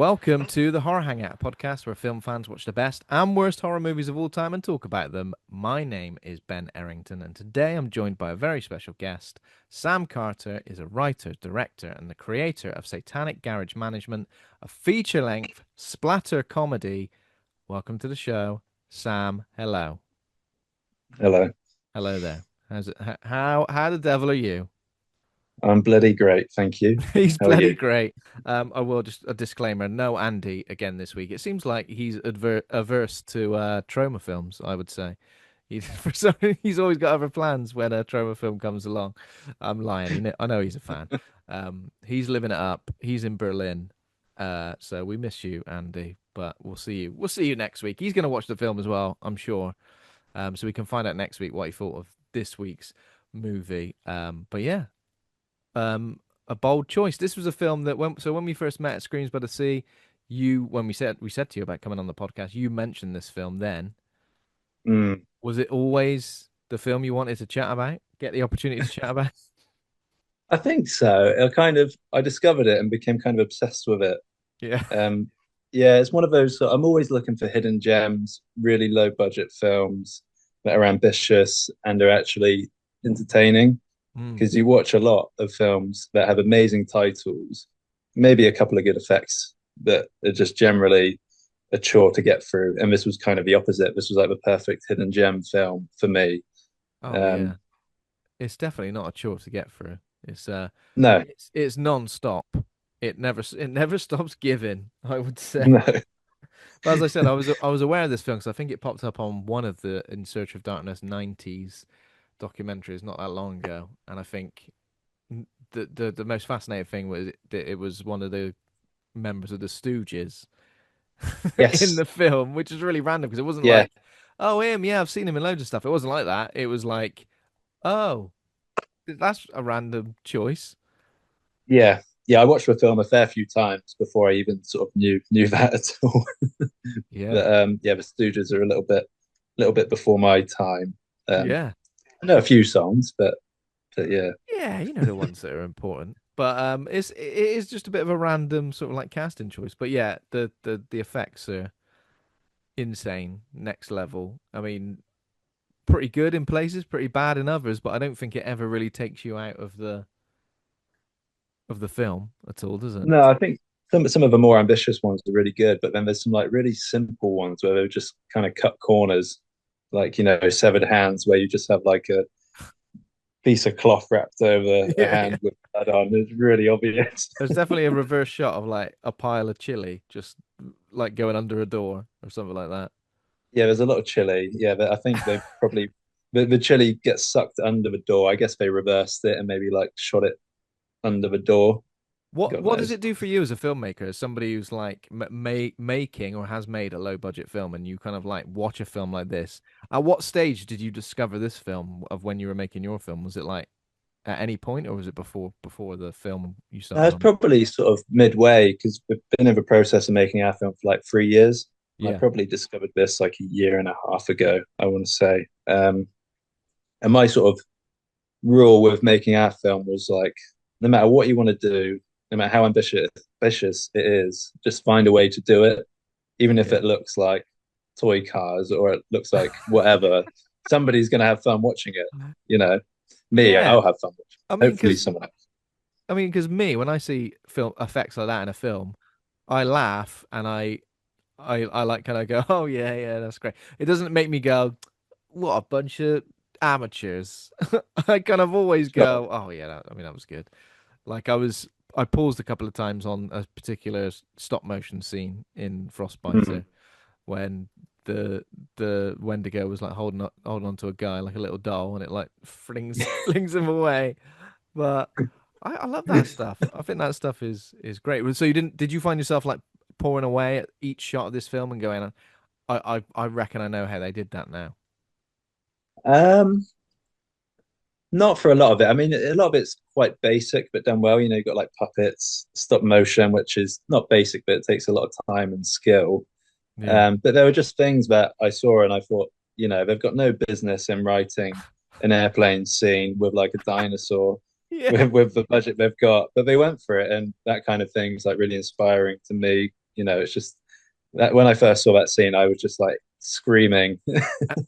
Welcome to the Horror Hangout podcast where film fans watch the best and worst horror movies of all time and talk about them. My name is Ben Errington, and today I'm joined by a very special guest. Sam Carter is a writer, director, and the creator of Satanic Garage Management, a feature-length splatter comedy. Welcome to the show, Sam. Hello. Hello. Hello there. How's it? How the devil are you? I'm bloody great, thank you. He's How are bloody you? great. I will just a disclaimer: no Andy again this week. It seems like he's averse to trauma films. I would say he's for some he's always got other plans when a trauma film comes along. I'm lying. I know he's a fan. He's living it up. He's in Berlin. So we miss you, Andy. But we'll see you. We'll see you next week. He's going to watch the film as well, I'm sure. So we can find out next week what he thought of this week's movie. But yeah. A bold choice. This was a film that when we first met at Screams by the Sea, when we said to you about coming on the podcast, you mentioned this film then. Mm, Was it always the film you wanted to chat about? Get the opportunity to chat about? I think so. I discovered it and became kind of obsessed with it. Yeah. Um, yeah, it's one of those. I'm always looking for hidden gems, really low budget films that are ambitious and are actually entertaining. Mm. Because you watch a lot of films that have amazing titles, maybe a couple of good effects, that are just generally a chore to get through. And this was kind of the opposite. This was like the perfect hidden gem film for me. Oh yeah. Um, It's definitely not a chore to get through. It's no, it's non-stop. It never stops giving, I would say. no. But as I said, I was aware of this film because I think it popped up on one of the In Search of Darkness 90s documentaries not that long ago, and I think the most fascinating thing was that it was one of the members of the Stooges in Yes. the film, which is really random because it wasn't Yeah. like, oh, him, yeah, I've seen him in loads of stuff. It wasn't like that. It was like, oh, that's a random choice. Yeah. Yeah. I watched the film a fair few times before I even sort of knew that at all. Yeah, But yeah, the Stooges are a little bit before my time. Um, yeah, I know a few songs, but yeah. yeah. You know the ones that are important, but it is just a bit of a random sort of like casting choice. But yeah, the effects are insane, next level. I mean, pretty good in places, pretty bad in others, but I don't think it ever really takes you out of the film at all, does it? No, I think some of the more ambitious ones are really good, but then there's some like really simple ones where they just kind of cut corners, like severed hands, where you just have like a piece of cloth wrapped over a Yeah, yeah. hand with blood on. It's really obvious. There's definitely a reverse shot of like a pile of chili just like going under a door or something like that. Yeah, there's a lot of chili. Yeah, but I think they probably the chili gets sucked under the door. I guess they reversed it and maybe like shot it under the door. What God what does knows. it do for you as a filmmaker, as somebody who's like making or has made a low budget film, and you kind of like watch a film like this? At what stage did you discover this film of when you were making your film? Was it like at any point, or was it before the film you started It's on? probably sort of midway because we've been in the process of making our film for like 3 years. I Yeah, probably discovered this like a year and a half ago, I want to say. And my sort of rule with making our film was like, no matter what you want to do, no matter how ambitious it is, just find a way to do it, even if yeah, it looks like toy cars or it looks like whatever. Somebody's going to have fun watching it. You know, me, yeah. I'll have fun watching I it. mean, Hopefully, because someone else. me, when I see film effects like that in a film, I laugh and I like kind of go, oh yeah, yeah, that's great. It doesn't make me go, what a bunch of amateurs. I kind of always Sure. go, oh yeah, I mean that was good. Like I paused a couple of times on a particular stop motion scene in Mm. Frostbiter when the the Wendigo was like holding on to a guy like a little doll and it like flings flings him away. But I love that stuff. I think that stuff is great. So did you find yourself like pouring away at each shot of this film and going, I reckon I know how they did that now. Um, Not for a lot of it. I mean, a lot of it's quite basic, but done well. You've got like puppets, stop motion, which is not basic, but it takes a lot of time and skill. Yeah. But there were just things that I saw and I thought, they've got no business in writing an airplane scene with like a dinosaur Yeah. with the budget they've got, but they went for it, and that kind of thing is like really inspiring to me. It's just that when I first saw that scene, I was just like screaming and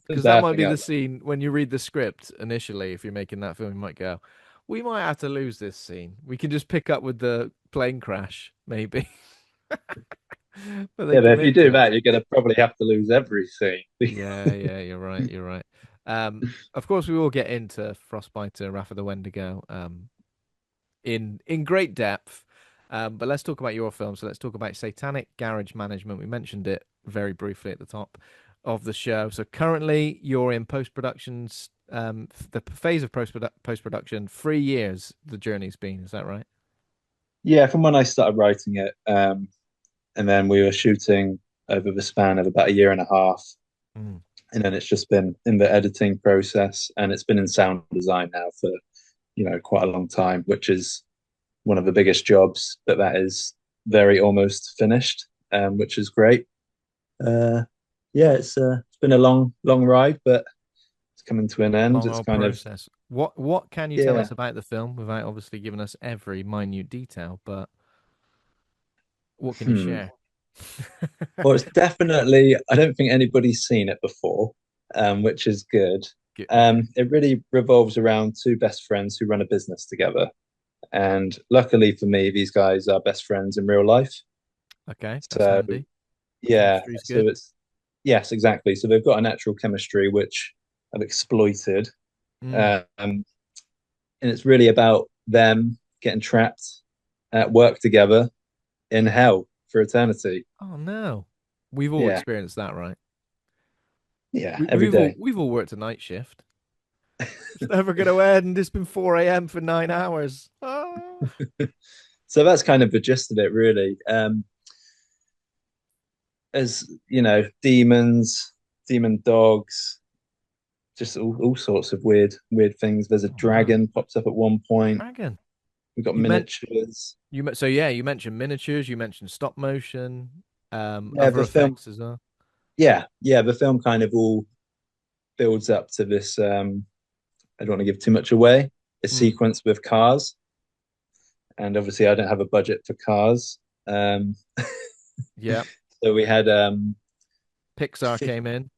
Because that might laughing be the out loud. scene when you read the script initially. If you're making that film, you might go, "We might have to lose this scene. We can just pick up with the plane crash, maybe." But they Yeah, but if you commit do to it. that, you're going to probably have to lose every scene. Yeah, yeah, you're right. You're right. Of course, we will get into Frostbiter, Wrath of the Wendigo, in great depth. But let's talk about your film. So let's talk about Satanic Garage Management. We mentioned it very briefly at the top of the show. So currently, you're in post productions. The phase of post production. 3 years the journey's been. Is that right? Yeah, from when I started writing it, and then we were shooting over the span of about a year and a half, Mm. and then it's just been in the editing process, and it's been in sound design now for quite a long time, which is one of the biggest jobs. But that is very almost finished, which is great. Uh, yeah, it's been a long ride, but it's coming to an end. Long It's old kind of process. What can you tell yeah. us about the film without obviously giving us every minute detail? But what can you Hmm. share? Well, it's definitely. I don't think anybody's seen it before, which is good. Okay. It really revolves around two best friends who run a business together. And luckily for me, these guys are best friends in real life. Okay, that's So handy. yeah, Chemistry's so good. it's yes, exactly. So they've got a natural chemistry which I've exploited, Mm. and it's really about them getting trapped at work together in hell for eternity. Oh no. We've all Yeah, experienced that, right? yeah, We, every we've all day. we've all worked a night shift. It's never gonna end. It's been 4 a.m. for 9 hours. Oh. So that's kind of the gist of it, really. As demons, demon dogs, just all sorts of weird things. There's a Oh wow. dragon pops up at one point. Dragon. We've got You meant miniatures. so yeah, you mentioned miniatures, you mentioned stop motion, Yeah, other the film. effects as well. Yeah, the film kind of all builds up to this. I don't want to give too much away. A Mm. sequence with cars, and obviously I don't have a budget for cars. Um, Yeah. so we had Pixar came in.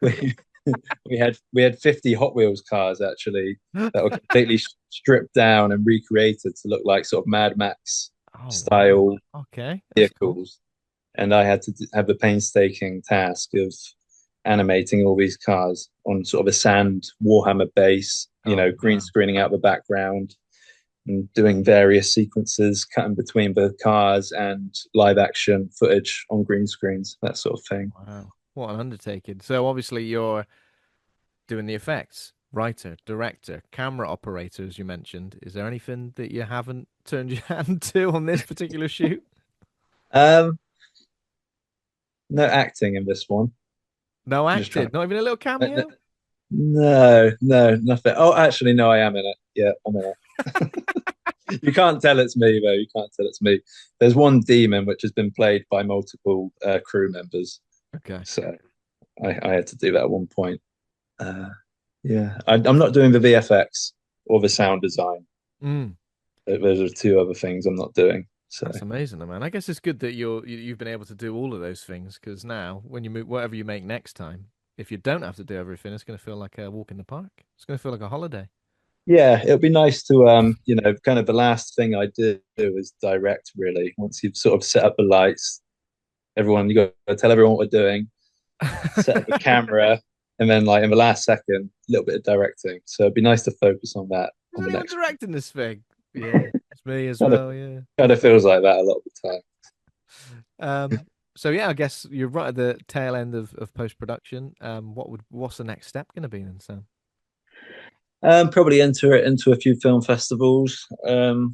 we, we had 50 Hot Wheels cars actually that were completely stripped down and recreated to look like sort of Mad Max Oh wow. style Okay, that's cool. vehicles. And I had to have the painstaking task of animating all these cars on sort of a sand Warhammer base, Oh green wow. screening out the background and doing various sequences, cutting between the cars and live action footage on green screens, that sort of thing. Wow. What an undertaking. So obviously you're doing the effects, writer, director, camera operator, as you mentioned. Is there anything that you haven't turned your hand to on this particular shoot? Um, no acting in this one. No I'm just trying acted, to. not even a little cameo. No, nothing. Oh, actually, no, I am in it. Yeah, I'm in it. You can't tell it's me though. You can't tell it's me. There's one demon which has been played by multiple crew members, Okay. so I had to do that at one point. Uh, yeah, I'm not doing the VFX or the sound design. Mm, Those are two other things I'm not doing. So that's amazing, man. I guess it's good that you've been able to do all of those things because now when you move whatever you make next time, if you don't have to do everything, it's going to feel like a walk in the park. It's going to feel like a holiday. yeah, it'll be nice to kind of the last thing I do is direct. Really, once you've sort of set up the lights, everyone you got to tell everyone what we're doing, set up a camera, and then like in the last second, a little bit of directing. So it'd be nice to focus on that Is on the anyone next one. directing this thing? Yeah, it's me as Kind of well. Yeah. kind of feels like that a lot of the time. Um, so yeah, I guess you're right at the tail end of post production. What's the next step going to be then, Sam? Probably enter it into a few film festivals, and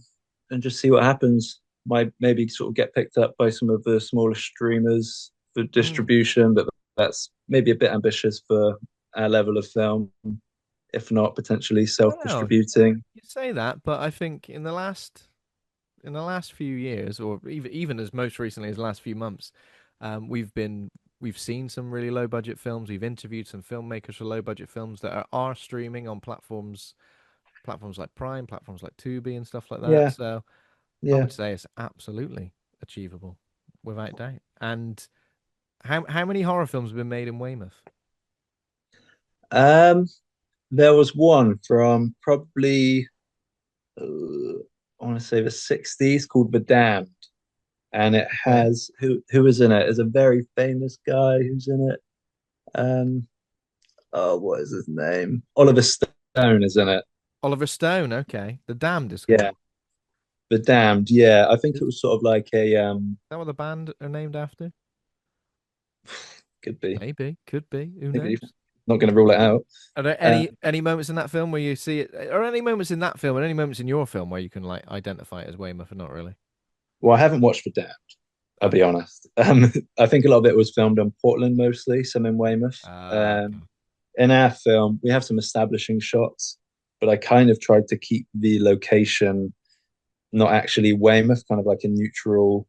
just see what happens. Might maybe sort of get picked up by some of the smaller streamers for Mm. distribution, but that's maybe a bit ambitious for our level of film. If not, potentially I don't know. self-distributing. You say that, but I think in the last few years, or even as most recently as the last few months, we've seen some really low budget films. We've interviewed some filmmakers for low budget films that are streaming on platforms like Prime, platforms like Tubi, and stuff like that. Yeah, So I yeah. would say it's absolutely achievable. without doubt. And how many horror films have been made in Weymouth? Um, there was one from probably I want to say the 60s called The Damned, and it Okay. has who is in it? Is a very famous guy who's in it. Um, oh, what is his name? Oliver Stone is in it. Oliver Stone. Okay. The Damned is Yeah, called. The Damned. Yeah, I think Is it was sort of like a that what the band are named after? could be Maybe. Could be. Who maybe knows? not going to rule it out. Are there Uh, any moments in that film where you see it, or any moments in that film, or any moments in your film where you can like identify it as Weymouth or not really? well, I haven't watched The Damned. I'll be Okay. honest. I think a lot of it was filmed in Portland mostly, some in Weymouth. Okay. In our film, we have some establishing shots, but I kind of tried to keep the location not actually Weymouth, kind of like a neutral.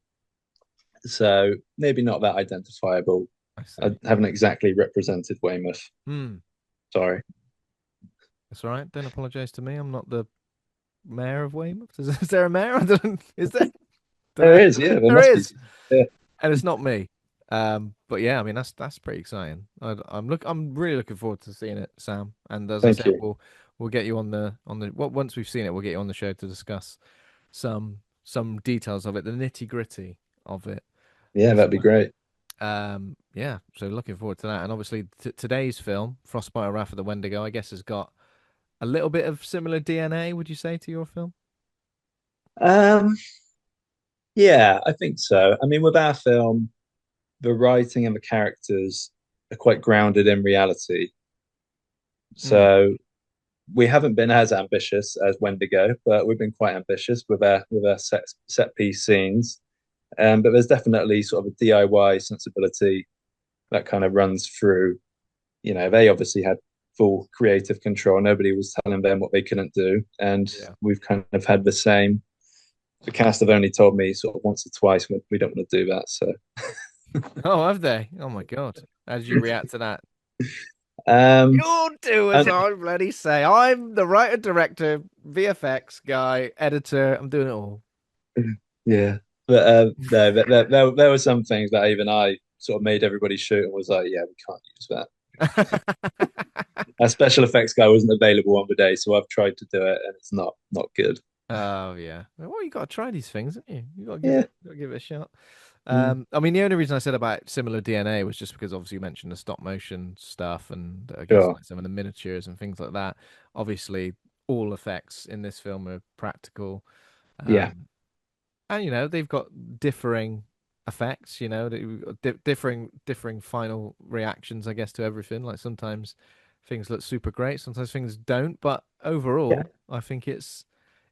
So maybe not that identifiable. I I see. haven't exactly represented Weymouth. Hmm. Sorry. That's all right. Don't apologize to me. I'm not the mayor of Weymouth. Is there a mayor? I don't, is there? Don't There know. is, yeah, there There must be. is, Yeah, and it's not me. But yeah, I mean that's pretty exciting. I'm really looking forward to seeing it, Sam. And as I thank said, you. we'll get you on the once we've seen it, we'll get you on the show to discuss some details of it, the nitty gritty of it Yeah, as that'd be well. great. Yeah, so looking forward to that. And obviously today's film, Frostbite Wrath of the Wendigo, I guess has got a little bit of similar DNA, would you say, to your film? Um, yeah, I think so. I mean, with our film, the writing and the characters are quite grounded in reality. Hmm. So we haven't been as ambitious as Wendigo, but we've been quite ambitious with our set piece scenes. But there's definitely sort of a DIY sensibility that kind of runs through. You know, they obviously had full creative control. Nobody was telling them what they couldn't do, and Yeah. we've kind of had the same. The cast have only told me sort of once or twice we don't want to do that. So, Oh, have they? Oh my God. How did you react to that? um, You'll do as and I bloody say. I'm the writer, director, VFX guy, editor. I'm doing it all. yeah, but no, there were some things that even I sort of made everybody shoot and was like, yeah, we can't use that. Our special effects guy wasn't available on the day, so I've tried to do it, and it's not good. Oh yeah. Well, you got to try these things, haven't you? You got to Yeah, give it a shot. mm, I mean, the only reason I said about similar DNA was just because obviously you mentioned the stop motion stuff, and I guess sure. like some of the miniatures and things like that. Obviously, all effects in this film are practical. Yeah, Um, and they've got differing effects. They've got differing final reactions, I guess, to everything. Like sometimes things look super great, sometimes things don't. But yeah, overall, I think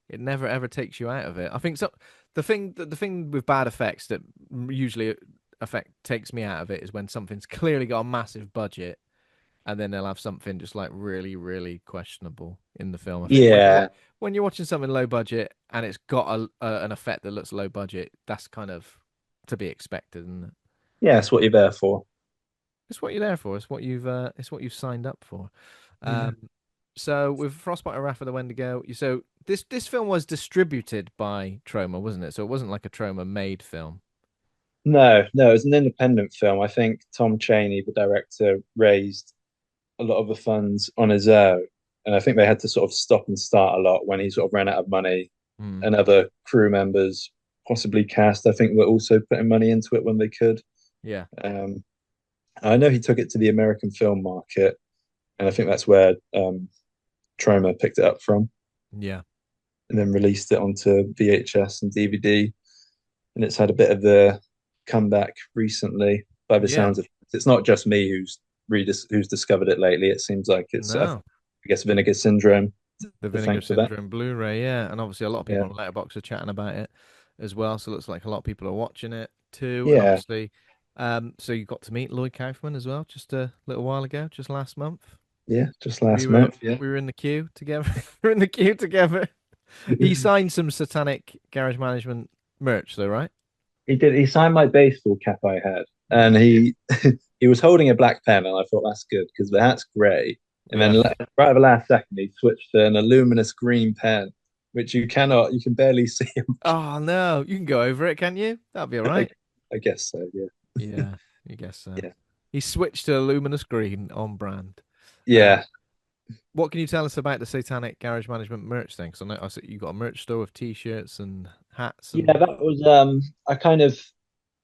it never ever takes you out of it. I think so. The thing with bad effects that usually affect takes me out of it is when something's clearly got a massive budget and then they'll have something just like really, really questionable in the film. I think yeah, when you're watching something low budget and it's got an effect that looks low budget, that's kind of to be expected, and yeah. That's what you're there for. it's what you're there for. It's what you've signed up for. Yeah. Um, so with Frostbite and Wrath of the Wendigo, so this film was distributed by Troma, wasn't it? So it wasn't like a Troma made film. No, no, it's an independent film. I think Tom Chaney, the director, raised a lot of the funds on his own, and I think they had to sort of stop and start a lot when he sort of ran out of money. Hmm. And other crew members, possibly cast, I think were also putting money into it when they could. Yeah, Um, I know he took it to the American film market, and I think that's where Troma picked it up from, yeah, and then released it onto VHS and DVD. And it's had a bit of a comeback recently, by the yeah. sounds of it. It's not just me who's discovered it lately. It seems like it's I No, guess Vinegar Syndrome the to Vinegar thank for that. Syndrome Blu-ray, yeah, and obviously a lot of Yeah, people on Letterboxd are chatting about it as well. So it looks like a lot of people are watching it too, and yeah, obviously, so you got to meet Lloyd Kaufman as well just a little while ago, just last month. yeah. Just We last were month. Yeah, we were in the queue together. We were in the queue together. He signed some Satanic Garage Management merch, though, right? he did. He signed my baseball cap I had, and Nice. he was holding a black pen, and I thought that's good because the hat's grey. And Yeah. then right at the last second, he switched to an a luminous green pen, which you can barely see him. Oh no, you can go over it, can't you? That'll be all I, right. I guess so. Yeah, Yeah, I guess so. yeah, He switched to a luminous green on brand. Uh, yeah, what can you tell us about the Satanic Garage Management merch thing? Because I know I see you got a merch store with t-shirts and hats yeah. and That was I kind of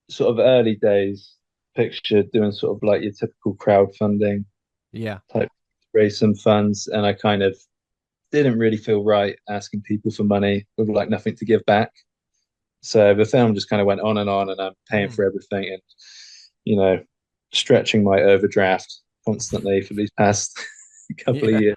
sort of early days picture doing sort of like your typical crowdfunding yeah, type, raise some funds, and I kind of didn't really feel right asking people for money with like nothing to give back. So the film just kind of went on, and I'm paying mm, for everything, and you know, stretching my overdraft constantly for these past couple of yeah, years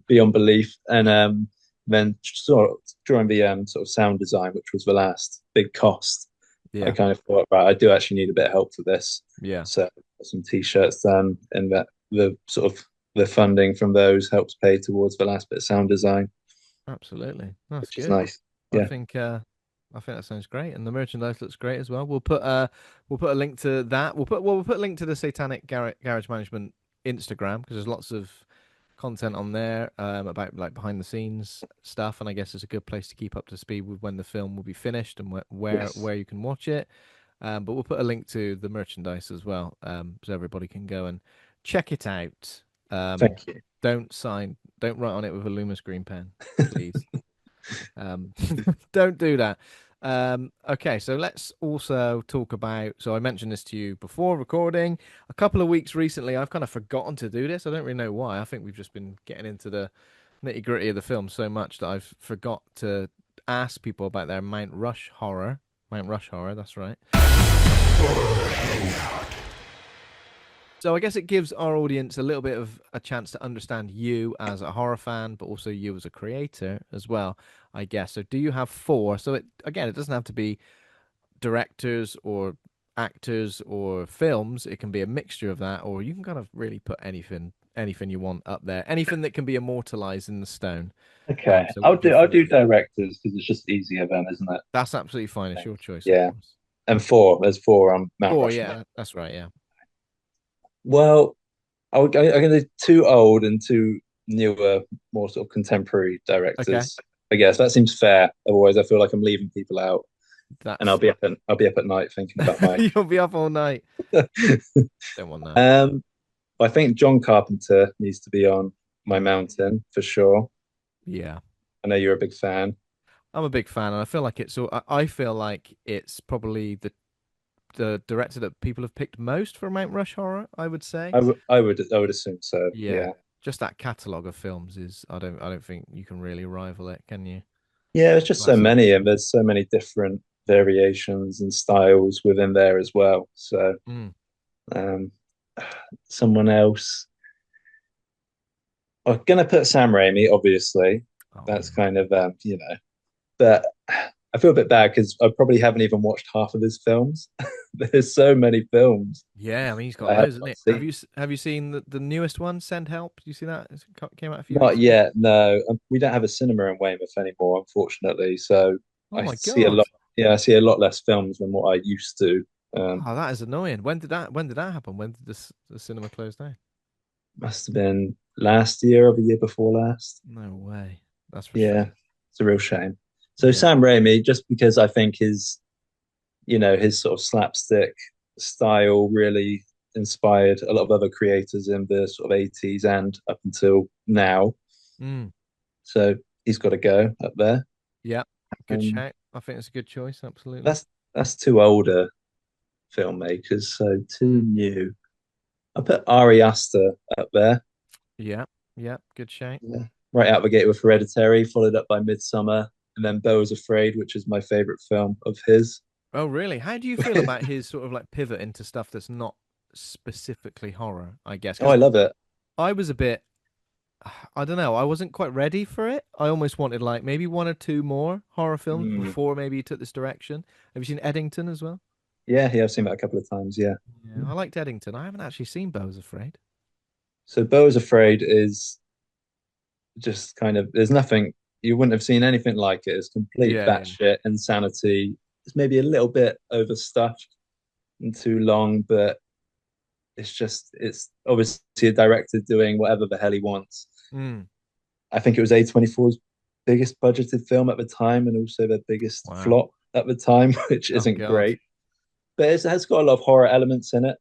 beyond belief. And then sort of during the sort of sound design, which was the last big cost, I yeah, kind of thought, right, I do actually need a bit of help for this. yeah. So I got some t-shirts done, and that the sort of the funding from those helps pay towards the last bit of sound design, Absolutely, that's which is good. nice. I Yeah. think uh, I think that sounds great, and the merchandise looks great as well. We'll put a link to that. We'll put a link to the Satanic Garage Management Instagram because there's lots of content on there about like behind the scenes stuff, and I guess it's a good place to keep up to speed with when the film will be finished and where Yes. where you can watch it. But we'll put a link to the merchandise as well, so everybody can go and check it out. Um, Thank you. don't write on it with a Loomis green pen, please. Um, don't do that. Okay, so let's also talk about. So I mentioned this to you before recording. A couple of weeks recently, I've kind of forgotten to do this. I don't really know why. I think we've just been getting into the nitty gritty of the film so much that I've forgot to ask people about their Mount Rush horror. Mount Rush horror, that's right. So I guess it gives our audience a little bit of a chance to understand you as a horror fan, but also you as a creator as well, I guess. So do you have four? So it doesn't have to be directors or actors or films. It can be a mixture of that, or you can kind of really put anything you want up there. Anything that can be immortalized in the stone. Okay, So what would your I'll four do be? directors because it's just easier then, isn't it? That's absolutely fine. I It's think. your choice, of Yeah, course. and four. There's four on Mount Four, Rushmore. yeah, that's right, yeah. Well, I'm going to do two old and two newer, more sort of contemporary Okay. directors. I guess that seems fair. Otherwise, I feel like I'm leaving people out, and That's I'll be up at night thinking about my. you'll be up all night. Don't want that. um, I think John Carpenter needs to be on my Mm, mountain for sure. yeah. I know you're a big fan. I'm a big fan, and I feel like it's so. I feel like it's probably the director that people have picked most for Mount Rush horror. I would say. I would assume so. Yeah, Yeah. just that catalog of films is. I don't think you can really rival it, can you? Yeah, there's just so many, Classics. and there's so many different variations and styles within there as well. So, Mm. um, someone else, I'm gonna put Sam Raimi, obviously. Oh That's yeah. kind of but I feel a bit bad because I probably haven't even watched half of his films. There's so many films Yeah, I mean he's got I have loads, isn't not it? seen. Have you seen the newest one, Send Help? Do you see that? Came out a few Not weeks ago. yet, no. We don't have a cinema in Weymouth anymore, unfortunately. So Oh I my see a God. lot. Yeah, I see a lot less films than what I used to. Oh, that is annoying. When did that happen? When did the cinema close down? Must have been last year or the year before last. No way. That's Yeah, frustrating. it's a real shame. So Yeah. Sam Raimi, just because I think his sort of slapstick style really inspired a lot of other creators in the sort of 80s and up until now. Mm. So he's got to go up there. Yeah. Good Um, shout. I think it's a good choice. Absolutely. that's that's two older filmmakers, so two Mm. new. I put Ari Aster up there. Yeah. Yeah. Good shout. Yeah. Right out the gate with Hereditary, followed up by Midsummer, and then Beau is Afraid, which is my favorite film of his. Oh, really? How do you feel about his sort of like pivot into stuff that's not specifically horror, I guess? Oh, Because I love it. I was a bit, I don't know, I wasn't quite ready for it. I almost wanted like maybe one or two more horror films Mm. before maybe he took this direction. Have you seen Eddington as well? Yeah, I've seen that a couple of times. Yeah. Yeah, I liked Eddington. I haven't actually seen Beau's Afraid. So Beau is Afraid is just kind of there's nothing you wouldn't have seen anything like it. It's complete Yeah, yeah. batshit insanity. It's maybe a little bit overstuffed and too long, but it's obviously a director doing whatever the hell he wants. Mm. I think it was A24's biggest budgeted film at the time and also their biggest Wow. flop at the time, which Oh isn't God. great. but it has got a lot of horror elements in it.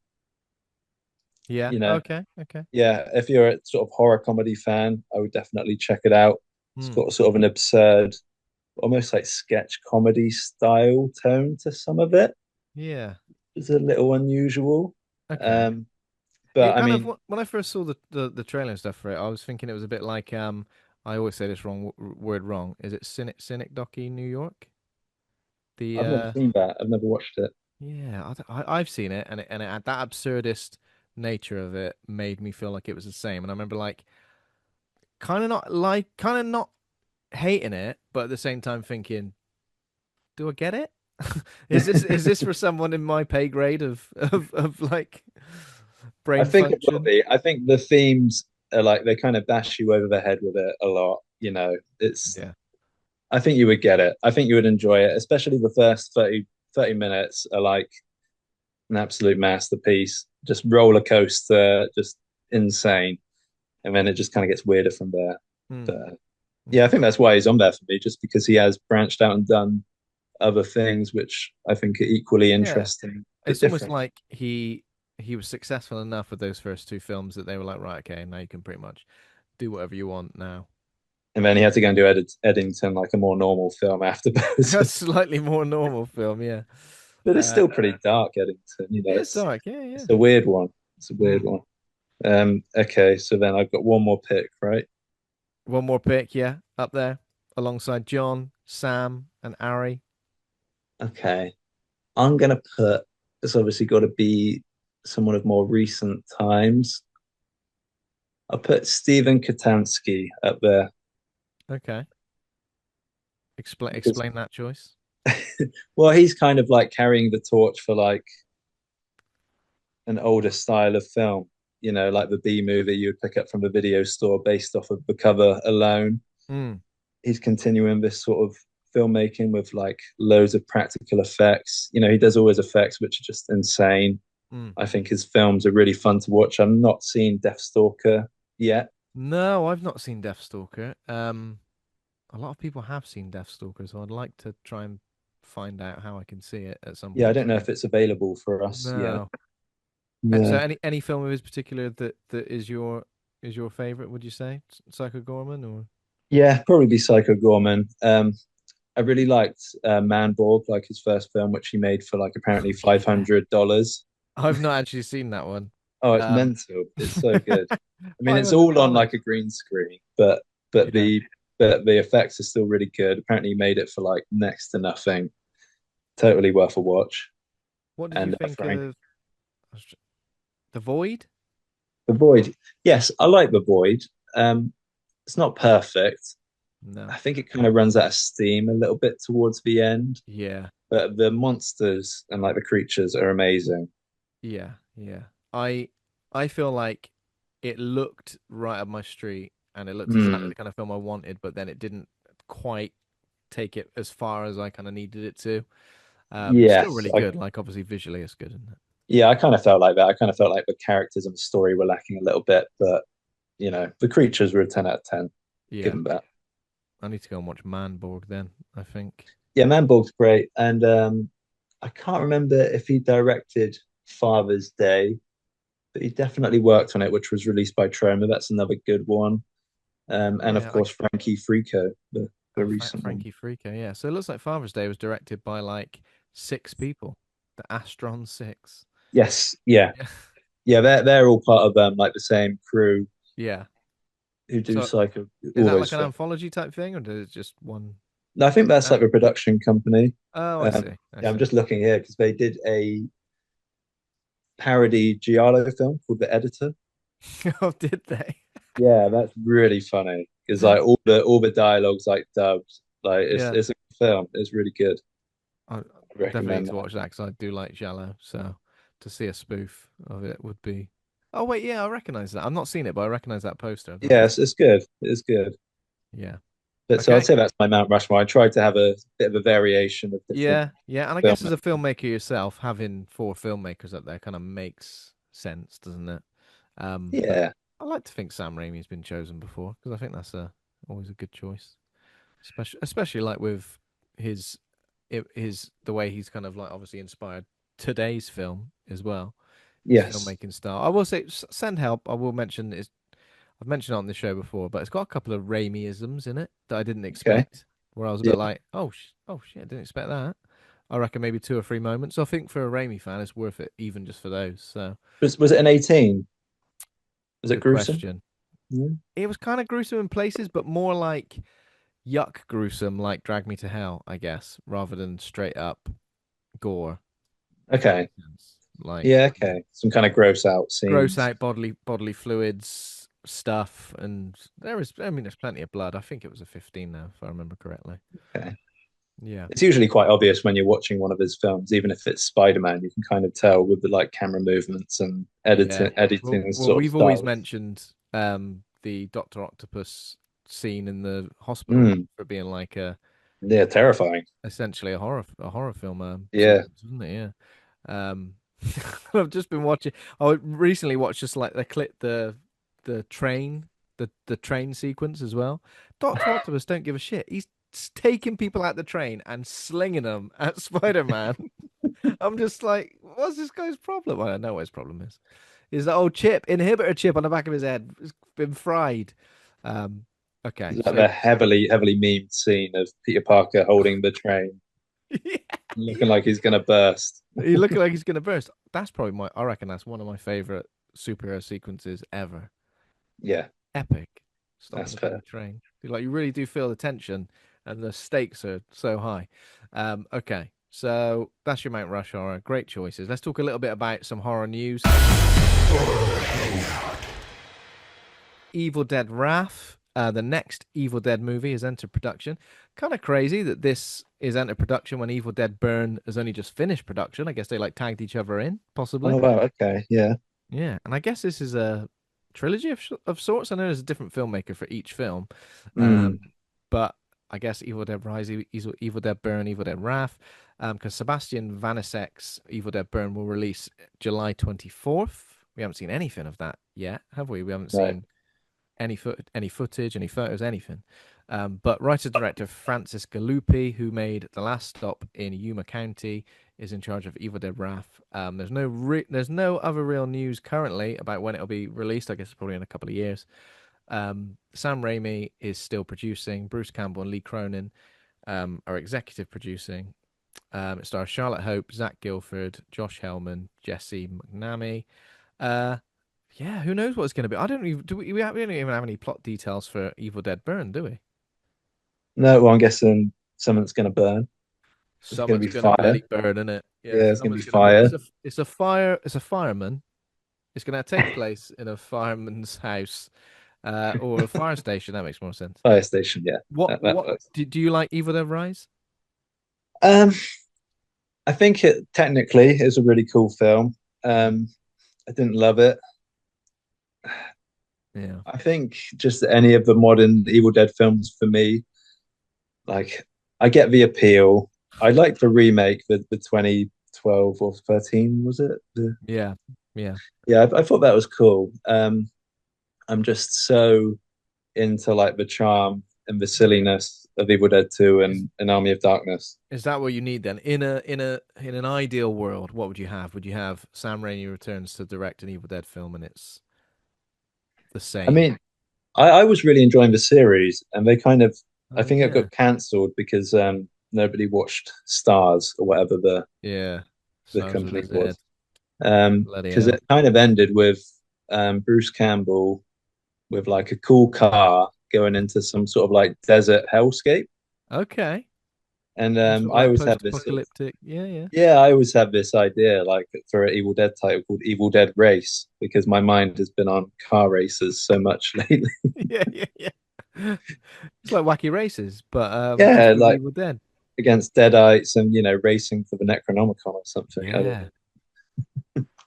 Yeah. You know, Okay. Okay. yeah, if you're a sort of horror comedy fan, I would definitely check it out. It's Hmm. got sort of an absurd, almost like sketch comedy style tone to some of it. Yeah. It's a little unusual. Okay. Um, It but I kind of mean, when I first saw the trailer and stuff for it, I was thinking it was a bit like I always say this word wrong. Is it Cynic Docky New York? The I've never seen that. I've never watched it. yeah, I've seen it, and that absurdist nature of it made me feel like it was the same. And I remember like kind of not hating it, but at the same time thinking, do I get it? Is this for someone in my pay grade of like I brain think it will function? be. I think the themes are like they kind of bash you over the head with it a lot. It's Yeah. I think you would get it. I think you would enjoy it, especially the first 30 minutes are like an absolute masterpiece. Just roller coaster, just insane. And then it just kind of gets weirder from there. Hmm. But yeah, I Okay. think that's why he's on there for me, just because he has branched out and done other things which I think are equally Yeah. interesting but It's almost different. like he was successful enough with those first two films that they were like, right, okay, now you can pretty much do whatever you want now. And then he had to go and do Eddington, like a more normal film afterwards. A slightly more normal film, yeah. But it's Uh, still pretty dark, Eddington. it's dark, yeah, yeah. It's a weird one. It's a weird Mm. one. Okay, so then I've got one more pick, right? One more pick, yeah, up there, alongside John, Sam, and Ari. Okay. I'm gonna put it's obviously got to be someone of more recent times. I'll put Stephen Katanski up there Okay, explain because explain that choice. well, he's kind of like carrying the torch for like an older style of film, like the B movie you would pick up from the video store based off of the cover alone. Mm, He's continuing this sort of filmmaking with like loads of practical effects. He does all his effects, which are just insane. mm. I think his films are really fun to watch. I'm not seeing Deathstalker yet. No, I've not seen Deathstalker. A lot of people have seen Deathstalker, so I'd like to try and find out how I can see it at some Yeah, I point don't know soon. if it's available for us yet. No. So Yeah. any film of his particular that is your favorite, would you say? Psycho Gorman or Yeah, probably be Psycho Gorman. I really liked Manborg, like his first film, which he made for like apparently yeah. $500. I've not actually seen that one. Oh, it's Um mental. It's so good. I mean, it's all on like $500. a green screen, but Yeah. the effects are still really good. Apparently, he made it for like next to nothing. Totally worth a watch. What did you And think Frank, of The Void? The Void. Yes, I like The Void. It's not perfect. No. I think it kind of runs out of steam a little bit towards the end, Yeah. but the monsters and like the creatures are amazing. Yeah. Yeah. I I feel like it looked right up my street and it looked exactly Mm. the kind of film I wanted, but then it didn't quite take it as far as I kind of needed it to. Still Yes, really good. Like obviously visually it's good, isn't it? yeah, I kind of felt like that. I kind of felt like the characters and the story were lacking a little bit, but the creatures were a 10 out of 10. Give Yeah. them that. I need to go and watch Manborg then, I think. Yeah, Manborg's great. And I can't remember if he directed Father's Day, but he definitely worked on it, which was released by Troma. That's another good one. And of Yeah, like course, Frankie Frico, the recent one. Frankie Freaker, yeah. So it looks like Father's Day was directed by like six people. The Astron Six. Yes, yeah. Yeah. Yeah, they're all part of like the same crew Yeah. who do So Psycho, is all that those like an films. anthology type thing, or is it just one? No, I think that's Uh, like the production company. oh, I Um, see. I yeah, I'm see. just looking here because they did a parody Giallo film called The Editor. Oh, did they? Yeah, that's really funny because like all the dialogues like dubbed. Like it's Yeah. it's a good film. It's really good. I I definitely need recommend to that. watch that because I do like Shallow. So to see a spoof of it would be. Oh wait, yeah, I recognize that. I've not seen it, but I recognize that poster. I thought Yeah, that's it's good. It's good. yeah. But so I'd Okay. say that's my Mount Rushmore. I tried to have a bit of a variation of different Yeah, yeah, and I guess as a filmmakers. filmmaker yourself, having four filmmakers up there kind of makes sense, doesn't it? But Yeah, I like to think Sam Raimi's been chosen before because I think that's a always a good choice, especially like with his his the way he's kind of like obviously inspired. today's film as well. His Yes. filmmaking style. I will say, Send Help. I will mention is I've mentioned it on the show before, but it's got a couple of Raimi-isms in it that I didn't Okay. expect. Where I was a bit Yeah. like, oh shit, I didn't expect that. I reckon maybe two or three moments. So I think for a Raimi fan, it's worth it, even just for those. So Was it an 18? Was it good gruesome? question. Yeah. It was kind of gruesome in places, but more like yuck gruesome, like Drag Me to Hell, I guess, rather than straight up gore, if that Okay. makes sense. Like, Yeah. yeah, Okay. Some kind of gross out gross scenes. out bodily fluids stuff, and there is, I mean, there's plenty of blood. I think it was a 15 now, if I remember correctly. Okay. Yeah, It's usually quite obvious when you're watching one of his films, even if it's Spider-Man, you can kind of tell with the like camera movements and yeah. editing Well, sort of we've always styles. mentioned the Doctor Octopus scene in the hospital Mm, for being like a yeah, terrifying. essentially a horror film Yeah. sequence, isn't it? Yeah. Um, I've just been watching. I recently watched just like the train the train sequence as well. Doctor Octopus don't give a shit. He's taking people out the train and slinging them at Spider-Man. I'm just like, what's this guy's problem? I don't know what his problem is. Is that old inhibitor chip on the back of his head has been fried. Um, okay, It's like so the heavily memed scene of Peter Parker holding the train, yeah, looking yeah. like he's gonna burst. He looking like he's gonna burst. That's probably I reckon that's one of my favorite superhero sequences ever. Yeah, Epic. Stopping that's the fair. bloody train. Like you really do feel the tension and the stakes are so high. Okay. So that's your Mount Rush horror. Great choices. Let's talk a little bit about some horror news. Evil Dead Wrath. The next Evil Dead movie has entered production. Kind of crazy that this is entered production when Evil Dead Burn has only just finished production. I guess they like tagged each other in, Oh possibly. wow, okay, yeah. Yeah, and I guess this is a trilogy of sorts. I know there's a different filmmaker for each film, Mm, but I guess Evil Dead Rise, Evil Dead Burn, Evil Dead Wrath, because Sebastian Vanisek's Evil Dead Burn will release July 24th. We haven't seen anything of that yet, have we? We haven't no. seen any footage, any photos, anything. But writer director Francis Galuppi, who made The Last Stop in Yuma County, is in charge of Evil Dead Wrath. There's no other real news currently about when it'll be released. I guess probably in a couple of years. Sam Raimi is still producing. Bruce Campbell and Lee Cronin are executive producing. It stars Charlotte Hope, Zach Gilford, Josh Hellman, Jesse McNamee. Uh, yeah, who knows what it's going to be? I don't even we don't even have any plot details for Evil Dead Burn, do we? No, well, I'm guessing something's gonna burn. It's gonna Someone's be gonna fire. bloody burn in it. Yeah, Yeah, it's gonna be someone's gonna be. fire. It's a fire. It's a fireman. It's gonna take place in a fireman's house, or a fire station. That makes more sense. Fire station, yeah. That What works. do you like Evil Dead Rise? Um, I think it technically is a really cool film. Mm. I didn't love it. Yeah. I think just any of the modern Evil Dead films for me, like I get the appeal. I like the remake, the 2012 or 13, was it? Yeah. Yeah. Yeah, I thought that was cool. I'm just so into like the charm and the silliness of Evil Dead 2 Is and an Army of Darkness. is that what you need then? In an ideal world, what would you have? Would you have Sam Raimi returns to direct an Evil Dead film and it's the I same? mean, I was really enjoying the series, and they kind of, I Oh think it yeah. got cancelled because nobody watched Stars or whatever Yeah. the Stars with company a Z. was. Bloody Because hell. it kind of ended with Bruce Campbell with like a cool car going into some sort of like desert hellscape. Okay. And Some sort of I like always have this sort of, post-apocalyptic. Yeah, yeah. yeah, I always have this idea like for an Evil Dead title called Evil Dead Race because my mind has been on car races so much lately. Yeah, yeah, yeah. It's like Wacky Races, but just Yeah, with like Evil Dead. against Deadites and racing for the Necronomicon or something. I don't Yeah.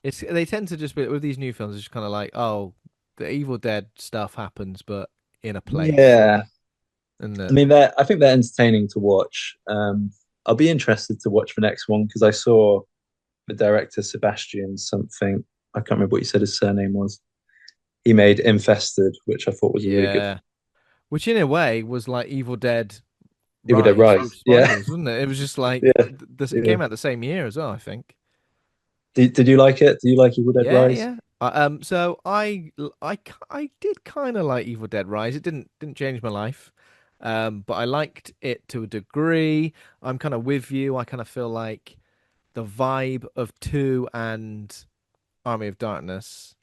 It's they tend to just be with these new films, it's just kind of like, oh, the Evil Dead stuff happens, but in a know. place. Yeah, And I that mean, I think they're entertaining to watch. I'll be interested to watch the next one because I saw the director Sebastian something. I can't remember what he said his surname was. He made Infested, which I thought was a really good yeah. Which in a way was like Evil Dead Evil Dead Rise with Rise. Yeah, spiders, wasn't it? It was just like yeah, it yeah. came out the same year as well, I think. Did you like it? Do you like Evil Dead Yeah, Rise? yeah. So I did kind of like Evil Dead Rise. It didn't change my life, but I liked it to a degree. I'm kind of with you. I kind of feel like the vibe of two and Army of Darkness,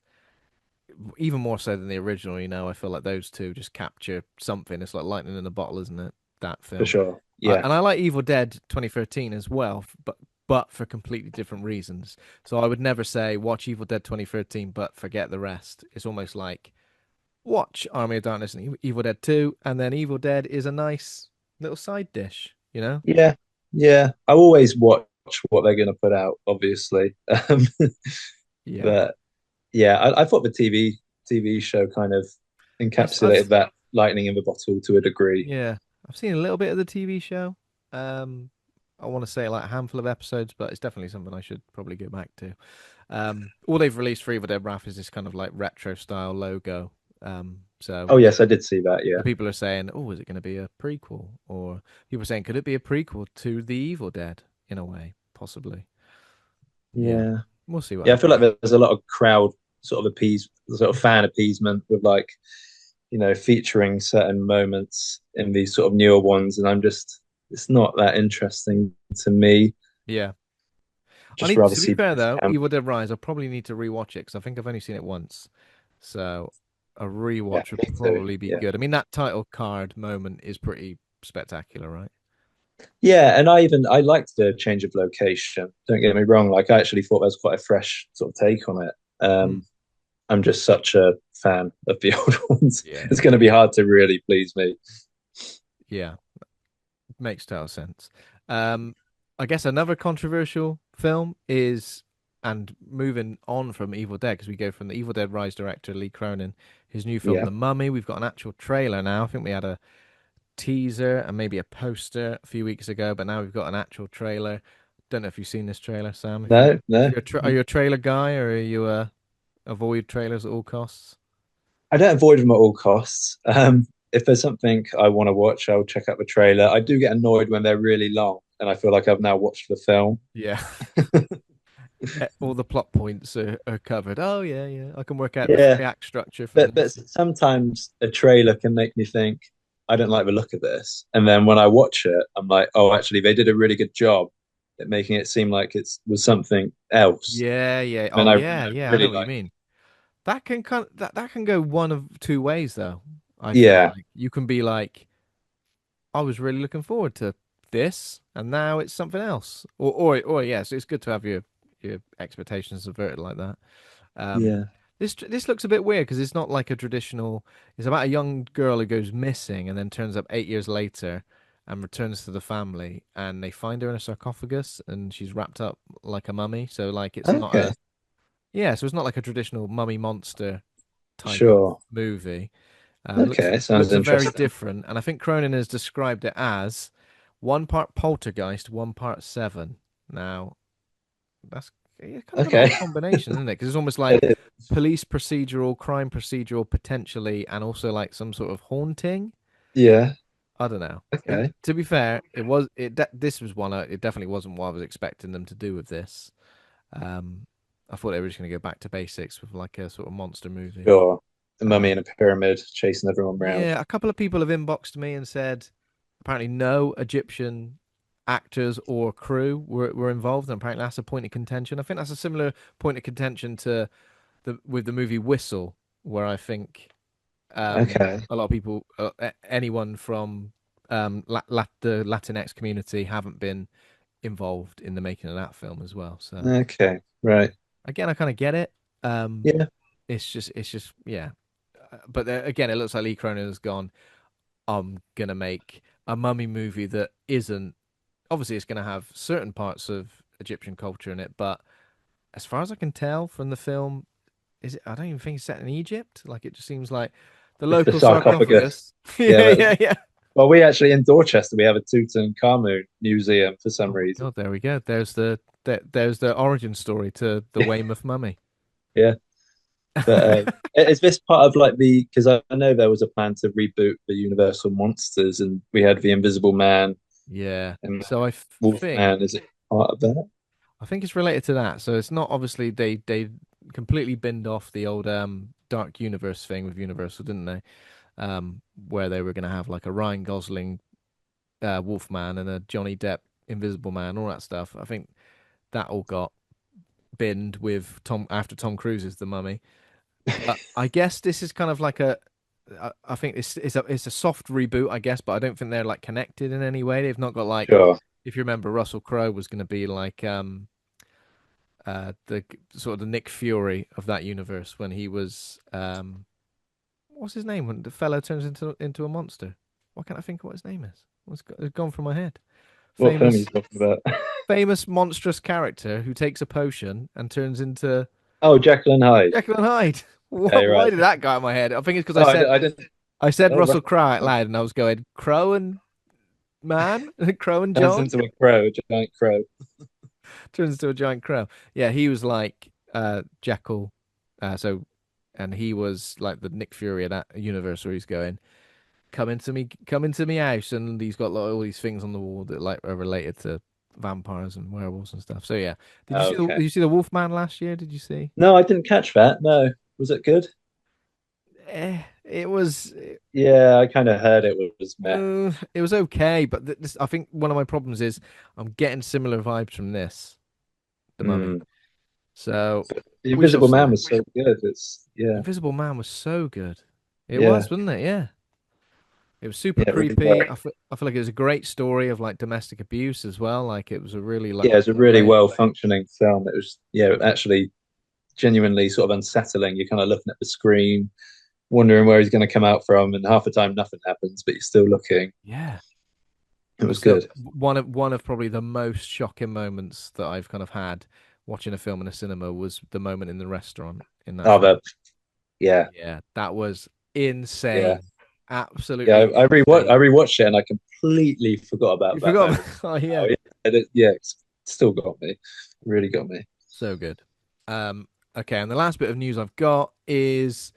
even more so than the original. I feel like those two just capture something. It's like lightning in a bottle, isn't it? That For film. sure. Yeah. And I like Evil Dead 2013 as well, but for completely different reasons. So I would never say watch Evil Dead 2013, but forget the rest. It's almost like watch Army of Darkness and Evil Dead 2, and then Evil Dead is a nice little side dish, you know? Yeah. Yeah. I always watch what they're going to put out, obviously. Yeah. But yeah, I thought the TV show kind of I've encapsulated that lightning in the bottle to a degree. yeah, I've seen a little bit of the TV show. Um, I want to say like a handful of episodes, but it's definitely something I should probably go back to. All they've released for Evil Dead Wrath is this kind of like retro style logo. So Oh yes, I did see that. the Yeah. people are saying, "Oh, is it going to be a prequel?" Or people are saying, "Could it be a prequel to The Evil Dead in a way, possibly?" Yeah, Yeah. we'll see what Yeah, I feel happens. like there's a lot of crowd sort of fan appeasement with like, featuring certain moments in these sort of newer ones, and it's not that interesting to me. Yeah, I Just need rather to be see fair Bruce though. Campbell. Evil Dead Rise, I'll probably need to rewatch it because I think I've only seen it once, so a Yeah, rewatch would me too. probably be Yeah. good. I mean, that title card moment is pretty spectacular, right? Yeah, and I liked the change of location. Don't get me wrong, like I actually thought that was quite a fresh sort of take on it. Mm. I'm just such a fan of the old ones. Yeah, It's going to be hard to really please me. yeah, makes total sense. Um, I guess another controversial film is, and moving on from Evil Dead, because we go from the Evil Dead Rise director Lee Cronin, his new film Yeah. The Mummy. We've got an actual trailer now. I think we had a teaser and maybe a poster a few weeks ago, but now we've got an actual trailer. Don't know if you've seen this trailer, Sam. No, If no. you're are you a trailer guy or are you avoid trailers at all costs? I don't avoid them at all costs. If there's something I want to watch, I'll check out the trailer. I do get annoyed when they're really long, and I feel like I've now watched the film. Yeah. All the plot points are covered. Oh yeah, yeah. I can work out the Yeah, three act structure for but this. sometimes a trailer can make me think I don't like the look of this, and then when I watch it, I'm like, oh, actually, they did a really good job at making it seem like it was something else. Yeah, yeah. And then Oh yeah, yeah. I know really what you like, mean. That can go one of two ways though. I feel yeah, like you can be like, I was really looking forward to this, and now it's something else. Or yes, it's good to have your expectations subverted like that. Um, yeah, this looks a bit weird because it's not like a traditional. It's about a young girl who goes missing and then turns up 8 years later and returns to the family, and they find her in a sarcophagus and she's wrapped up like a mummy. So like it's not okay, a yeah, so it's not like a traditional mummy monster type of sure, movie. okay, sounds Looks a very interesting. different, and I think Cronin has described it as one part poltergeist, one part Seven. Now, that's kind of an Okay, odd combination, isn't it? Because it's almost like it is. police procedural, crime procedural, potentially, and also like some sort of haunting. Yeah, I don't know. okay, To be fair, this was one. It definitely wasn't what I was expecting them to do with this. Um, I thought they were just going to go back to basics with like a sort of monster movie. sure. The mummy in Um, a pyramid chasing everyone around. Yeah, a couple of people have inboxed me and said apparently no Egyptian actors or crew were involved, and apparently that's a point of contention. I think that's a similar point of contention to the movie Whistle, where I think Okay, a lot of people, anyone from the Latinx community, haven't been involved in the making of that film as well. So okay, right. again, I kind of get it. Um, Yeah, it's just yeah. But again, it looks like Lee Cronin has gone. I'm gonna make a mummy movie that isn't obviously it's gonna have certain parts of Egyptian culture in it, but as far as I can tell from the film, is it? I don't even think it's set in Egypt. Like it just seems like the it's the local sarcophagus. sarcophagus. Yeah, Yeah, yeah, yeah. well, we actually in Dorchester we have a Tutankhamun museum for some Oh my reason. God, there we go. There's the origin story to the Weymouth mummy. Yeah, but is this part of like the? Because I know there was a plan to reboot the Universal monsters, and we had the Invisible Man Yeah. and So I think Wolfman. Is it part of that? I think it's related to that. So it's not obviously they completely binned off the old Dark Universe thing with Universal, didn't they? Where they were going to have like a Ryan Gosling Wolfman and a Johnny Depp Invisible Man, all that stuff. I think that all got binned with Tom after Tom Cruise's The Mummy. But I guess this is kind of like I think it's a soft reboot, I guess, but I don't think they're like connected in any way. They've not got like, Sure. if you remember, Russell Crowe was going to be like the sort of the Nick Fury of that universe when he was what's his name when the fellow turns into a monster. Why can't I think of what his name is? It's gone from my head. What film are you Famous talking about? famous monstrous character who takes a potion and turns into Oh, Jekyll and Hyde. Jekyll and Hyde. Yeah, you're Why right. did that go out of my head? I think it's because Oh, I didn't. I said Oh, Russell right. Crowe out loud, and I was going Crow and Man, Crow and Turns John into a crow, a giant crow. turns into a giant crow. Yeah, he was like Jekyll, and he was like the Nick Fury of that universe where he's going, come into me house, and he's got like, all these things on the wall that like are related to vampires and werewolves and stuff. So yeah, Okay. did you see the Wolfman last year? Did you see? No, I didn't catch that. No. Was it good? It was Yeah, I kind of heard it was meh. it was okay, but I think one of my problems is I'm getting similar vibes from this, The Mummy. Hmm. So The we shall Invisible Man see. was so good. It's yeah, Invisible Man was so good. It yeah, was, wasn't it? Yeah. It was super yeah, it really creepy. worked. I feel like it was a great story of like domestic abuse as well. Like it was a really like Yeah, it's a really great. well functioning film. It was yeah, actually genuinely sort of unsettling. You're kind of looking at the screen, wondering where he's going to come out from, and half the time nothing happens, but you're still looking. Yeah. It It was was the good. one of probably the most shocking moments that I've kind of had watching a film in a cinema was the moment in the restaurant in that Oh, film. but yeah, Yeah, that was yeah, insane. yeah. Absolutely insane. I rewatched it and I completely forgot about You that forgot moment. about, oh Oh yeah. yeah, yeah, it's still got me. Really got me. So good. Um, okay, and the last bit of news I've got is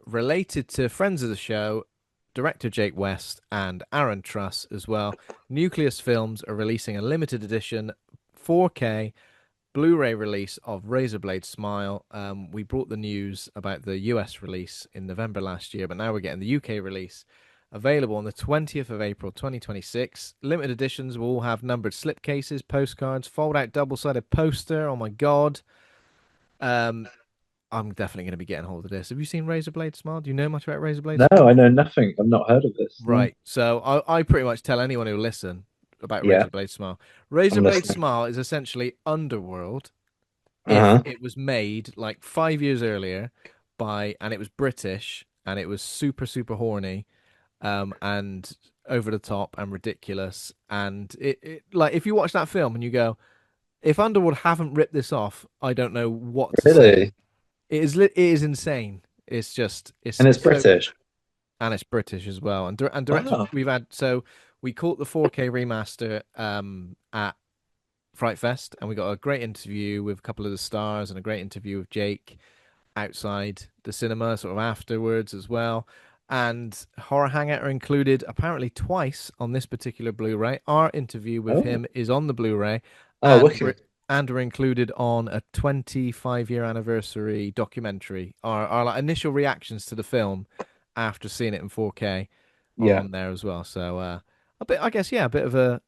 related to friends of the show, director Jake West and Aaron Truss as well. Nucleus Films are releasing a limited edition 4K Blu-ray release of Razorblade Smile. We brought the news about the US release in November last year, but now we're getting the UK release available on the 20th of April 2026. Limited editions will all have numbered slipcases, postcards, fold-out double-sided poster. Oh my God. Um, I'm definitely going to be getting hold of this. Have you seen Razorblade Smile? Do you know much about Razorblade No, Smile? I know nothing. I've not heard of this. No. Right. So I pretty much tell anyone who listen about Yeah, Razorblade Smile. I'm Razorblade listening. Smile is essentially Underworld if Uh-huh. it was made like 5 years earlier and it was British and it was super, super horny, and over the top and ridiculous. And it like if you watch that film and you go, if Underworld haven't ripped this off, I don't know what to say. Really? It is insane. It's just And it's it's so British. and it's British as well. And director Wow. we've had so we caught the 4K remaster at Fright Fest, and we got a great interview with a couple of the stars and a great interview with Jake outside the cinema, sort of afterwards as well. And Horror Hangout are included apparently twice on this particular Blu-ray. Our interview with Oh, him is on the Blu-ray, oh, and we're wicked. and we're included on a 25-year anniversary documentary. Our like, initial reactions to the film after seeing it in 4K are Yeah. on there as well. So a bit, I guess, yeah, a bit of a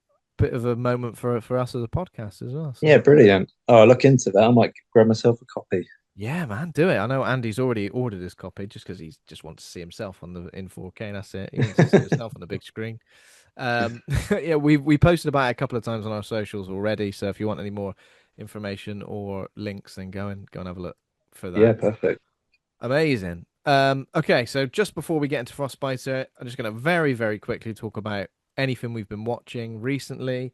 moment for us as a podcast as well. Yeah, So brilliant. Oh, I'll look into that. I might grab myself a copy. yeah, man, do it. I know Andy's already ordered his copy just because he just wants to see himself on the in 4K. That's it. He wants to see himself on the big screen. Yeah, we posted about it a couple of times on our socials already. So if you want any more information or links, then go and have a look for Yeah, that. perfect. Amazing. Okay, so just before we get into Frostbiter, I'm just going to very, very quickly talk about anything we've been watching recently.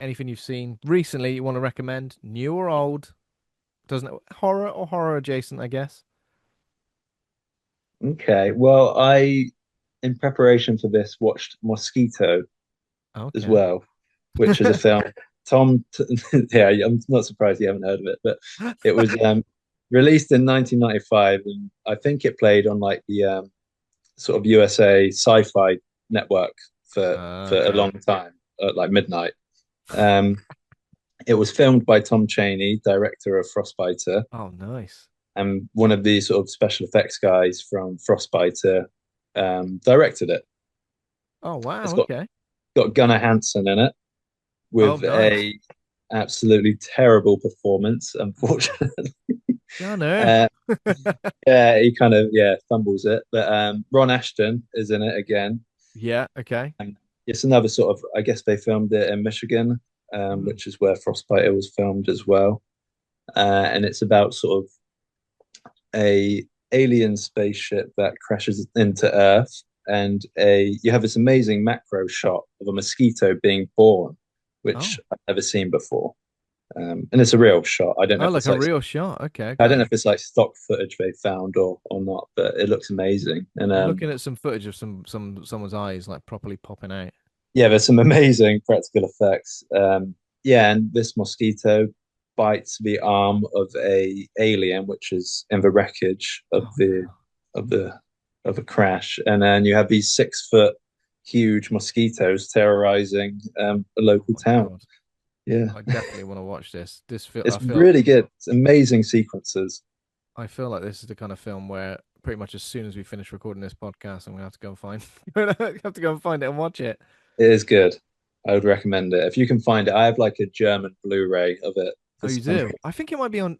Anything you've seen recently you want to recommend, new or old? Doesn't it, horror or horror adjacent, I guess. Okay. Well, in preparation for this, watched Mosquito as Okay. well, which is a film. Tom, yeah, I'm not surprised you haven't heard of it, but it was released in 1995, and I think it played on like the sort of USA Sci-Fi network for a Okay. long time. at like midnight. Um, it was filmed by Tom Chaney, director of Frostbiter, Oh, nice. and one of the sort of special effects guys from Frostbiter directed it. Oh, It's wow. Okay. got Gunnar Hansen in it Oh, with nice. a absolutely terrible performance, unfortunately. Gunner. Uh, yeah, he kind of fumbles it, but Ron Ashton is in it again. Yeah. Okay. And it's another sort of, I guess they filmed it in Michigan, Hmm. which is where Frostbite was filmed as well. And it's about sort of a alien spaceship that crashes into Earth, and a you have this amazing macro shot of a mosquito being born, which Oh. I've never seen before. And it's a real shot. I don't know Oh, if like it's a like real shot. Okay. I don't Okay. know if it's like stock footage they found or not, but it looks amazing. And I'm looking at some footage of someone's eyes like properly popping out. yeah, there's some amazing practical effects. Yeah, and this mosquito bites the arm of a alien, which is in the wreckage Oh no. of the of a crash, and then you have these 6 foot huge mosquitoes terrorizing a Oh local my town. God. Yeah, I definitely want to watch this. This feel it's really good. It's amazing sequences. I feel like this is the kind of film where pretty much as soon as we finish recording this podcast, I'm gonna have to go and find have to go and find it and watch it. It is good. I would recommend it if you can find it. I have like a German Blu-ray of it Oh, for you some do? reason. I think it might be on.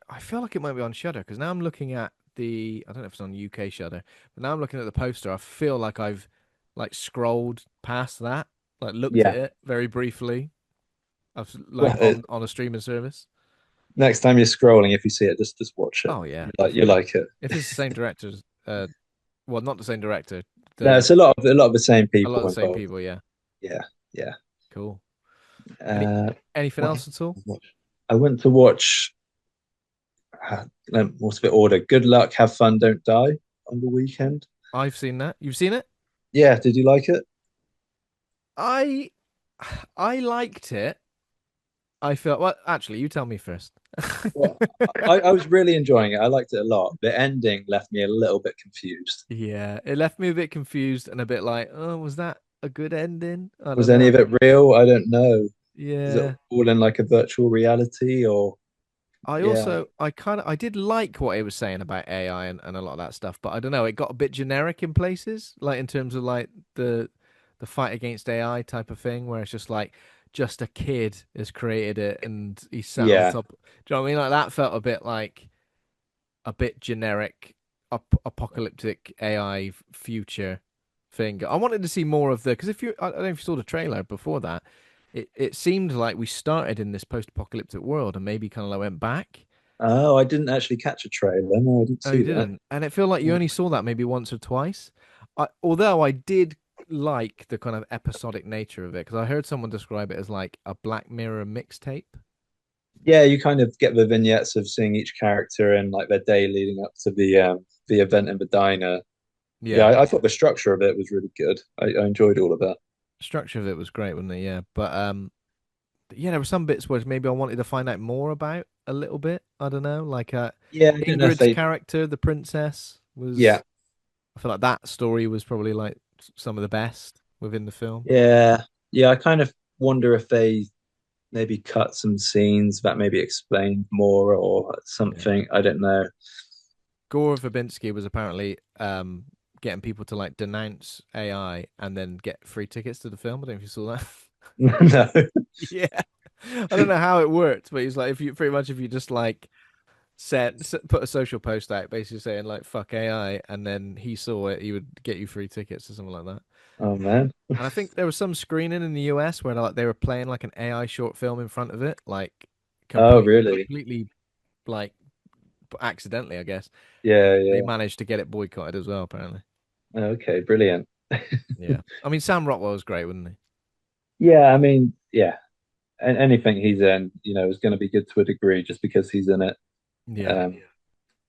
I feel like it might be on Shudder because now I'm looking at the. I don't know if it's on UK Shudder, but now I'm looking at the poster. I feel like I've like scrolled past that, like looked at Yeah. it very briefly. I've like Well, on a streaming service. next time you're scrolling, if you see it, just watch it. Oh yeah, You definitely. like it. If it's the same director's, well, not the same director, No, the it's a lot of the same a lot of people the same involved. people. Yeah, Yeah, yeah. cool. Any Uh, anything what else else at all? did I watch? I went to watch. What's the order? Good luck, have fun, don't die on the weekend. I've seen that. You've seen it? Yeah, did you like it? I I liked it. I felt well. Actually, you tell me first. Well, I was really enjoying it. I liked it a lot. The ending left me a little bit confused. Yeah, it left me a bit confused and a bit like, oh, was that a good ending? I Was don't any know. of it real? I don't know. Is it Yeah. all in like a virtual reality or I yeah? also I did like what he was saying about AI and a lot of that stuff, but I don't know, it got a bit generic in places, like in terms of like the fight against AI type of thing, where it's just like just a kid has created it and he sat on Yeah. top. Do you know what I mean? Like that felt a bit like a bit generic apocalyptic AI future thing. I wanted to see more of the because if you I don't know if you saw the trailer before that, it seemed like we started in this post-apocalyptic world and maybe kind of like went back. Oh, I didn't actually catch a trailer. No, I didn't Oh, you see that. didn't, and it felt like you only saw that maybe once or twice. Although I did like the kind of episodic nature of it because I heard someone describe it as like a Black Mirror mixtape. Yeah, you kind of get the vignettes of seeing each character and like their day leading up to the event in the diner. Yeah, Yeah, I thought the structure of it was really good. I enjoyed all of that. structure of it was great, wasn't it? Yeah, but yeah, there were some bits where maybe I wanted to find out more about a little bit. I don't know, like Yeah, I don't know if Ingrid's they. character, the princess, Yeah, was. I feel like that story was probably like some of the best within the film. yeah, yeah. I kind of wonder if they maybe cut some scenes that maybe explained more or Yeah, something. I don't know. Gore Verbinski was apparently getting people to like denounce AI and then get free tickets to the film. I don't know if you saw that. No. Yeah, I don't know how it worked, but he's like, if you pretty much if you just like put a social post out basically saying like fuck AI and then he saw it he would get you free tickets or something like that. Oh man. And I think there was some screening in the US where like they were playing like an AI short film in front of it like Oh really? completely like accidentally I guess, Yeah, and they yeah. managed to get it boycotted as well apparently. Okay, brilliant. Yeah, I mean Sam Rockwell was great, wasn't Yeah, I mean, yeah. And anything he's in, is going to be good to a degree just because he's in it. he? Yeah. Um,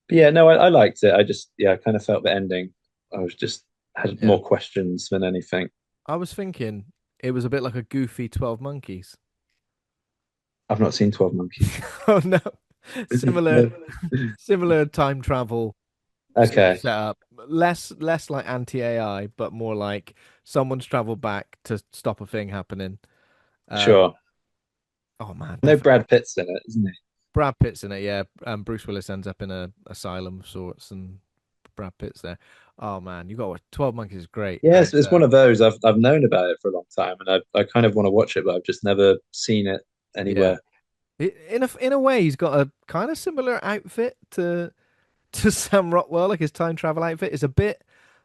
but yeah, no, I liked it. I just, yeah, I kind of felt the ending. I was just had Yeah, more questions than anything. I was thinking it was a bit like a goofy 12 Monkeys. I've not seen 12 Monkeys. Oh no, similar No. similar time travel sort of Okay, set up, less like anti-AI, but more like someone's traveled back to stop a thing happening. Um, sure. oh man, I know definitely. Brad Pitt's in it, isn't he? Brad Pitt's in it, yeah. Bruce Willis ends up in a asylum of sorts, and Brad Pitt's there. Oh man, you got what? 12 Monkeys is great, Yes, and it's one of those. I've known about it for a long time, and I kind of want to watch it, but I've just never seen it yeah, anywhere. in a way, he's got a kind of similar outfit to Sam Rockwell, like his time travel outfit is a bit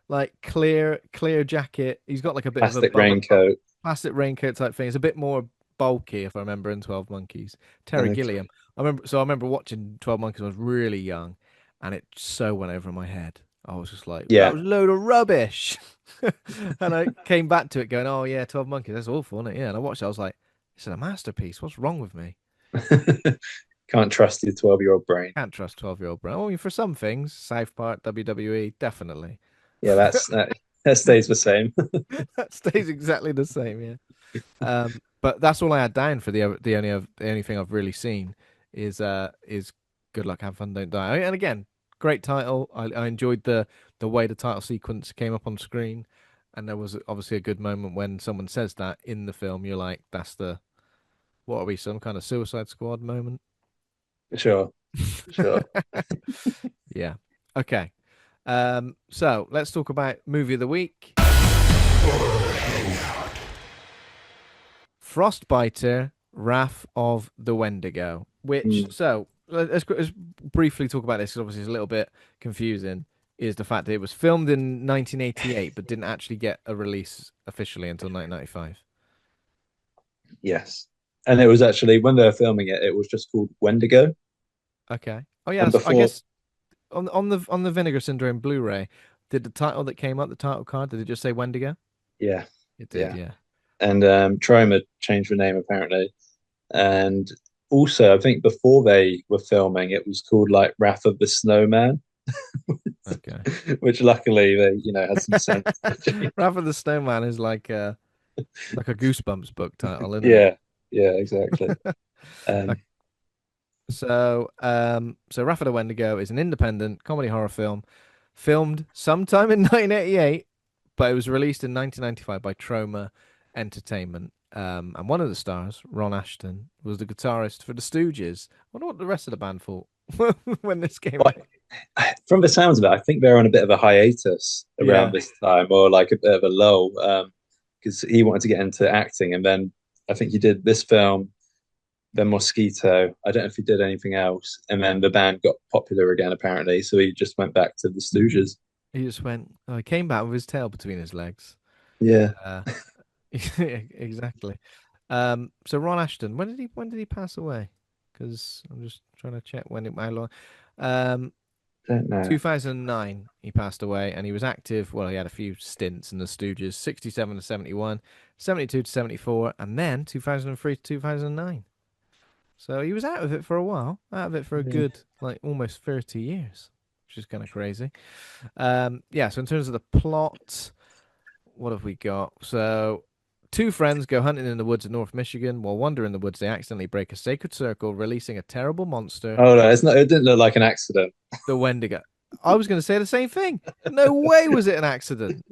like clear jacket. He's got like a bit of a Plastic bubble raincoat. plastic raincoat type thing. It's a bit more bulky, if I remember, in 12 Monkeys. Terry Gilliam. Okay. I remember watching 12 Monkeys when I was really young, and it so went over my head. I was just like, that Yeah. was a load of rubbish. And I came back to it going, oh yeah, 12 Monkeys, that's awful, isn't it? Yeah. And I watched it, I was like, this is a masterpiece. What's wrong with me? Can't trust your 12-year-old brain. Can't trust 12-year-old Brown. I mean, for some things, South Park, WWE, definitely. Yeah, that stays the same. That stays exactly the same, yeah. But that's all I had down for the only thing I've really seen is Good Luck, Have Fun, Don't Die. And again, great title. I enjoyed the way the title sequence came up on screen, and there was obviously a good moment when someone says that in the film. You're like, that's the what are we? Some kind of Suicide Squad moment? Sure, sure. Yeah. Okay. So let's talk about movie of the week. Frostbiter, Wrath of the Wendigo. Which, Mm, so let's briefly talk about this because obviously it's a little bit confusing. Is the fact that it was filmed in 1988 but didn't actually get a release officially until 1995. yes. And it was actually when they were filming it, it was just called Wendigo. Okay. Oh yeah, And I before, guess on the Vinegar Syndrome Blu-ray, did the title that came up, the title card, did it just say Wendigo? yeah, It did, yeah. yeah. And Troma changed the name apparently. And also, I think before they were filming, it was called like Wrath of the Snowman, Okay. which luckily they, had some sense. Wrath of the Snowman is like a Goosebumps book title, isn't it? Yeah, yeah, exactly. Um, So Wrath of the Wendigo is an independent comedy horror film filmed sometime in 1988, but it was released in 1995 by Troma Entertainment. And one of the stars, Ron Ashton, was the guitarist for the Stooges. I wonder what the rest of the band thought when this came but out. from the sounds of it, I think they're on a bit of a hiatus around Yeah, this time, or like a bit of a lull, because he wanted to get into acting, and then I think he did this film, then Mosquito. I don't know if he did anything else, and then the band got popular again, apparently. So he just went back to the Stooges. he just went. Oh, he came back with his tail between his legs. Yeah, Uh, exactly. So Ron Ashton, when did he pass away? Because I'm just trying to check when it how long. Um, don't know. 2009 he passed away, and he was active. Well, he had a few stints in the Stooges, 67 to 71, 72 to 74, and then 2003 to 2009. So he was out of it for a while, out of it for a Yeah. good like almost 30 years, which is kind of crazy. Yeah. So in terms of the plot, what have we got? So, two friends go hunting in the woods of North Michigan. While wandering in the woods, they accidentally break a sacred circle, releasing a terrible monster, Oh no, it's not. It didn't look like an accident. the Wendigo. I was going to say the same thing. No way was it an accident.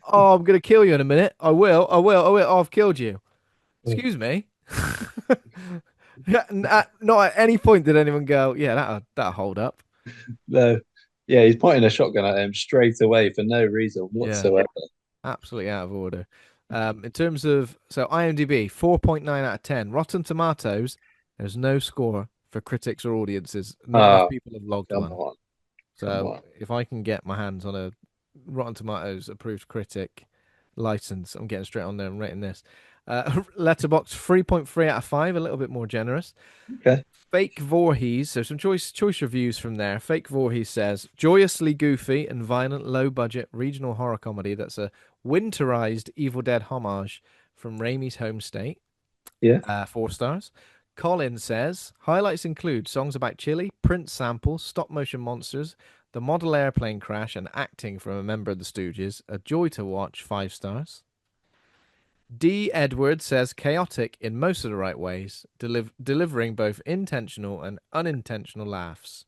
Oh, I'm going to kill you in a minute. I will. I will. I will. Oh, I've killed you. Excuse me. Yeah, not at any point did anyone go, yeah, that'll hold up. No, yeah, he's pointing a shotgun at him straight away for no reason Yeah, whatsoever. absolutely out of order. In terms of IMDb, 4.9 out of 10. Rotten Tomatoes, there's no score for critics or audiences. Not enough Ah, people have logged come one. on, come So on. if I can get my hands on a Rotten Tomatoes approved critic license, I'm getting straight on there and rating this. Letterbox 3.3 out of 5, a little bit more generous. Okay, Fake Voorhees, so some choice reviews from there. Fake Voorhees says joyously goofy and violent, low budget regional horror comedy that's a winterized Evil Dead homage from Raimi's home state. yeah. 4 stars. Colin says highlights include songs about Chile, Prince samples, stop motion monsters, the model airplane crash, and acting from a member of the Stooges. A joy to watch. 5 stars. D. Edwards says chaotic in most of the right ways, delivering both intentional and unintentional laughs.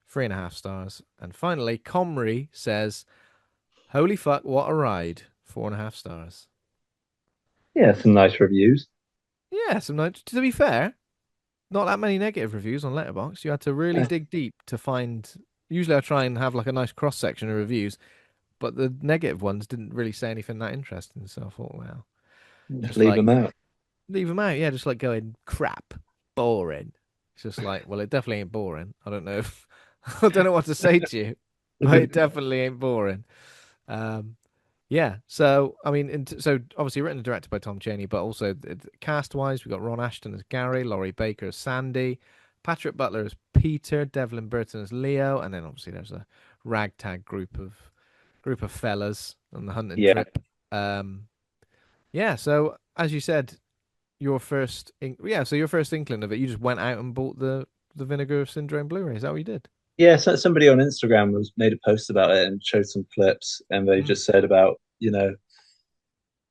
3.5 stars. And finally, Comrie says, "Holy fuck, what a ride!" 4.5 stars. Yeah, some nice reviews. Yeah, some nice. To be fair, not that many negative reviews on Letterboxd. You had to really Yeah, dig deep to find. Usually, I try and have like a nice cross section of reviews, but the negative ones didn't really say anything that interesting. So I thought, well, just just leave like them out. leave them out. Yeah, just like going crap, boring. It's just like, well, it definitely ain't boring. I don't know if I don't know what to say to you, but it definitely ain't boring. Um, yeah. So I mean, so obviously written and directed by Tom Chaney, but also cast wise, we got Ron Ashton as Gary, Laurie Baker as Sandy, Patrick Butler as Peter, Devlin Burton as Leo, and then obviously there's a ragtag group of fellas on the hunting Yeah. trip. Um, yeah. So as you said, so your first inkling of it, you just went out and bought the Vinegar Syndrome Blu-ray. Is that what you did? Yeah, so somebody on Instagram was made a post about it and showed some clips, and they Mm. just said about,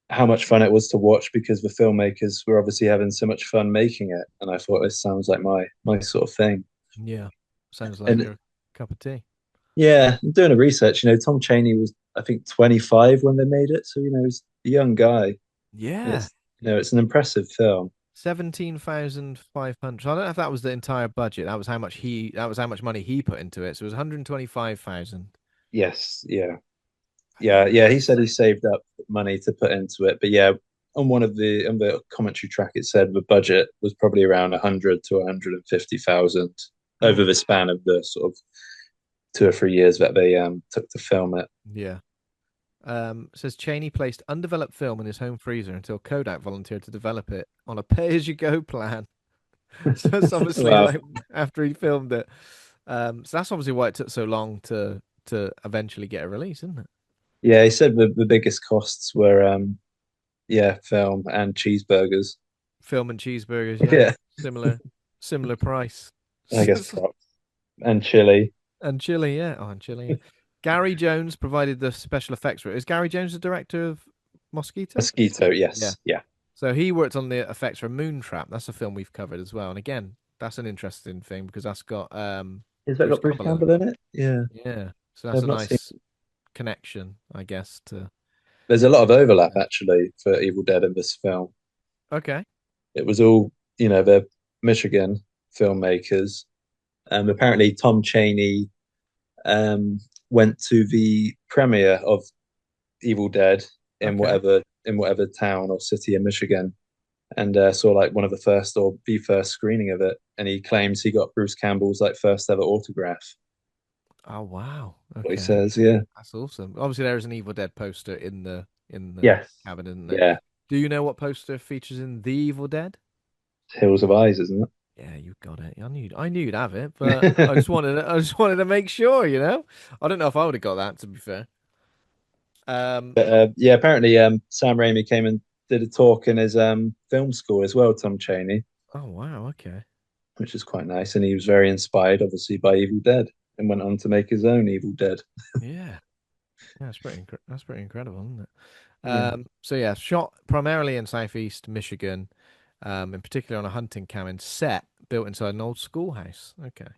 how much fun it was to watch because the filmmakers were obviously having so much fun making it. And I thought this sounds like my sort of thing. Yeah. Sounds like And your cup of tea. yeah, doing a research, Tom Chaney was I think 25 when they made it, so he's a young guy, and Yeah. it's an impressive film. 17,500. I don't know if that was the entire budget. That was how much money he put into it. So it was 125,000. Yes, yeah. I Yeah, mean, yeah, he said that's he saved up money to put into it, but yeah, on the commentary track it said the budget was probably around 100 to 150,000 over mm, the span of the sort of 2 or 3 years that they took to film it. yeah. Says Cheney placed undeveloped film in his home freezer until Kodak volunteered to develop it on a pay-as-you-go plan. So it's obviously Wow. like after he filmed it. So that's obviously why it took so long to eventually get a release, isn't it? Yeah, he said the biggest costs were yeah, film and cheeseburgers. Film and cheeseburgers, yeah, Yeah, similar price. I guess props. And chili. And chili, yeah. Oh, and chili, yeah. Gary Jones provided the special effects for it. Is Gary Jones the director of Mosquito? Mosquito, Yeah. yes. Yeah. So he worked on the effects for Moontrap. That's a film we've covered as well. And again, that's an interesting thing because that's got Is that Bruce got Bruce Campbell in it. Campbell in it? Yeah. Yeah. So that's I've a not seen. nice connection, I guess, to There's a lot of overlap yeah. actually for Evil Dead in this film. Okay. It was all, they're Michigan filmmakers. Apparently Tom Chaney um, went to the premiere of Evil Dead in Okay. whatever town or city in Michigan, and saw like one of the first or the first screening of it, and he claims he got Bruce Campbell's like first ever autograph. Oh wow. What he Okay. says, yeah, That's awesome. Obviously there is an Evil Dead poster in the yes, cabin, isn't there? yeah, Do you know what poster features in The Evil Dead? Hills of Eyes, isn't Yeah, you got it. I knew you'd have it, but I it? just wanted I just wanted to make sure. I don't know if I would have got that, to be fair. Um, But yeah, apparently Sam Raimi came and did a talk in his film school as well, Tom Chaney, oh wow, okay. which is quite nice, and he was very inspired, obviously, by Evil Dead, and went on to make his own Evil Dead. Yeah. Yeah, that's pretty incredible, isn't it? Yeah, So yeah, shot primarily in southeast Michigan, in particular on a hunting cabin set built inside an old schoolhouse. Okay.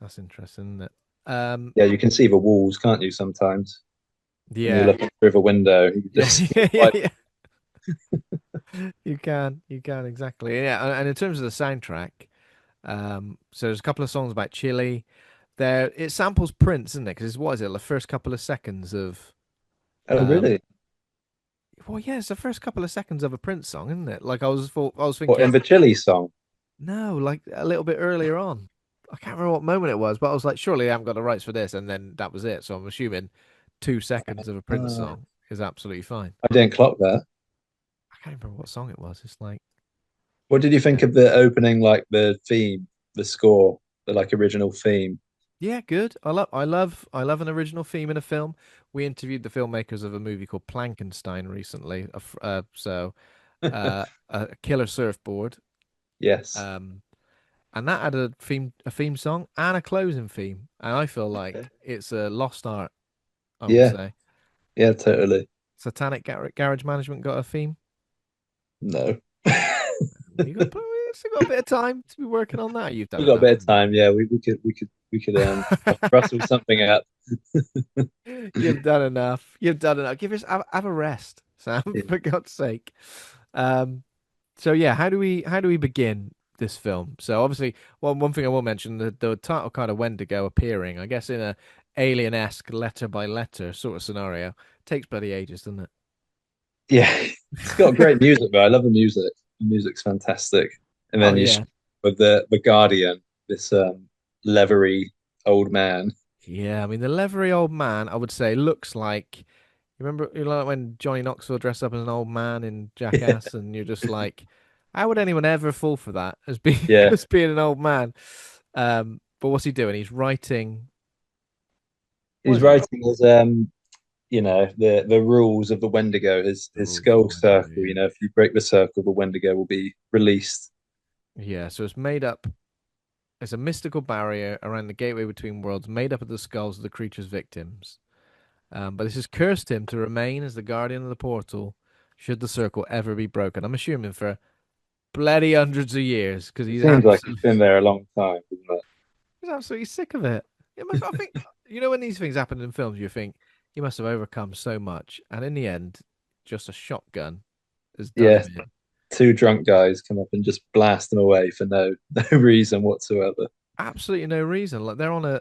That's interesting, isn't it? yeah, you can see the walls, can't you? Sometimes when you're Yeah. looking through the window, you can Yeah, just see yeah, the yeah, light. yeah. You can exactly. Yeah, and in terms of the soundtrack, so there's a couple of songs about Chile. There, it samples Prince, isn't it? Because what is it? The first couple of seconds of, Oh, um, really? well, yeah, it's the first couple of seconds of a Prince song, isn't it? Like I was Or in thinking, the Chili song? no, like a little bit earlier on. I can't remember what moment it was, but I was like, surely I haven't got the rights for this, and then that was it. So I'm assuming 2 seconds of a Prince Uh, song is absolutely fine. I didn't clock that. I can't remember what song it was. It's like, What did you think yeah. of the opening, like the theme, the score, the like original theme? Yeah, good. I love an original theme in a film. We interviewed the filmmakers of a movie called Plankenstein recently. A killer surfboard. Yes. Um, and that had a theme song and a closing theme. And I feel Okay. like it's a lost art, I would Yeah. say. Yeah. Totally. Satanic Garage Management got a theme. No. You got, still got a bit of time to be working on that. You've done We got a enough, bit of haven't you? time. Yeah, we could rustle something up. You've done enough. You've done enough. Have a rest, Sam, Yeah. for God's sake. Um, so yeah, how do we begin this film? So obviously, one thing I will mention, the title card of Wendigo appearing, I guess in a alien-esque letter by letter sort of scenario, takes bloody ages, doesn't Yeah, it's got it? great music, but I love the music. The music's fantastic. And Oh then yeah. with the Guardian, this leathery old man. Yeah, I mean the leathery old man, I would say, looks like you know, like when Johnny Knoxville dressed up as an old man in Jackass, and you're just like, how would anyone ever fall for that as being Yeah, as being an old man? But what's he doing? He's writing. What he's is he writing? writing his the rules of the Wendigo, The his rules of skull Wendigo. circle. Yeah. If you break the circle, the Wendigo will be released. Yeah. So it's made up. It's a mystical barrier around the gateway between worlds, made up of the skulls of the creature's victims. But this has cursed him to remain as the guardian of the portal, should the circle ever be broken. I'm assuming for bloody hundreds of years because It seems like he's been there a long time, doesn't it? he's absolutely sick of it. I think when these things happen in films, you think he must have overcome so much, and in the end, just a shotgun has done Yeah, him in. two drunk guys come up and just blast them away for no reason whatsoever. Absolutely no reason. Like they're on a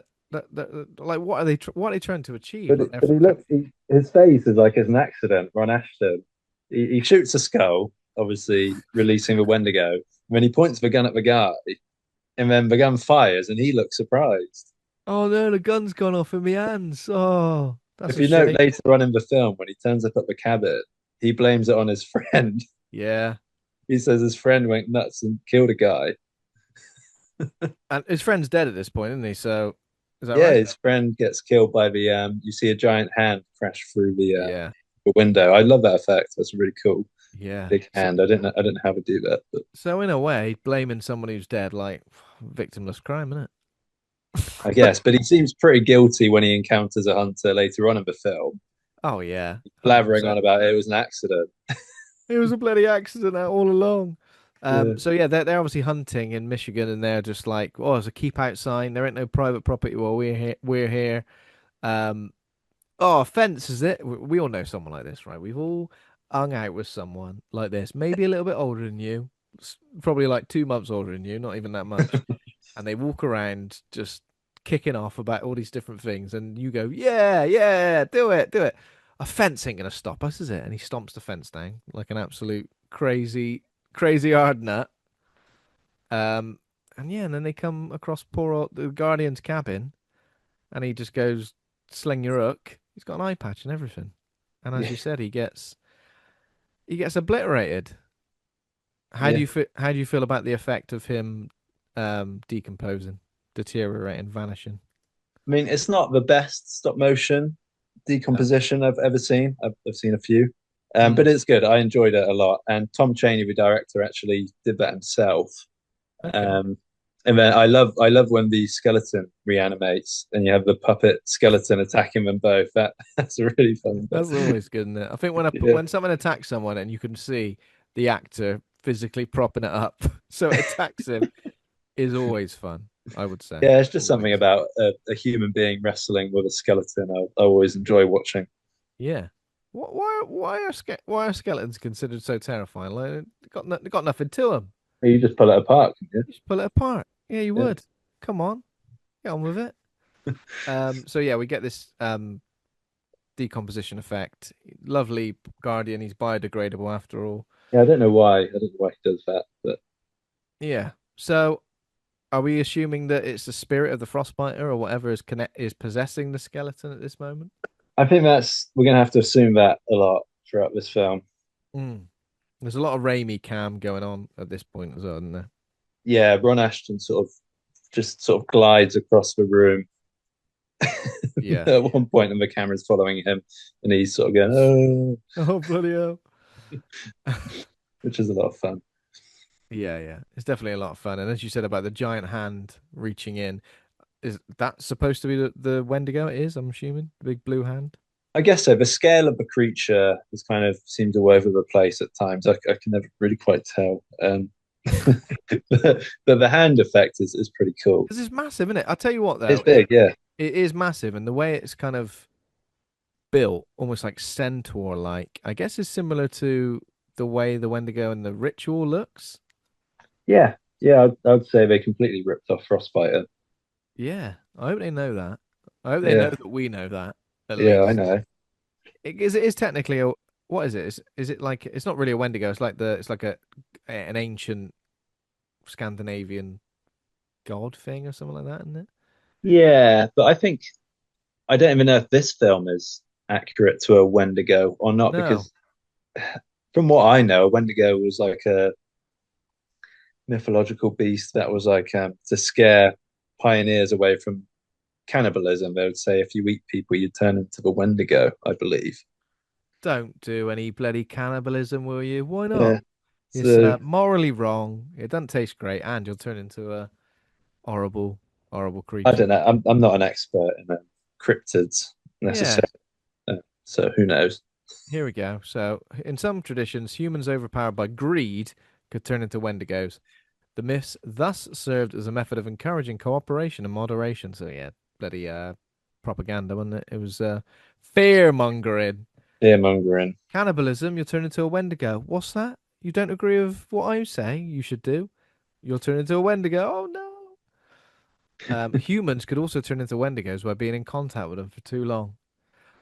like what are they trying to achieve? But Like they're but he looks his face is like it's an accident. Ron Ashton, he shoots a skull, obviously releasing the Wendigo. When he points the gun at the guy, and then the gun fires, and he looks surprised. oh no, the gun's gone off in my hands. Oh, that's If a you note shame. later on in the film, when he turns up at the cabin, he blames it on his friend. Yeah, He says his friend went nuts and killed a guy. and his friend's dead at this point, isn't he? So is that Yeah, right? his friend gets killed by the you see a giant hand crash through Yeah, the window. I love that effect. That's really cool. yeah. Big So hand. I didn't know how to do that, but so in a way, blaming someone who's dead, like victimless crime, isn't I it? guess. But he seems pretty guilty when he encounters a hunter later on in the film, Oh yeah, blathering on 100%. about it was an accident. It was a bloody accident all along. Yeah. So yeah, they're obviously hunting in Michigan, and they're just like, oh, there's a keep out sign. There ain't no private property while we're here. We're here. Um, oh, offense is it? We all know someone like this, right? We've all hung out with someone like this, maybe a little bit older than you, probably like 2 months older than you, not even that much, and they walk around just kicking off about all these different things, and you go, yeah, yeah, do it, do it. A fence ain't gonna stop us, is it? And he stomps the fence down like an absolute crazy, crazy hard nut. Um, and yeah, and then they come across poor old the Guardian's cabin, and he just goes, "Sling your hook." He's got an eye patch and everything, and as Yeah. you said, he gets obliterated. How do Yeah. you feel? How do you feel about the effect of him decomposing, deteriorating, vanishing? I mean, it's not the best stop motion No. decomposition I've ever seen. I've seen a few, but Mm, it's good. I enjoyed it a lot. And Tom Chaney, the director, actually did that himself. okay. Um, and then I love when the skeleton reanimates and you have the puppet skeleton attacking them both. That's a really fun bit. That's always good, isn't it? I think Yeah, when someone attacks someone and you can see the actor physically propping it up so it attacks him is always fun, I would say. yeah. It's just something Always. about a human being wrestling with a skeleton. I always enjoy watching. Yeah. Why are skeletons considered so terrifying? Like, they got nothing to them. You just pull it apart, can you? You just pull it apart. Yeah, you Yeah. would. Come on, get on with it. So yeah, we get this decomposition effect. Lovely guardian. He's biodegradable after all. Yeah, I don't know why. I don't know why he does that, but Yeah. So are we assuming that it's the spirit of the Frostbiter or whatever is possessing the skeleton at this moment? I think that's we're gonna have to assume that a lot throughout this film. Mm. There's a lot of Raimi cam going on at this point as well, isn't there? Yeah, Ron Ashton sort of glides across the room Yeah. at one point, and the camera's following him, and he's sort of going, "Oh," Oh bloody hell. which is a lot of fun. Yeah, yeah. It's definitely a lot of fun. And as you said about the giant hand reaching in, is that supposed to be the Wendigo? It is, I'm assuming. The big blue hand. I guess so. The scale of the creature has kind of seemed all over the place at times. I can never really quite tell. but the hand effect is pretty cool. This is massive, isn't it? I'll tell you what, It's though, big, yeah. it is massive, and the way it's kind of built, almost like centaur-like, I guess is similar to the way the Wendigo and the Ritual looks. Yeah, yeah, I'd say they completely ripped off Frostbiter. Yeah, I hope they know that. I hope they know Yeah, that we know that, at yeah, I least. know. It is technically a, what is it? Is it like, it's not really a Wendigo, it's like an ancient Scandinavian god thing or something like that, isn't it? Yeah, but I think I don't even know if this film is accurate to a Wendigo or not, No, because from what I know, a Wendigo was like a mythological beast that was like to scare pioneers away from cannibalism. They would say if you eat people, you turn into the Wendigo, I believe. don't do any bloody cannibalism, will you? Why not? Yeah. It's So morally wrong. It doesn't taste great, and you'll turn into a horrible, horrible I don't creature. know. I'm not an expert in cryptids Yeah, necessarily, so who knows? here we go. So, in some traditions, humans overpowered by greed could turn into Wendigos. The myths thus served as a method of encouraging cooperation and moderation. So, yeah, bloody propaganda, wasn't it? It was fear mongering. Fear mongering. Cannibalism, you'll turn into a Wendigo. What's that? You don't agree with what I say you should do? You'll turn into a Wendigo. Oh no. Humans could also turn into Wendigos by being in contact with them for too long.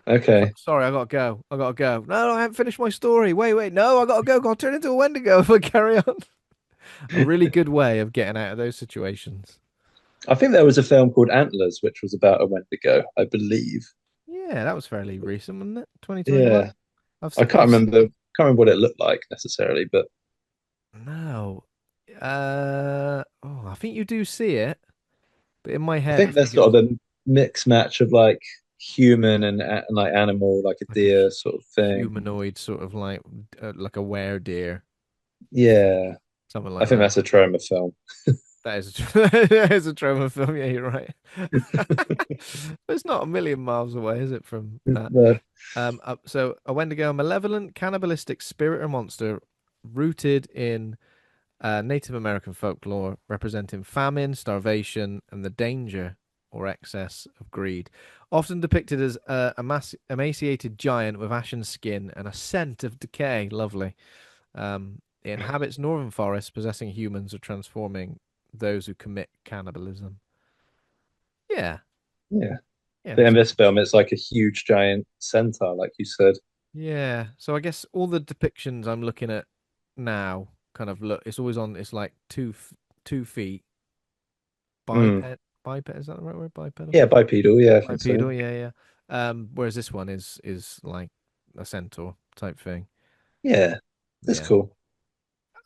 Okay. Sorry, I gotta go. I gotta go. No, no, I haven't finished my story. Wait, wait. No, I gotta go. I'll turn into a Wendigo if I carry on. A really good way of getting out of those situations. I think there was a film called Antlers, which was about a Wendigo, I believe. Yeah, that was fairly recent, wasn't it? 2021. Yeah, I can't I've remember. Can't remember what it looked like necessarily, but no. I think you do see it, but in my I head, I think think there's it sort was of a mixed match of like human and like animal, like a like a deer sort of thing. humanoid sort of like a weredeer, Yeah, something I like think that. that's a trauma film. That is that is a Troma film. Yeah, you're right. But it's not a million miles away, is it, from that? No. So a Wendigo, a malevolent, cannibalistic spirit or monster rooted in Native American folklore, representing famine, starvation, and the danger or excess of greed. Often depicted as a emaciated giant with ashen skin and a scent of decay. Lovely. It inhabits northern forests, possessing humans or transforming those who commit cannibalism. Yeah, Yeah, yeah, but that's in pretty this film, cool. it's like a huge giant centaur, like you said. Yeah, so I guess all the depictions I'm looking at now kind of look. It's always on. It's like 2 feet Mm. biped. Biped, is that the right word? Bipedal. Yeah, bipedal. Yeah, I think so. Bipedal. Yeah, yeah. Whereas this one is like a centaur type thing. Yeah, that's Yeah. cool.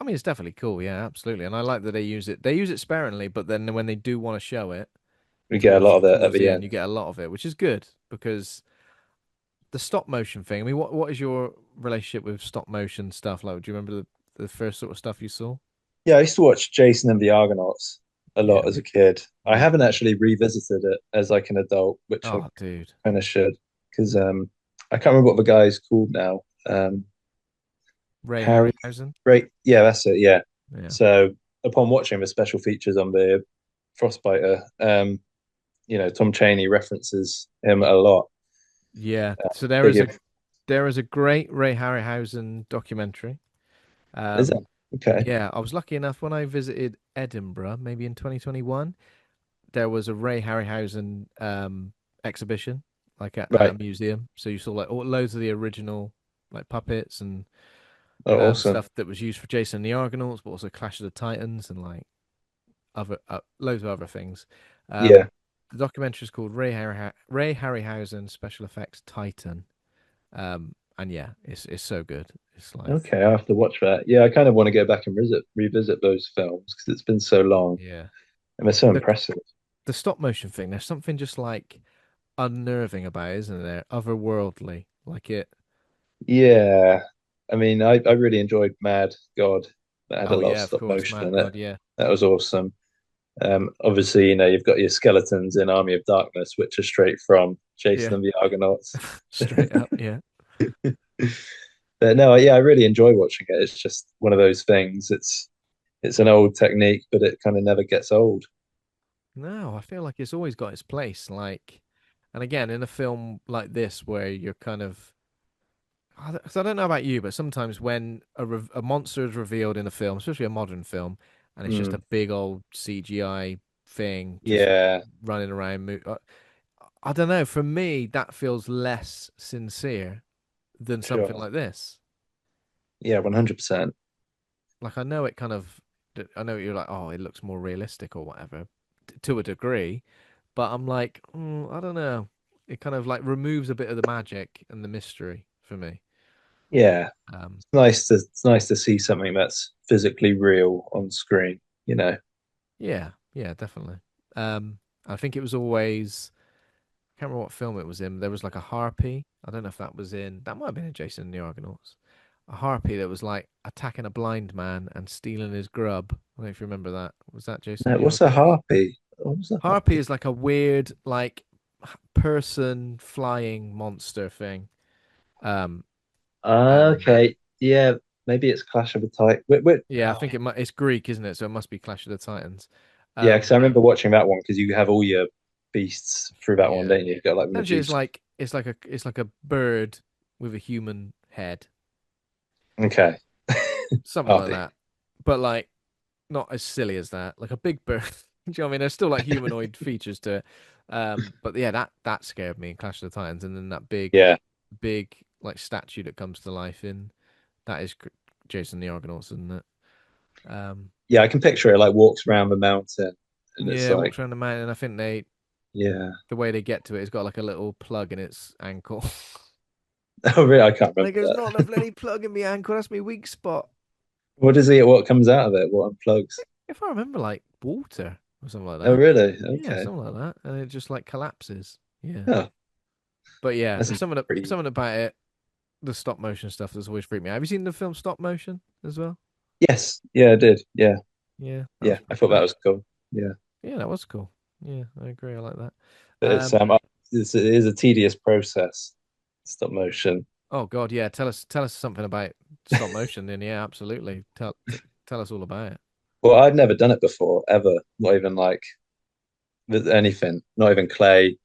I mean, it's definitely cool. Yeah, absolutely. And I like that they use it. They use it sparingly, but then when they do want to show it We get a towards lot of it at towards the the end, end. you get a lot of it, which is good because the stop motion thing. I mean, what is your relationship with stop motion stuff? Like, do you remember the first sort of stuff you saw? Yeah, I used to watch Jason and the Argonauts a Yeah, lot as a kid. I me haven't too. actually revisited it as like an adult, which I Oh, dude, kind of should, because I can't remember what the guy's called now. Ray Harry, Harryhausen. great, yeah, that's it. Yeah. Yeah, So upon watching the special features on the Frostbiter, Tom Chaney references him a lot. yeah. So Big, if- there is a great Ray Harryhausen documentary. is that Um, okay? yeah, I was lucky enough when I visited Edinburgh, maybe in 2021. There was a Ray Harryhausen exhibition, like at a Right. museum. So you saw like loads of the original like puppets and Oh, awesome. stuff that was used for Jason and the Argonauts, but also Clash of the Titans and like other loads of other things. Um, Yeah. the documentary is called Ray Harryhausen Special Effects Titan. And yeah, it's so good. It's like Okay, I have to watch that. Yeah, I kind of want to go back and revisit those films because it's been so long yeah, and they're so the impressive. the stop motion thing. There's something just like unnerving about it, isn't there? Otherworldly, like it. Yeah. I mean, I really enjoyed Mad God that had a Oh lot of yeah, of stop course, motion Mad in it. God, yeah, That was awesome. Obviously, you've got your skeletons in Army of Darkness, which are straight from Jason yeah, and the Argonauts. straight up, yeah. But no, yeah, I really enjoy watching it. It's just one of those things. It's it's an old technique, but it kind of never gets old. No, I feel like it's always got its place. Like, and again, in a film like this, where you're kind of, so I don't know about you, but sometimes when a monster is revealed in a film, especially a modern film, and it's just a Mm, big old CGI thing just yeah, running around, I don't know. For me, that feels less sincere than something sure. like this. Yeah, 100%. Like, I know it kind of, I know you're like, oh, it looks more realistic or whatever, to a degree, but I'm like, I don't know. It kind of like removes a bit of the magic and the mystery for me. Yeah, Um, it's nice to see something that's physically real on screen, you know. yeah, yeah, definitely. I think it was always, I can't remember what film it was in. There was like a harpy. I don't know if that was in, that might have been in Jason and the Argonauts. A harpy that was like attacking a blind man and stealing his grub. I don't know if you remember that. Was that Jason No, and the what's a Argonauts? harpy? What's a Harpy harpy? is like a weird, like person flying monster thing. Um, and Okay, yeah, maybe it's Clash of the Titan. yeah, I think it's Greek, isn't it? So it must be Clash of the Titans. Yeah, because Um, I remember watching that one because you have all your beasts through that one, yeah. don't you? You got like Essentially, Medusa. it's like a bird with a human head, Okay, something like harpy. that. But like not as silly as that. Like a big bird. Do you know what I mean? There's still like humanoid features to it. But yeah, that scared me in Clash of the Titans, and then that Yeah, big like statue that comes to life in that is Jason the Argonauts, isn't it? Um, yeah, I can picture it like walks around the mountain, and it's yeah, like, walks around the mountain, and I think yeah. the way they get to it, it's got like a little plug in its ankle. Oh, really? I can't remember Like there's not that. enough bloody plug in my ankle. That's my weak spot. What is it? What comes out of it? What unplugs? If I remember, like water or something like Oh, that. really? Yeah, Okay. something like that, and it just like collapses. Yeah, Oh, but yeah, that's pretty. something about it. The stop motion stuff that's always freaked me out. Have you seen the film Stop Motion as well? Yes, yeah, I did. Yeah, Yeah, that yeah. was I thought that that. was cool. Yeah, Yeah, that was cool. Yeah, I agree. I like that. but Um, it is a tedious process. Stop motion. oh God, yeah. Tell us something about stop motion. Then yeah, absolutely. Tell us all about it. Well, I'd never done it before, ever. Not even like with anything. Not even clay.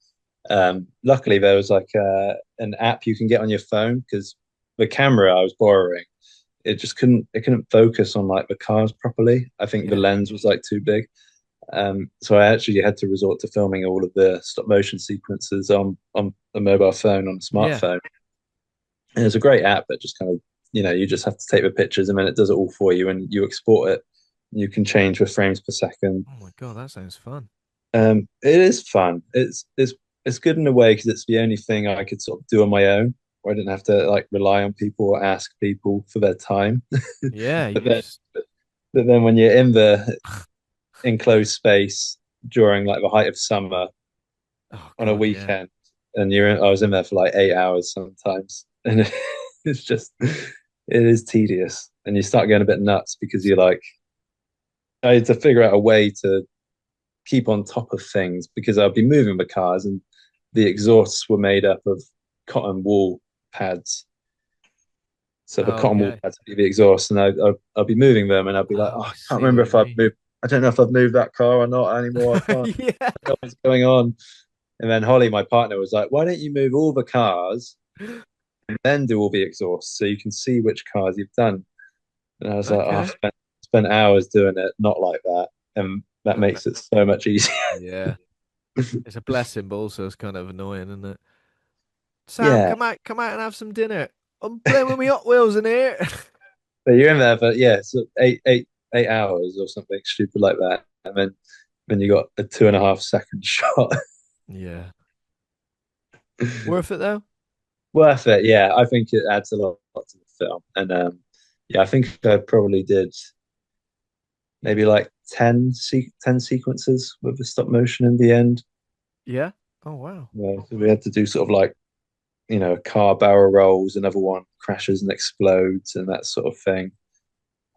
Luckily, there was like an app you can get on your phone because the camera I was borrowing, it couldn't focus on like the cars properly. I think the Yeah, lens was like too big. So I actually had to resort to filming all of the stop motion sequences on a mobile phone on a yeah. smartphone. And it's a great app that just kind of, you just have to take the pictures and then it does it all for you and you export it. You can change the frames per second. Oh my God, that sounds fun. It is fun. It's good in a way because it's the only thing I could sort of do on my own, where I didn't have to like rely on people or ask people for their time. Yeah, But you then, just. but then when you're in the enclosed space during like the height of summer Oh on a God, yeah. weekend, and I was in there for like 8 hours sometimes, and it's just, it is tedious, and you start going a bit nuts because you're like, I had to figure out a way to keep on top of things because I'd be moving the cars and the exhausts were made up of cotton wool pads. So the cotton wool Okay. pads would be the exhaust, and I'd be moving them, and I'd be like, Oh, oh, I I can't see remember what you if I've mean. moved. I don't know if I've moved that car or not anymore. I can't Yeah. know what's going on. And then Holly, my partner, was like, why don't you move all the cars and then do all the exhausts so you can see which cars you've done? And I was like, oh, Okay. spent hours doing it, not like that. And that And makes it so much easier. yeah, it's a blessing, but also it's kind of annoying, isn't it? Sam, Yeah. come out and have some dinner. I'm playing with my Hot Wheels in here. So you're in there for, yeah, so 8 hours or something stupid like that. And then you got a 2.5 second shot. Yeah. Worth it though? Worth it, yeah. I think it adds a lot to the film. And yeah, I think I probably did maybe like 10 sequences with the stop motion in the end. Yeah. Oh wow. So we had to do sort of like, a car barrel rolls, another one crashes and explodes and that sort of thing.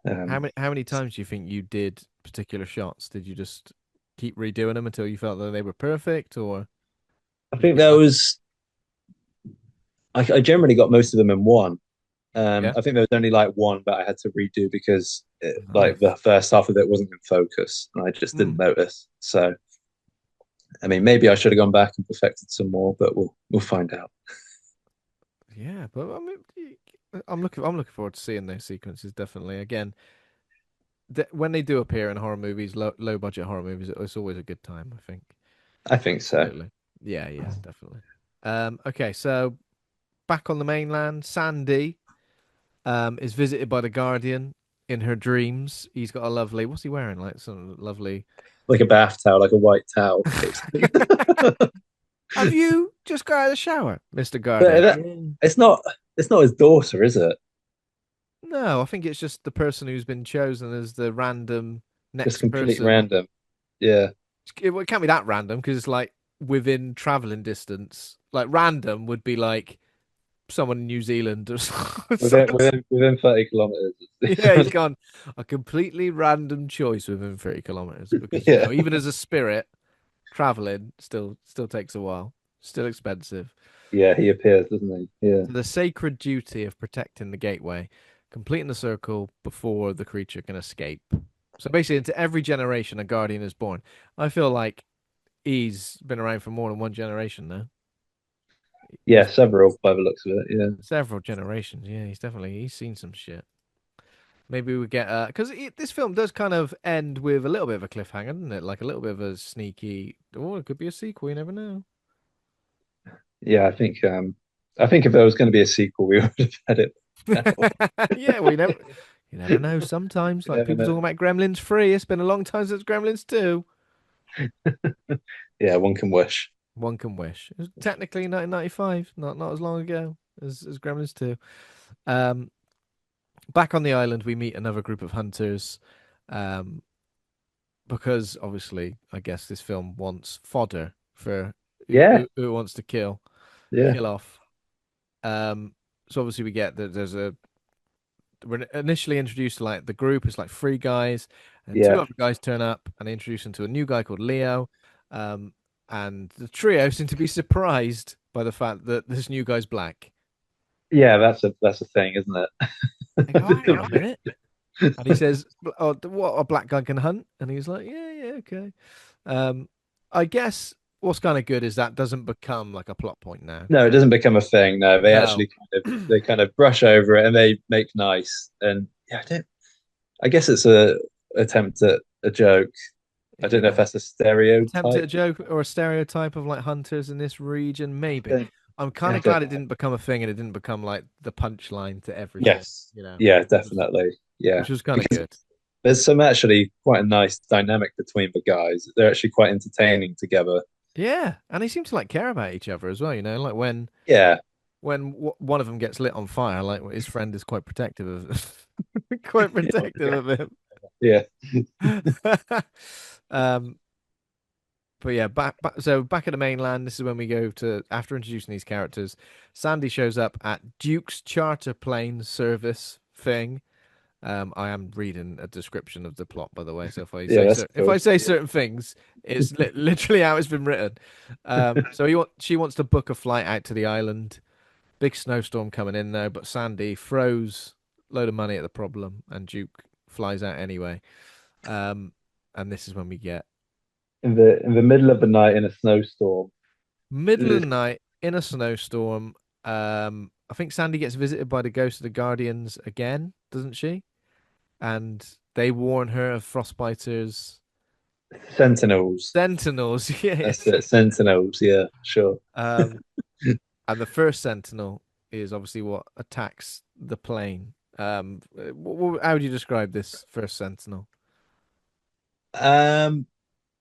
Um, How many times do you think you did particular shots? Did you just keep redoing them until you felt that they were perfect, or I did you think get there lucky? was, I generally got most of them in one. Yeah. I think there was only like one that I had to redo because like the Nice. first half of it wasn't in focus, and I just didn't Hmm. notice. So, I mean, maybe I should have gone back and perfected some more, but we'll find out. Yeah, but I mean, I'm looking forward to seeing those sequences. Definitely. Again, when they do appear in horror movies, low budget horror movies, it's always a good time. I think. I think so. Absolutely. Yeah. Yeah. Definitely. Okay. So back on the mainland, Sandy is visited by the Guardian in her dreams. He's got a lovely. What's he wearing? Like some lovely. Like a bath towel, like a white towel. Looks like. Have you just got out of the shower, Mr. But Guardian? Yeah. it's not his daughter, is it? No, I think it's just the person who's been chosen as the random Just next complete person. random. Yeah. Well, it can't be that random because it's like within traveling distance. Like random would be like someone in New Zealand or something. Within 30 kilometers. Yeah, he's gone a completely random choice within 30 kilometers because Yeah. even as a spirit traveling still takes a while, still expensive. Yeah, he appears, doesn't he? Yeah. So the sacred duty of protecting the gateway, completing the circle before the creature can escape. So basically, into every generation, a guardian is born. I feel like he's been around for more than one generation now. Yeah, He's several by the looks of it. Yeah. several generations. Yeah, he's seen some shit. Maybe we get because this film does kind of end with a little bit of a cliffhanger, doesn't it? Like a little bit of a sneaky. Oh, it could be a sequel. You never know. Yeah, I think if there was going to be a sequel, we would have had it now. Yeah, we never. You never know. Sometimes, You like never people know. talking about Gremlins 3. It's been a long time since Gremlins 2. Yeah, one can wish. One can wish. It was technically 1995, not as long ago as Gremlins 2. Um, Back on the island, we meet another group of hunters. Um, because obviously, I guess this film wants fodder for Yeah, who it wants to yeah, kill off. Um, so obviously we get that we're initially introduced to like the group is like three guys, and two yeah, other guys turn up, and they introduce them to a new guy called Leo. Um, and the trio seem to be surprised by the fact that this new guy's black. yeah. That's a thing, isn't They go, hang on a it? minute. And he says, "Oh, what a black guy can hunt." And he's like, "Yeah, yeah, okay." Um, I guess what's kind of good is that doesn't become like a plot point now. No, it doesn't become a thing. No, No. they kind of brush over it and they make nice. And yeah, I guess it's a attempt at a joke. I don't know if Yeah. that's a Attempt at a stereotype. joke or a stereotype of like hunters in this region, maybe. Don't- I'm kind Yeah, I of glad don't it know. didn't become a thing and it didn't become like the punchline to everything, Yes, you know, yeah, which was definitely, yeah. which was kind of Because good. there's some actually quite a nice dynamic between the guys. They're actually quite entertaining together. Yeah, and they seem to like care about each other as well, you know, like Yeah, when one of them gets lit on fire, like his friend is quite protective of quite protective yeah, of him. yeah, um, but yeah, back at the mainland, this is when we go to after introducing these characters. Sandy shows up at Duke's charter plane service thing. I am reading a description of the plot, by the way. So yeah. That's if I cool. say certain things, it's literally how it's been written. So she wants to book a flight out to the island. Big snowstorm coming in though, but Sandy throws a load of money at the problem, and Duke flies out anyway. Um, and this is when we get In the middle of the night in a snowstorm. middle of This the night in a snowstorm. I think Sandy gets visited by the ghost of the Guardians again, doesn't she? And they warn her of Frostbiter's Sentinels. Sentinels. That's Yes. it. Sentinels. Yeah, sure. Um, and the first Sentinel is obviously what attacks the plane. How would you describe this first Sentinel? Um,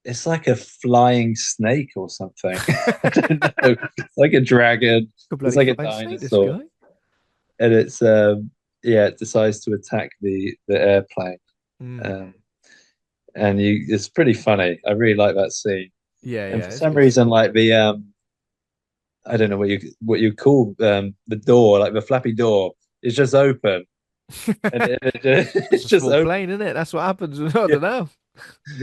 it's like a flying snake or something. I don't know. It's like a dragon. A It's bloody like a flying snake, this dinosaur, guy. and yeah, it decides to attack the airplane. Mm. Um, and it's pretty funny. I really like that scene. Yeah, And yeah, for it's some good reason, scene. like the I don't know what you call the door, like the flappy door, is just open, and it's It's a just small open. plane, isn't it? That's what happens. I Yeah, don't know.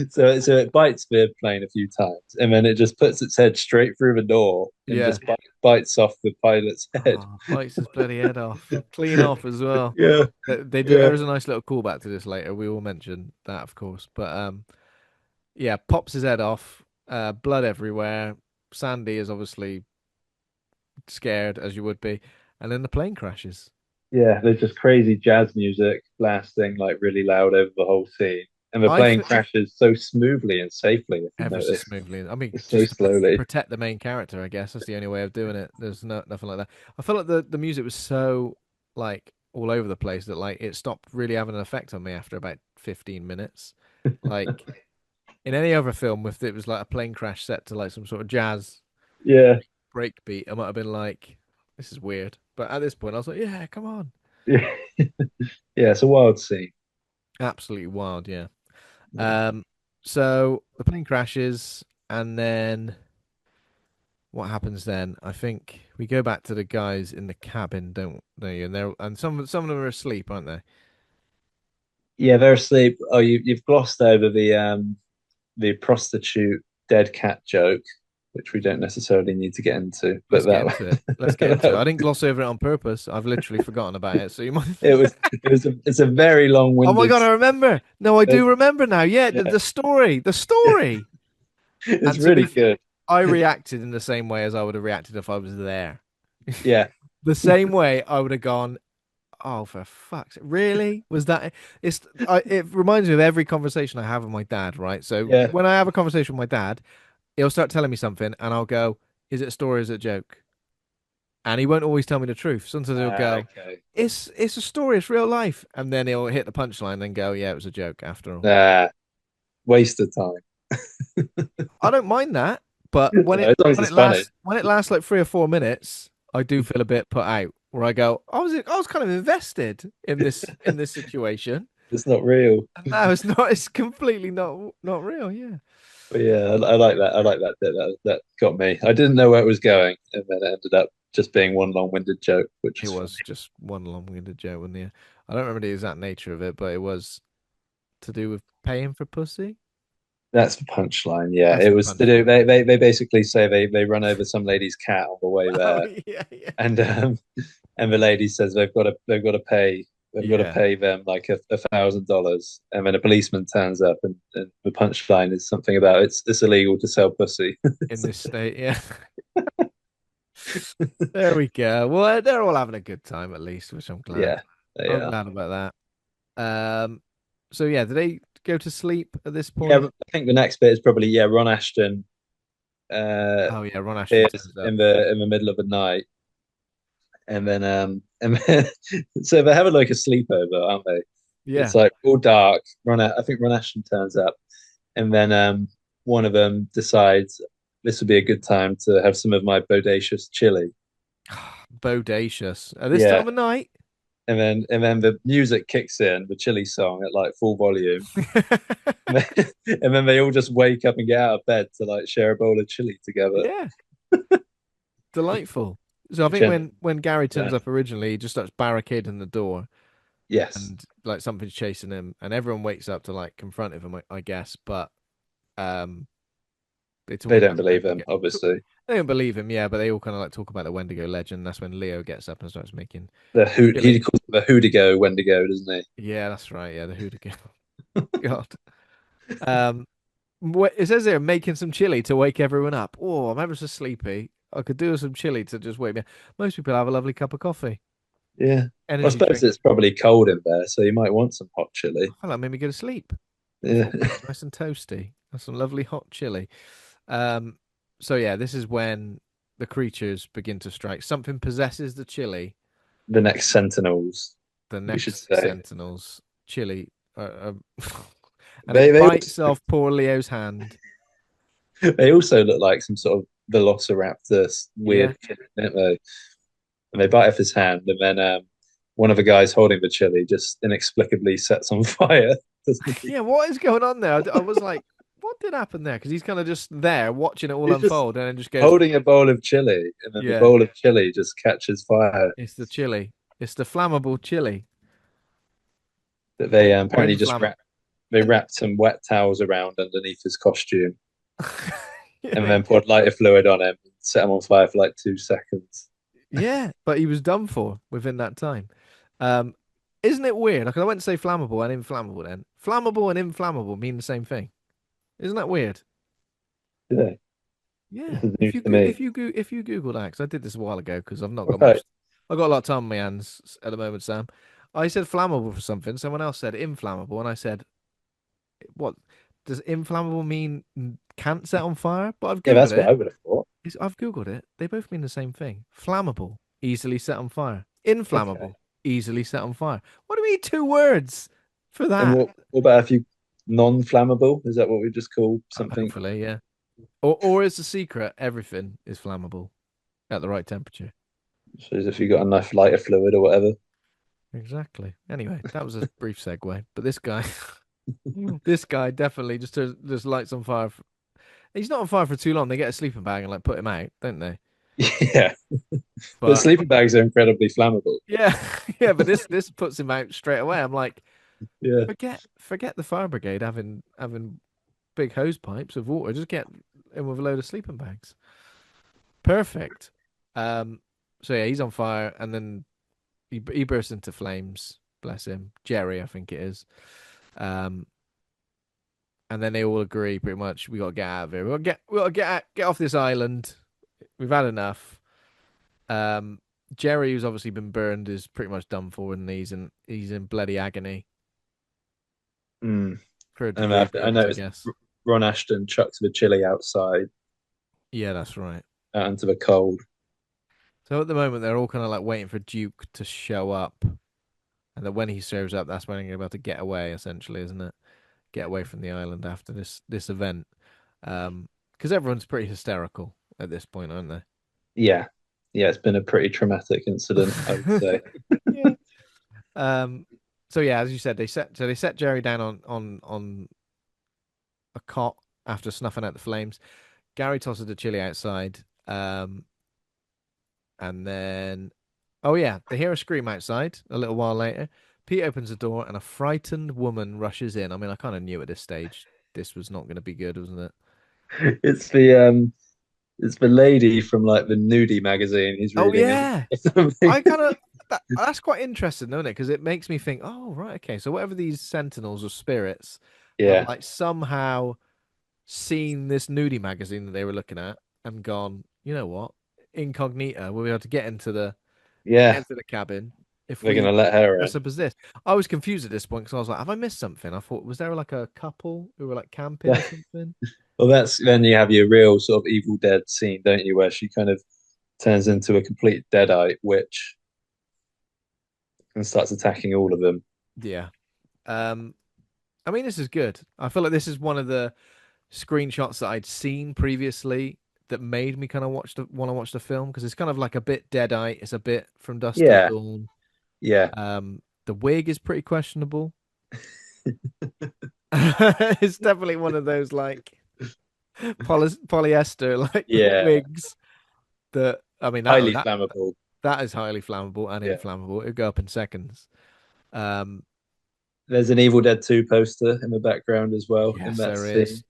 So it bites the plane a few times, and then it just puts its head straight through the door and Yeah. just bites off the pilot's head. Oh, bites his bloody head off. Clean off as well. Yeah, They do. yeah, There is a nice little callback to this later. We will mention that, of course. But yeah, pops his head off. Blood everywhere. Sandy is obviously scared, as you would be, and then the plane crashes. yeah. There's just crazy jazz music blasting like really loud over the whole scene, and the I plane th crashes so smoothly and safely. If you ever so notice, smoothly. I mean, it's so just to slowly. protect the main character, I guess that's the only way of doing it. There's nothing like that. I felt like the music was so like all over the place that like it stopped really having an effect on me after about 15 minutes. Like in any other film, if it was like a plane crash set to like some sort of jazz Yeah, break beat, I might have been like, "This is weird." But at this point, I was like, "Yeah, come on." yeah, yeah. It's a wild scene. Absolutely wild, yeah. Yeah. Um, so the plane crashes, and then what happens then? I think we go back to the guys in the cabin, don't they? And some of them are asleep, aren't they? Yeah, they're asleep. Oh, you've glossed over the prostitute dead cat joke, which we don't necessarily need to get into. But Let's get into it. Let's get into it. I that didn't gloss over it on purpose. I've literally forgotten about it. So you might. it's a very Oh my long-winded. God, I remember. No, I do There's, remember now. Yeah, yeah, the story, the story. it's And to really be, good. I reacted in the same way as I would have reacted if I was there. Yeah, The same way I would have gone, oh, for fuck's sake. Really? Was that it reminds me of every conversation I have with my dad, right? So yeah. when I have a conversation with my dad, he'll start telling me something and I'll go, is it a story, is it a joke? And he won't always tell me the truth. Sometimes he'll go, Okay. it's a story, it's real life. And then he'll hit the punchline and go, yeah, it was a joke after all. Nah, waste of time. I don't mind that, but No, as long as it's funny. when it lasts like 3 or 4 minutes, I do feel a bit put out where I go, I was kind of invested in this situation. It's not real. And now it's not, it's completely not real, yeah. But yeah, I like that. I like that bit. That got me. I didn't know where it was going, and then it ended up just being one long-winded joke, which It was was funny. just one long-winded joke, and I don't remember the exact nature of it, but it was to do with paying for pussy. That's the punchline. Yeah, That's it the was to do. punchline. They basically say they run over some lady's cat on the way Oh there, yeah, yeah, and and the lady says they've got to yeah. pay them like $1,000, and then a policeman turns up, and the punchline is something about it's illegal to sell pussy. In this state, yeah. There we go. Well, they're all having a good time at least, which I'm glad. Yeah, they I'm are. glad about that. So yeah, did they go to sleep at this Yeah, point? I think the next bit is probably yeah Ron Ashton uh Oh yeah, Ron Ashton appears turns up. in the middle of the night, and then so they're having like a sleepover, aren't they? It's Yeah. like all dark. I think Ron Ashton turns up, and then one of them decides this would be a good time to have some of my bodacious chili. Bodacious. At this Yeah, time of night? and then the music kicks in, the chili song at like full volume, and then they all just wake up and get out of bed to like share a bowl of chili together. Yeah. Delightful. So I think Gen- when Gary turns yeah. up originally, he just starts barricading the door Yes, and like something's chasing him and everyone wakes up to like confront him, I guess, but um they talk they don't about the believe him, Wendigo. obviously. They don't believe him, yeah, but they all kind of like talk about the Wendigo legend. That's when Leo gets up and starts making He chili. calls it the Hoodigo Wendigo, doesn't Yeah, that's right. Yeah, the hooligan. God. Um, it says here making some chili to wake everyone up. Oh, I'm ever so sleepy. I could do with some chili to just wake me up. Most people have a lovely cup of coffee, he? Yeah. Well, I energy suppose drink. it's probably cold in there, so you might want some hot chili. I feel like made me go to sleep. I Yeah. felt nice and toasty. That's some lovely hot chili. Um, so yeah, this is when the creatures begin to strike. Something possesses the chili. The next Sentinels, The we should next say. sentinels chili, and They it they bites off poor Leo's hand. they also look like some sort of Velociraptor Yeah. weird kid, don't they? And they bite off his hand, and then one of the guys holding the chili just inexplicably sets on fire, doesn't he? Yeah, what is going on there? I was like, what did happen there? Because he's kind of just there watching it all He's just unfold and then just goes, holding a bowl of chili, and then the yeah, bowl of chili just catches fire. it's the chili. It's the flammable chili. That they Or apparently just inflammable. they wrapped some wet towels around underneath his costume Yeah, and they then did. poured lighter fluid on him and set him on fire for like 2 seconds. Yeah, but he was done for within that time. Um, isn't it weird? Like I went to say flammable and inflammable then. Flammable and inflammable mean the same thing. Isn't that weird? Yeah, Yeah. this is news to me. If you Google that, because I did this a while ago, because I've not got Okay. much. I've got a lot of time on my hands at the moment, Sam. I said flammable for something. Someone else said inflammable, and I said, "What does inflammable mean? Can't set on fire?" But Yeah, that's what I would have thought. I've googled it. They both mean the same thing. Flammable, easily set on fire. Okay. Inflammable, easily set on fire. What do we need two words for And that? what about if you non-flammable? Is that what we just call something? Hopefully, yeah. Or is the secret everything is flammable at the right temperature? So as if you got enough lighter fluid or whatever. Exactly. Anyway, that was a brief segue. But this guy, this guy definitely just lights on fire. He's not on fire for too long. They get a sleeping bag and like put him out, don't they? Yeah, but But sleeping bags are incredibly flammable. yeah, yeah. But this puts him out straight away. I'm like, Yeah. forget the fire brigade having big hose pipes of water. Just get in with a load of sleeping bags. Perfect. Um. So yeah, he's on fire, and then he bursts into flames. Bless him, Jerry, I think it is. Um. And then they all agree pretty much we got to get out of here. We got to get off this island. We've had enough. Um, Jerry, who's obviously been burned, is pretty much done for, and he's in bloody agony Mm. for a And degree of I purpose, I noticed guess. Ron Ashton chucked the chili outside Yeah, that's right. out into the cold. So at the moment, they're all kind of like waiting for Duke to show up, and then when he shows up, that's when they're about to get away, essentially, isn't it? Get away from the island after this event, because everyone's pretty hysterical at this point, aren't they? Yeah. Yeah, it's been a pretty traumatic incident, I would say. Yeah. So yeah, as you said, they set Jerry down on a cot after snuffing out the flames. Gary tosses the chili outside. And then oh yeah, they hear a scream outside a little while later. Pete opens the door and a frightened woman rushes in. I mean, I kind of knew at this stage this was not going to be good, wasn't it? It's it's the lady from like the nudie magazine he's Oh reading in yeah. or something. I kind of that's quite interesting, isn't it? Because it makes me think, oh right, okay, so whatever these sentinels or spirits have Yeah. like somehow seen this nudie magazine that they were looking at and gone, you know what? Incognito, we'll be able to get Yeah. into the cabin if They're gonna we let her dress in. up as this. I was confused at this point because I was like, have I missed something? I thought, was there like a couple who were like camping or Yeah. something? Well, that's then you have your real sort of Evil Dead scene, don't you, where she kind of turns into a complete deadite witch and starts attacking all of them. Yeah. Um, I mean, this is good. I feel like this is one of the screenshots that I'd seen previously that made me kind of want to watch the film because it's kind of like a bit Deadite. It's a bit From Dusk Till Yeah, Dawn. yeah, The wig is pretty questionable. It's definitely one of those like polyester like yeah. wigs that I mean Highly flammable. that is highly flammable and Yeah. inflammable. It'd go up in seconds. Um, There's an Evil Dead 2 poster in the background as well in yes, that there is. scene.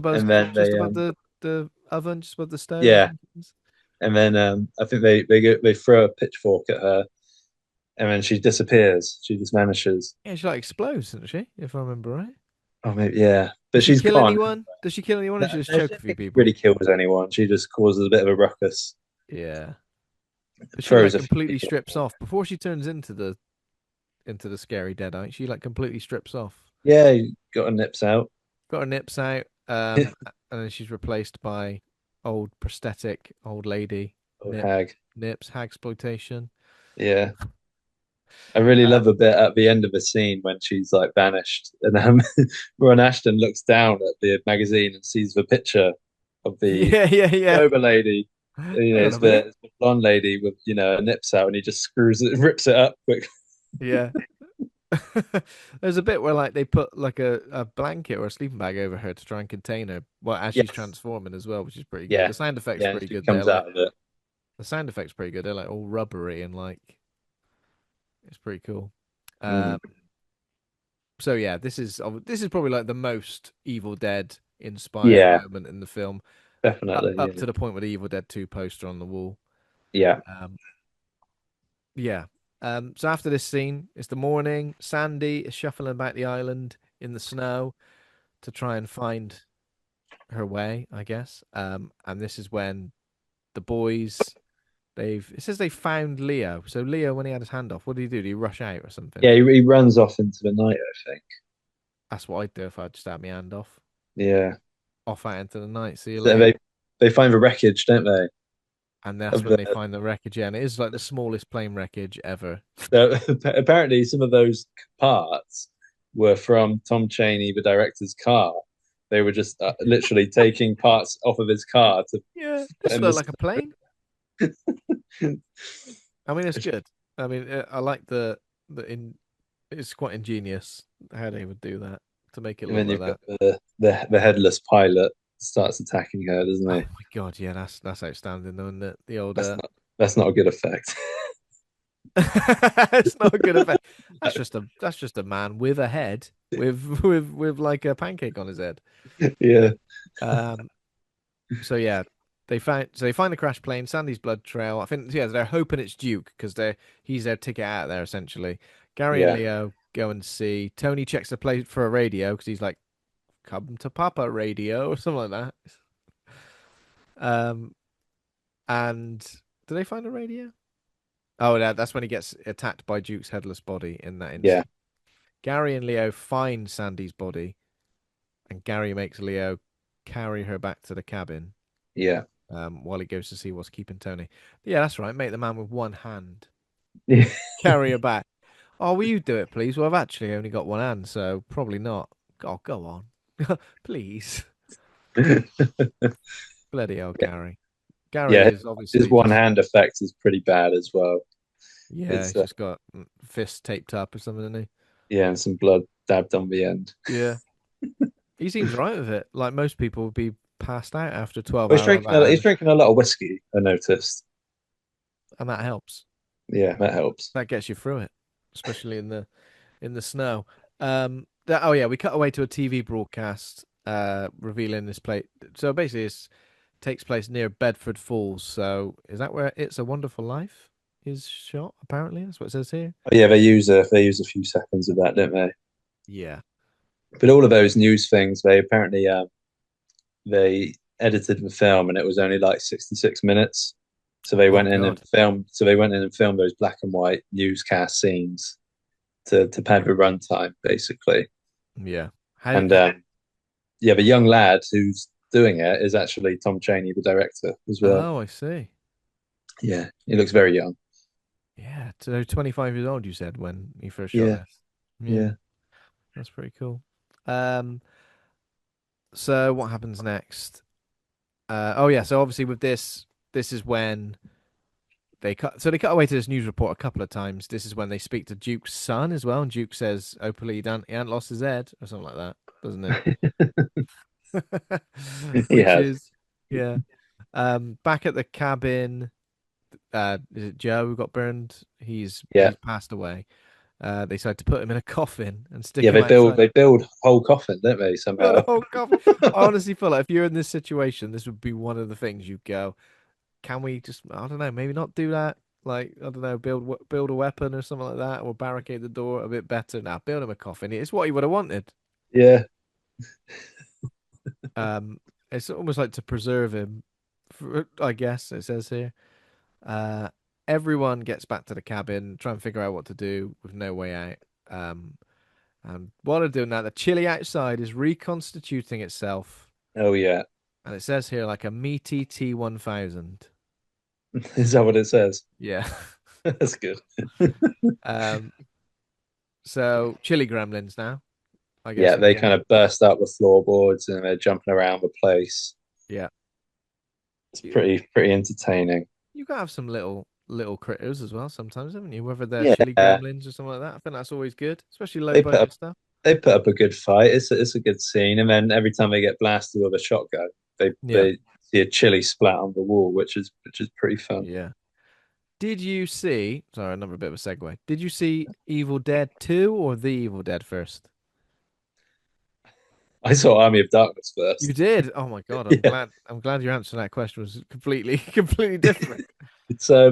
And then Just they above the oven, just above the stove. I yeah, think it is. and then I think they throw a pitchfork at her and then she disappears. She just vanishes. Yeah, she like explodes, doesn't she? If I remember right. Oh maybe yeah. But Does she she's kill gone. anyone? Does she kill anyone, or No, does she just no, I choke a don't few think she people? really kills anyone. She just causes a bit of a ruckus, Yeah, but she throws like a few completely people strips off. off before she turns into the scary Deadite. She like completely strips off. Yeah, you got her nips out. Got her nips out, and then she's replaced by old prosthetic old lady Old nip hag. nips hag exploitation. Yeah. I really Uh, love a bit at the end of the scene when she's like vanished, and Ron Ashton looks down at the magazine and sees the picture of the yeah. sober lady. You know, Hang on a minute. it's the blonde lady with her nips out, and he just screws it, rips it up quick. Yeah. There's a bit where like they put like a blanket or a sleeping bag over her to try and contain her, well, as she's Yes, transforming as well, which is pretty good. yeah, The sound effects yeah. And pretty she good there. comes Like out of it. the sound effects pretty good. They're like all rubbery and like it's pretty cool. Mm. Um, So yeah, this is probably like the most Evil Dead inspired Yeah, moment in the film, definitely. up Yeah, to the point with the Evil Dead 2 poster on the wall. yeah, Um, yeah. So after this scene, it's the morning. Sandy is shuffling about the island in the snow to try and find her way, I guess. And this is when the boys it says they found Leo. So Leo, when he had his hand off, what did he do? Did he rush out or something? yeah. He runs off into the night, I think. That's what I'd do if I just had my hand off. Yeah. Off out into the night. See you So later. they find the wreckage, don't they? And that's Of when they the find the wreckage. Yeah, and it is like the smallest plane wreckage ever. apparently some of those parts were from Tom Chaney, the director's car. They were just literally taking parts off of his car to Yeah, put this in looked this. like a plane. I mean, it's good. I mean, I like the in. It's quite ingenious how they would do that to make it And look then like you've got that. the headless pilot starts attacking her, doesn't Oh he? my god, yeah, that's outstanding, though, isn't it? The old That's not that's not a good effect. it's not a good effect. That's just a man with a head with like a pancake on his head. Yeah, Um, so yeah, they find the crash plane, Sandy's blood trail. I think yeah, they're hoping it's Duke because he's their ticket out there essentially. Gary and yeah, Leo go and see. Tony checks the plate for a radio because he's like, "Come to Papa Radio" or something like that. Um, and do they find a radio? Oh, that's when he gets attacked by Duke's headless body in that yeah, instant. Gary and Leo find Sandy's body, and Gary makes Leo carry her back to the cabin yeah. while he goes to see what's keeping Tony. Yeah, that's right. Make the man with one hand Yeah. carry her back. Oh, will you do it, please? Well, I've actually only got one hand, so probably not. Oh, go on. Please. Bloody hell, Gary. Gary Yeah, is his obviously one just, hand effect is pretty bad as well. yeah, It's he's just got fists taped up or something, isn't yeah, and some blood dabbed on the end. he? Yeah. He seems right with it. Like most people would be passed out after a 12 Well, hour he's van, drinking a lot of whiskey, I noticed. and that helps. Yeah, that helps. That gets you through it, especially in the snow. Oh yeah, we cut away to a TV broadcast revealing this plate. So basically, it takes place near Bedford Falls. So is that where "It's a Wonderful Life" is shot? Apparently, that's what it says here. Oh, yeah, they use a few seconds of that, don't they? Yeah. But all of those news things, they apparently they edited the film and it was only like 66 minutes. So they Oh went in and God. filmed. So they went in and filmed those black and white newscast scenes to pad the runtime, basically. Yeah. How? And yeah, the young lad who's doing it is actually Tom Chaney, the director, as well. Oh, I see. Yeah, he looks very young. Yeah. So 25 years old, you said when you first shot Yeah, this. Yeah, yeah, that's pretty cool. Um. So what happens next? Oh yeah. So obviously with this is when they cut away to this news report a couple of times. This is when they speak to Duke's son as well, and Duke says, "Hopefully he ain't lost his head" or something like that, doesn't it? he Which has. is yeah. Back at the cabin, is it Joe who got burned? Yeah, He's passed away. They decided to put him in a coffin and stick yeah. him outside. They build whole coffin, don't they? Build a Somehow. whole coffin. I honestly feel like if you're in this situation, this would be one of the things you go, can we just, I don't know, maybe not do that? Like, I don't know, build a weapon or something like that, or barricade the door a bit better. Now, build him a coffin. It's what he would have wanted. Yeah, Um, it's almost like to preserve him, I guess it says here. Uh, Everyone gets back to the cabin, try and figure out what to do with no way out. Um, and while they're doing that, the chili outside is reconstituting itself, oh yeah. and it says here like a meaty T1000. Is that what it says? Yeah. That's good. Um, so chili gremlins now, I Yeah, guess they again. kind of burst out the floorboards and they're jumping around the place. Yeah. It's You, pretty entertaining. you gotta have some little critters as well sometimes, haven't you? Whether they're Yeah, chili gremlins or something like that. I think that's always good, especially low they put up budget stuff. they put up a good fight. It's a good scene, and then every time they get blasted with a shotgun, Yeah. they see a chili splat on the wall, which is pretty fun. Yeah. Did you see, sorry, another bit of a segue. Did you see Evil Dead 2 or The Evil Dead first? I saw Army of Darkness You first. did? Oh my God, I'm Yeah. glad. I'm glad your answer to that question was completely, completely different. So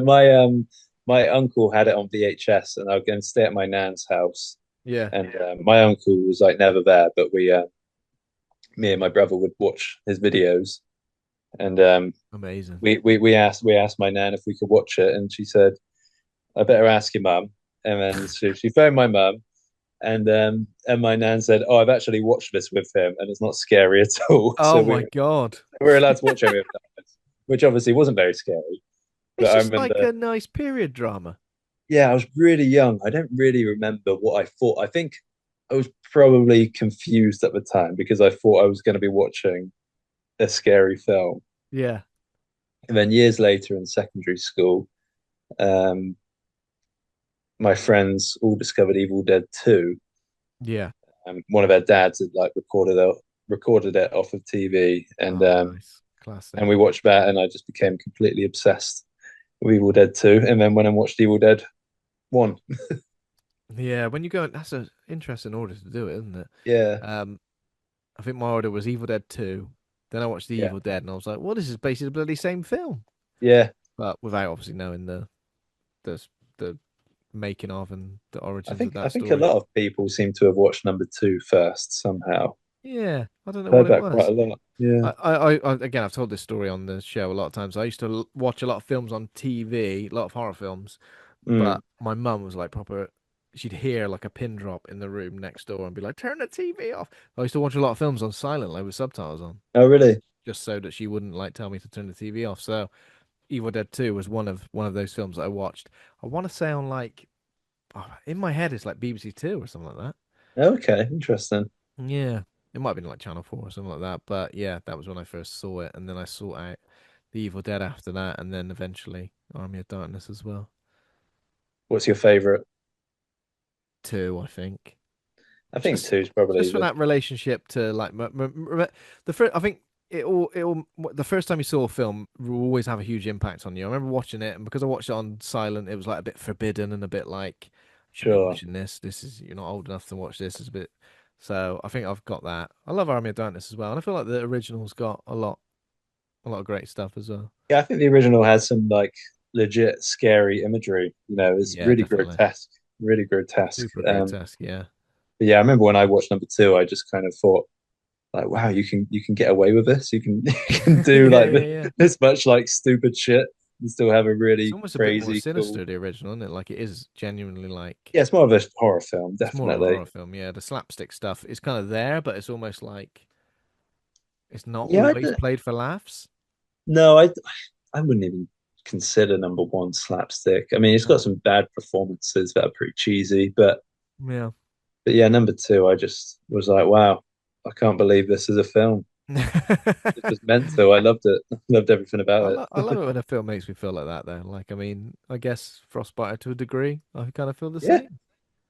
my uncle had it on VHS, and I was going to stay at my nan's house, Yeah, and my uncle was like never there, but we me and my brother would watch his videos, and amazing. we asked my nan if we could watch it, and she said, "I better ask your mum." And then she phoned my mum, and my nan said, "Oh, I've actually watched this with him, and it's not scary at all." Oh So my God. we were allowed to watch Army of Darkness, which obviously wasn't very scary. It's But I just like remember, a nice period drama. yeah, I was really young. I don't really remember what I thought. I think I was probably confused at the time because I thought I was going to be watching a scary film. Yeah, And then years later in secondary school, um, my friends all discovered Evil Dead 2. yeah. One of their dads had like recorded it off of TV, Oh, nice. and Classic. we watched that, and I just became completely obsessed with Evil Dead 2. And then when I watched Evil Dead 1, Yeah, when you go, that's an interesting order to do it, isn't it? yeah, Um, I think my order was Evil Dead 2. Then I watched The yeah, Evil Dead, and I was like, well, this is basically the bloody same film. yeah. But without obviously knowing the the making of and the I origins of think I that think a story. lot of people seem to have watched number two first somehow. Yeah, I don't know what Heard it that quite was. a lot. Yeah. Again, I've told this story on the show a lot of times. I used to watch a lot of films on TV, a lot of horror films, Mm. but my mum was like proper. She'd hear like a pin drop in the room next door and be like, "Turn the TV off." I used to watch a lot of films on silent, like with subtitles on, Oh, really? just so that she wouldn't like tell me to turn the TV off. So Evil Dead 2 was one of those films that I watched. I want to say on like in my head it's like BBC Two or something like that. Okay, interesting. Yeah, it might have been like Channel 4 or something like that. But yeah, that was when I first saw it, and then I saw out The Evil Dead after that, and then eventually Army of Darkness as well. What's your favorite? Two, I think. I think Just two is probably just for the that relationship to like the first. I think it all the first time you saw a film will always have a huge impact on you. I remember watching it, and because I watched it on silent, it was like a bit forbidden and a bit like you shouldn't be sure. watching this. This is you're not old enough to watch this. It's a bit. So I think I've got that. I love Army of Darkness as well, and I feel like the original's got a lot of great stuff as well. Yeah, I think the original has some like legit scary imagery. It's Yeah, really definitely. grotesque, really grotesque. Super grotesque. Yeah. But yeah, I remember when I watched number two, I just kind of thought like, wow, you can get away with this. You can you can do Yeah, like yeah, yeah. this much like stupid shit and still have a It's really almost a bit more crazy cool. sinister, the original, isn't it? Like it is genuinely like Yeah, it's more of a horror film, it's more of a definitely. horror film. Yeah, the slapstick stuff is kind of there, but it's almost like it's not Yeah, always played for laughs. no, I wouldn't even consider number one slapstick. I mean, it's got No. some bad performances that are pretty cheesy, but Yeah. yeah, number two, I just was like, wow, I can't believe this is a film. It was meant to. I loved it. Loved everything about I love it. it when a film makes me feel like that, though. Like, I mean, I guess Frostbiter to a degree, I kind of feel the Yeah, same.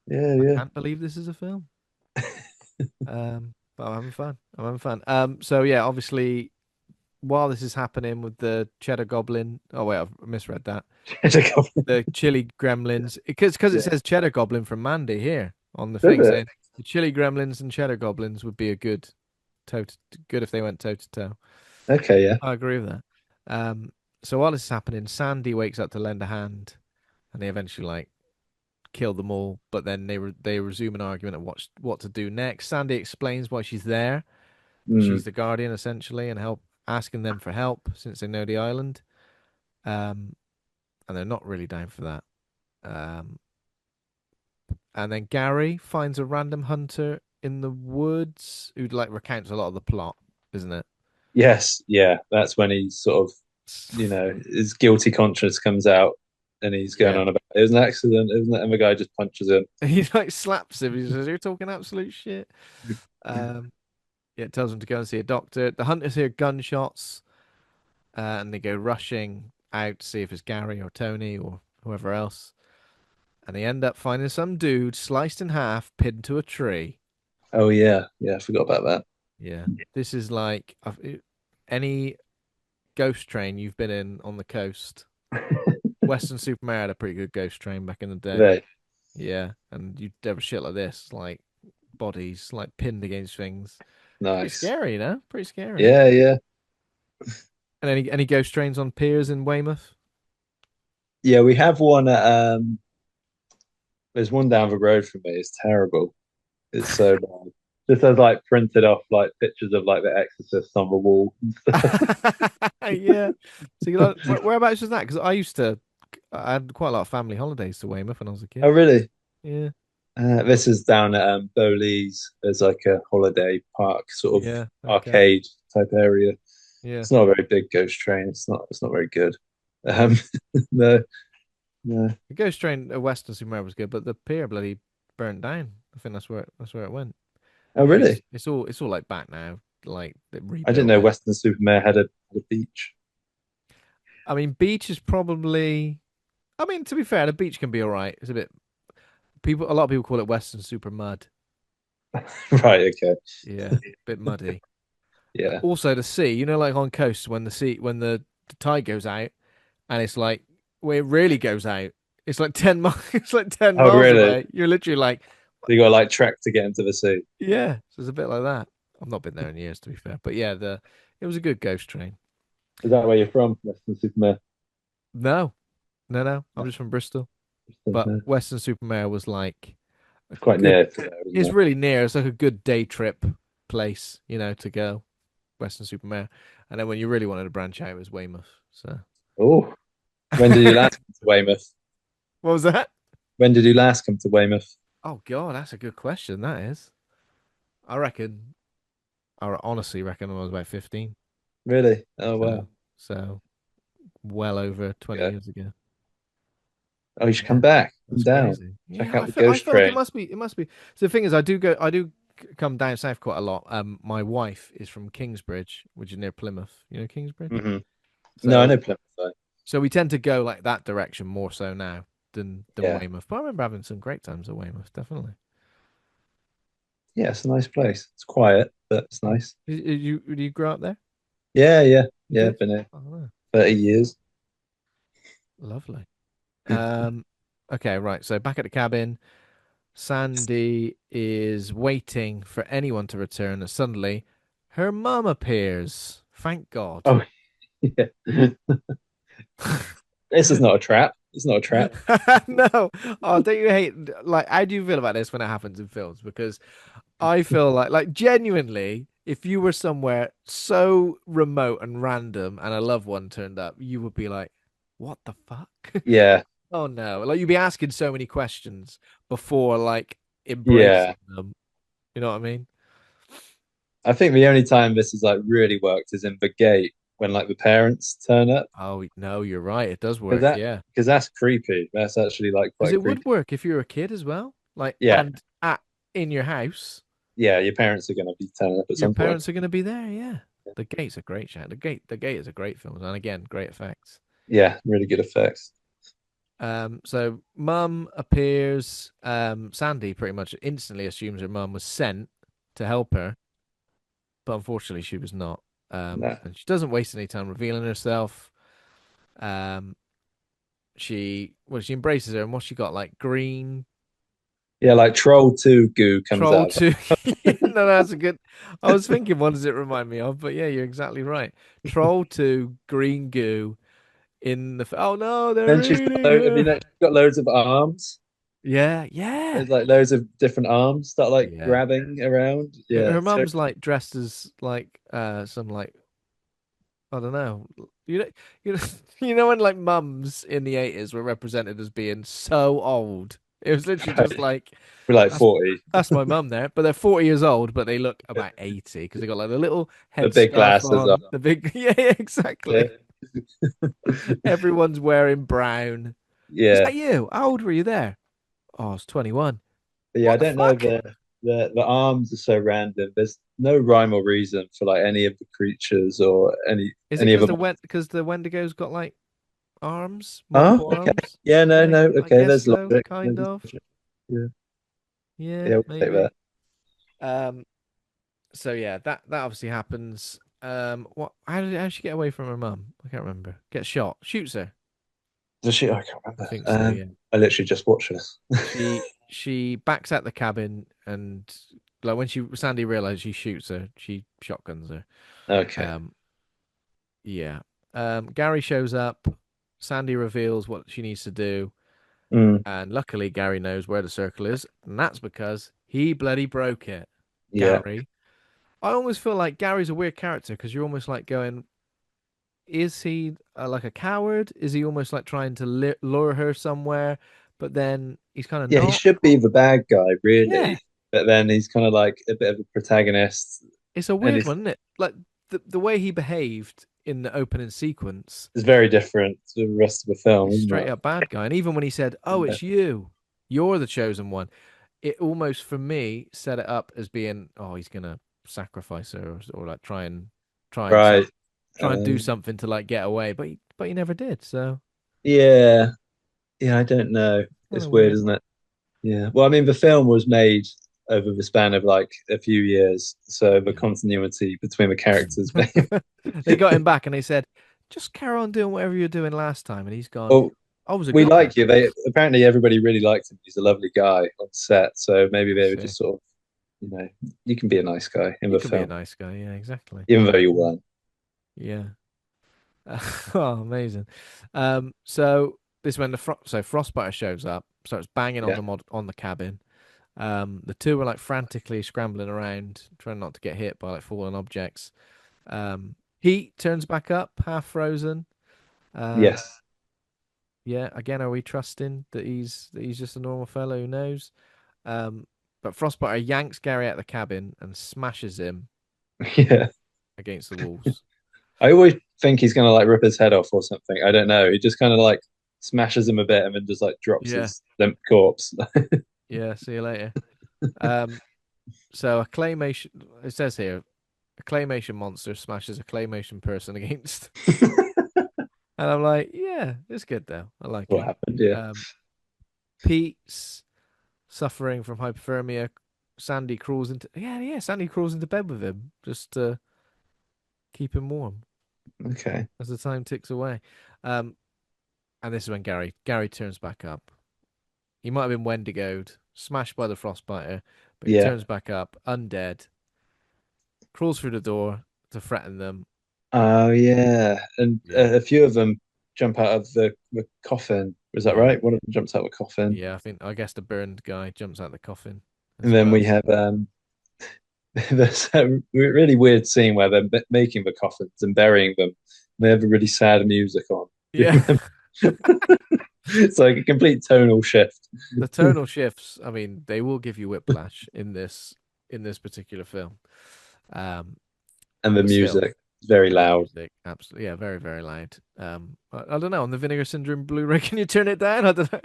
yeah, I yeah. can't believe this is a film. But I'm having fun. I'm having fun. So yeah, obviously, while this is happening with the Cheddar Goblin, oh wait, I've misread that. The chili gremlins because it Yeah, says cheddar goblin from Mandy here on the does thing it? saying the chili gremlins and cheddar goblins would be a toe to, good if they went toe to toe. Okay, yeah. I agree with that. Um, so while this is happening, Sandy wakes up to lend a hand, and they eventually like kill them all. But then they resume an argument of what to do next. Sandy explains why she's there, that Mm. she's the guardian essentially, and asking them for help since they know the island. Um, and they're not really down for that. Um, And then Gary finds a random hunter in the woods who like recounts a lot of the plot, isn't it? Yes, yeah. That's when he sort of, his guilty conscience comes out, and he's going Yeah. on about it was an accident, isn't it? And the guy just punches him. He like slaps him. He says, "You're talking absolute shit." Um, yeah, it tells him to go and see a doctor. The hunters hear gunshots, and they go rushing out to see if it's Gary or Tony or whoever else. And they end up finding some dude sliced in half, pinned to a tree. Oh yeah, yeah. I forgot about that. Yeah, this is like any ghost train you've been in on the coast. Western Supermare had a pretty good ghost train back in the day. They, Yeah, and you'd have a shit like this, like bodies like pinned against things. Pretty Nice. scary, you know? Pretty scary. Yeah, yeah. And any ghost trains on piers in Weymouth? Yeah, we have one at there's one down the road from me. It's terrible. It's so bad. Just has like printed off like pictures of like the Exorcist on the wall. Yeah. So you like whereabouts was that? Because I had quite a lot of family holidays to Weymouth when I was a Oh, kid. really? Yeah. This is down at Bowlees. There's like a holiday park, sort of Yeah. Okay. arcade type area. Yeah. It's not a very big ghost train. It's not very good. No. Um, no, no. The ghost train at Western Supermare was good, but the pier bloody burnt down. I think that's where it went. Oh, I mean, really? it's all like back now. Like they I didn't rebuilt know it. Western Supermare had a beach. I mean, beach is probably. I mean, to be fair, the beach can be all right. It's a bit people. A lot of people call it Western Super Mud. Right. Okay. Yeah, bit muddy. Yeah. Also, the sea. You know, like on coast when the tide goes out and it's like where it really goes out. It's like 10 miles. It's like ten Oh, miles really? away. You're literally like, You got to like trek to get into the sea. yeah. So it's a bit like that. I've not been there in years, to be fair, but yeah, the it was a good ghost train. Is that where you're from, Western Supermare? No, no. I'm No, just from Bristol, Western, but no. Western Supermare was like a It's quite good. near to there, isn't It's it? really near. It's like a good day trip place, to go. Western Supermare, and then when you really wanted to branch out, it was Weymouth. So, Oh, when did you last come to Weymouth? what was that? When did you last come to Weymouth? Oh God, that's a good question. That is. I reckon. I honestly reckon when I was about 15. Really? Oh, wow. So well over 20 Okay. years ago. Oh, you should come Yeah, back. Come that's down. crazy. Check Yeah, out the I ghost feel like train. it must be. So the thing is, I do come down south quite a lot. My wife is from Kingsbridge, which is near Plymouth. You know Kingsbridge. Hmm. No, I So know Plymouth though. we tend to go like that direction more so now than Yeah. Weymouth. But I remember having some great times at Weymouth, definitely. Yeah, it's a nice place. It's quiet, but it's nice. Did you grow up there? Yeah, yeah, You yeah. did? Been here Oh, no. 30 years. Lovely. Um, okay, right. So back at the cabin. Sandy is waiting for anyone to return, and suddenly her mum appears. Thank God. Oh, yeah. This is not a trap. It's not a trap. No. Oh, don't you hate like how do you feel about this when it happens in films? Because I feel like genuinely, if you were somewhere so remote and random and a loved one turned up, you would be like, what the fuck? Yeah, Oh no. Like you'd be asking so many questions before like yeah. embracing them. You know what I mean? I think the only time this has like really worked is in the gate when like the parents turn up Oh, no, you're right. It does because work. Yeah. that's creepy. That's actually like Because quite it would creepy. work if you're a kid as well. Like, Yeah, and at in your house, yeah. Your parents are gonna be turning up at your some point. parents are going to be there. Yeah. The Gate's a great shout. The Gate is a great film. And again, great effects. Yeah, really good effects. So mum appears. Sandy pretty much instantly assumes her mum was sent to help her, but unfortunately she was not. No. And she doesn't waste any time revealing herself. Um, she embraces her, and what she got like green Yeah, like Troll 2 goo comes Troll out of 2. No, that's a good. I was thinking, what does it remind me of? But yeah, you're exactly right. Troll 2, green goo in the. Oh no, they're Then she's got eating have you her. noticed she's got loads of arms. Yeah, yeah, There's like loads of different arms that like yeah. grabbing around. Her, Yeah, her it's very mum's like dressed as like some like I don't know. You know, you know, you know when like mums in the 80s were represented as being so old. It was literally just right. like We're like that's 40. that's my mum there, but they're 40 years old, but they look about 80 because they got like the little The big headscarf glasses on. on, the big yeah, Yeah. exactly. Everyone's wearing brown. Was Yeah. that you? How old were you there? Oh, I was 21. Yeah, I What the don't know fuck? the arms are so random. There's no rhyme or reason for like any of the creatures or Is it any of because them. because the Wendigos got like arms, Oh, multiple okay. arms? Yeah, no, Yeah, no. I Okay, guess there's so, logic. kind There's of. logic. Yeah, Yeah, yeah, we'll take maybe. that. Um, so yeah, that obviously happens. What? How did she get away from her mum? I can't remember. Get shot, shoots her. Does she? I can't I remember. think so. Yeah. I literally just watched this. She backs out the cabin and like when she Sandy realizes she shoots her, she shotguns her. Okay. Um, yeah. Gary shows up. Sandy reveals what she needs to do, Mm, and luckily Gary knows where the circle is, and that's because he bloody broke it. yeah. Gary. I almost feel like Gary's a weird character because you're almost like going, is he like a coward? Is he almost like trying to lure her somewhere, but then he's kind of Yeah, he not? should be the bad guy, Yeah, really. But then he's kind of like a bit of a protagonist, it's a and weird one, isn't it? Like the way he behaved in the opening sequence, it's very different to the rest of the film, he's isn't straight up bad guy. And even when he said, "Oh, it? it's you, you're the chosen one," it almost for me set it up as being, "Oh, he's gonna sacrifice her or like Right. try and do Um, something to like get away," but he never did. So yeah. Yeah, I don't know. kind of It's weird, weird. isn't it? Yeah. Well, I mean, the film was made over the span of like a few years, so the Yeah. continuity between the characters. They got him back and they said, just carry on doing whatever you're doing last time. And he's gone, Well, I was a we good guy. like you. They apparently everybody really liked him. He's a lovely guy on set, so maybe I they were see. just sort of, you can be a nice guy in You the can be a film, nice guy. Yeah, exactly. even though you weren't. Yeah. Oh, amazing. So this when so Frostbiter shows up, starts banging on Yeah. the cabin. The two are like frantically scrambling around, trying not to get hit by like falling objects. Heat turns back up, half frozen. Um, Yes. yeah, again, are we trusting that he's just a normal fellow who knows? Um, but Frostbiter yanks Gary out of the cabin and smashes him Yeah. against the walls. I always think he's gonna like rip his head off or something. I don't know. He just kind of like smashes him a bit and then just like drops Yeah, his limp corpse. yeah. See you later. Um, so a claymation. It says here a claymation monster smashes a claymation person against, and I'm like, yeah, it's good though. I like What it. happened? Yeah. Um, Pete's suffering from hypothermia. Sandy crawls into Sandy crawls into bed with him just to keep him warm Okay. as the time ticks away. Um, and this is when Gary turns back up. He might have been Wendigoed, smashed by the frostbiter, but he Yeah. turns back up, undead, crawls through the door to threaten them. Oh yeah. And Yeah, a few of them jump out of the coffin. Was that yeah, right? One of them jumps out of the coffin. yeah. I guess the burned guy jumps out the coffin And as then we well. have there's a really weird scene where they're making the coffins and burying them. They have a really sad music on. Do you Yeah, remember? It's like a complete tonal shift. the tonal shifts. I mean, they will give you whiplash in this particular film. Um, And the but still, music is very and the loud. music, absolutely, yeah, very very loud. I don't know on the Vinegar Syndrome Blu-ray. Can you turn it down? I don't know.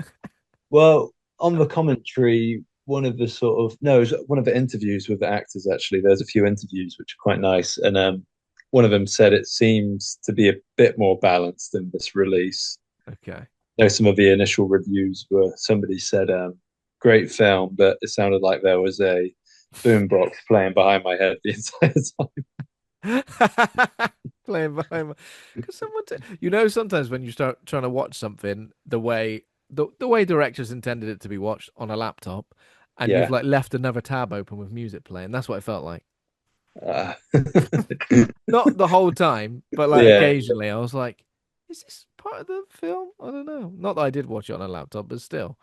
Well, on the commentary, one of the sort of no, it was one of the interviews with the actors actually. There's a few interviews which are quite nice, and one of them said it seems to be a bit more balanced in this release. Okay. You know, some of the initial reviews were somebody said, "Great film," but it sounded like there was a boombox playing behind my head the entire time. Playing behind my, because sometimes when you start trying to watch something the way directors intended it to be watched on a laptop, and you've Yeah, like left another tab open with music playing. That's what it felt like. uh, Not the whole time, but like yeah. occasionally, I was like, "Is this part of the film?" I don't know. Not that I did watch it on a laptop, but still.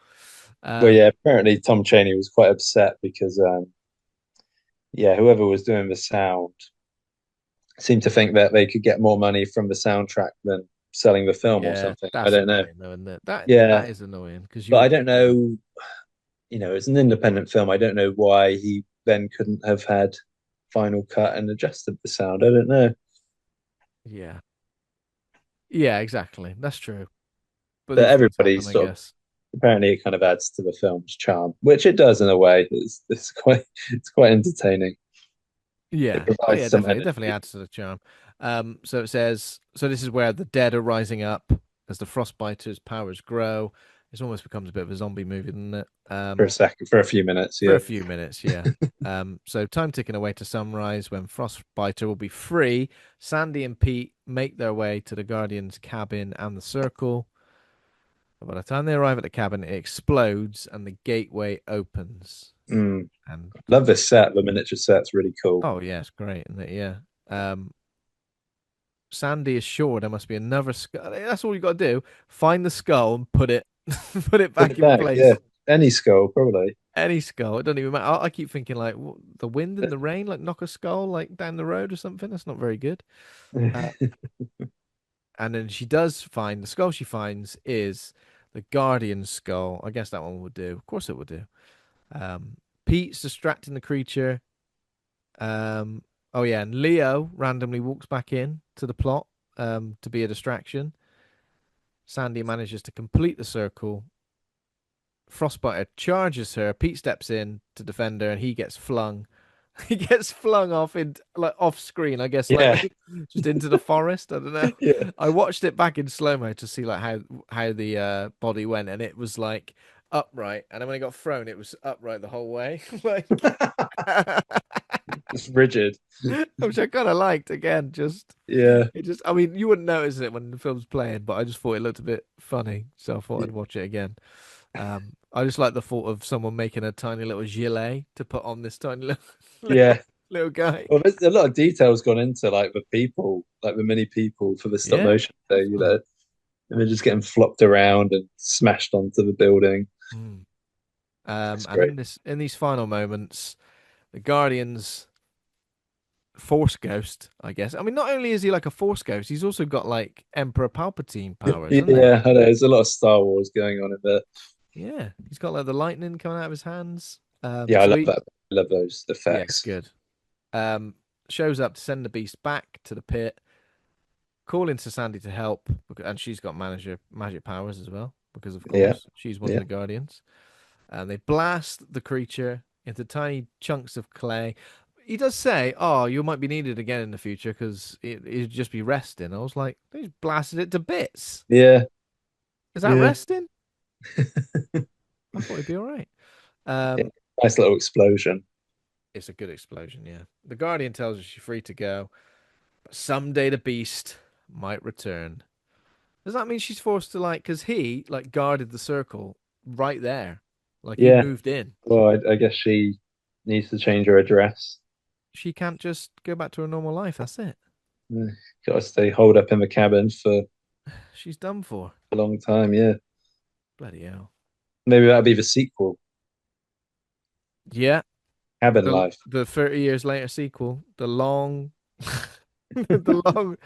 Well, yeah. Um, Apparently, Tom Chaney was quite upset because, yeah, whoever was doing the sound seemed to think that they could get more money from the soundtrack than selling the film or yeah, something. I that's don't know. annoying, though, isn't it? That Yeah, is annoying because but you're, I don't yeah, know. It's an independent film. I don't know why he then couldn't have had final cut and adjusted the sound. I don't know. yeah, yeah, exactly. That's true. But But these things happen, everybody's I sort of guess. apparently it kind of adds to the film's charm, which it does in a way. It's quite entertaining. It Yeah. Oh provides yeah, some definitely. It definitely energy. adds to the charm. So it says so this is where the dead are rising up as the Frostbiter's powers grow. It almost becomes a bit of a zombie movie, doesn't it? For a second, for a few minutes. For Yeah, a few minutes, yeah. So time ticking away to sunrise when Frostbiter will be free. Sandy and Pete make their way to the Guardian's cabin and the circle. By the time they arrive at the cabin, it explodes and the gateway opens. Mm. And Love this set. The miniature set's really cool. oh yeah, it's great, isn't it? Yeah. Um, Sandy is sure there must be another skull. That's all you got to do. Find the skull and put it put it Put back it in back, yeah. place. Any skull, probably. Any skull. It doesn't even matter. I keep thinking like the wind and the rain, like knock a skull like down the road or something. That's not very good. Uh, and then she does find the skull. She finds is the Guardian skull. I guess that one would do. Of course, it would do. Pete's distracting the creature. Um, oh yeah, and Leo randomly walks back in to the plot to be a distraction. Sandy manages to complete the circle. Frostbiter charges her. Pete steps in to defend her, and he gets flung. He gets flung off in like off screen, I guess, Yeah. slightly, just into the forest. I don't know. Yeah. I watched it back in slow mo to see like how the body went, and it was like upright, and then when it got thrown, it was upright the whole way, like It's rigid. which I kind of liked. Again, just Yeah. it just, I mean, you wouldn't notice it when the film's playing, but I just thought it looked a bit funny, so I thought I'd watch it again. I just like the thought of someone making a tiny little gilet to put on this tiny little Yeah. little guy. Well, there's a lot of details gone into like the people, like the mini people for the stop Yeah, motion thing, definitely. and they're just getting flopped around and smashed onto the building. Mm. It's And great. in these final moments, the Guardians Force Ghost, I guess. I mean, not only is he like a Force Ghost, he's also got like Emperor Palpatine powers, isn't he? Yeah, I know. There's a lot of Star Wars going on in there. Yeah, he's got like the lightning coming out of his hands. Yeah, I So love he, that. I love those yeah, it's effects. good. Um, Shows up to send the beast back to the pit, calling to Sandy to help, and she's got manager magic powers as well, because of Yeah, course she's one of yeah, the Guardians. And they blast the creature into tiny chunks of clay. He does say, "Oh, you might be needed again in the future because it'd just be resting." I was like, "They just blasted it to bits. yeah, Is that yeah. resting?" I thought it'd be all right. Yeah. Um, Nice little explosion. it's a good explosion, yeah. The Guardian tells her she's free to go, but someday the beast might return. Does that mean she's forced to like? Because he like guarded the circle right there, like he Yeah. moved in. Well, I guess she needs to change her address. She can't just go back to her normal life. That's it. Got to stay holed up in the cabin for She's done for. a long time. Yeah. Bloody hell. Maybe that'll be the sequel, Yeah, Cabin Life. the 30 years later sequel, the long the long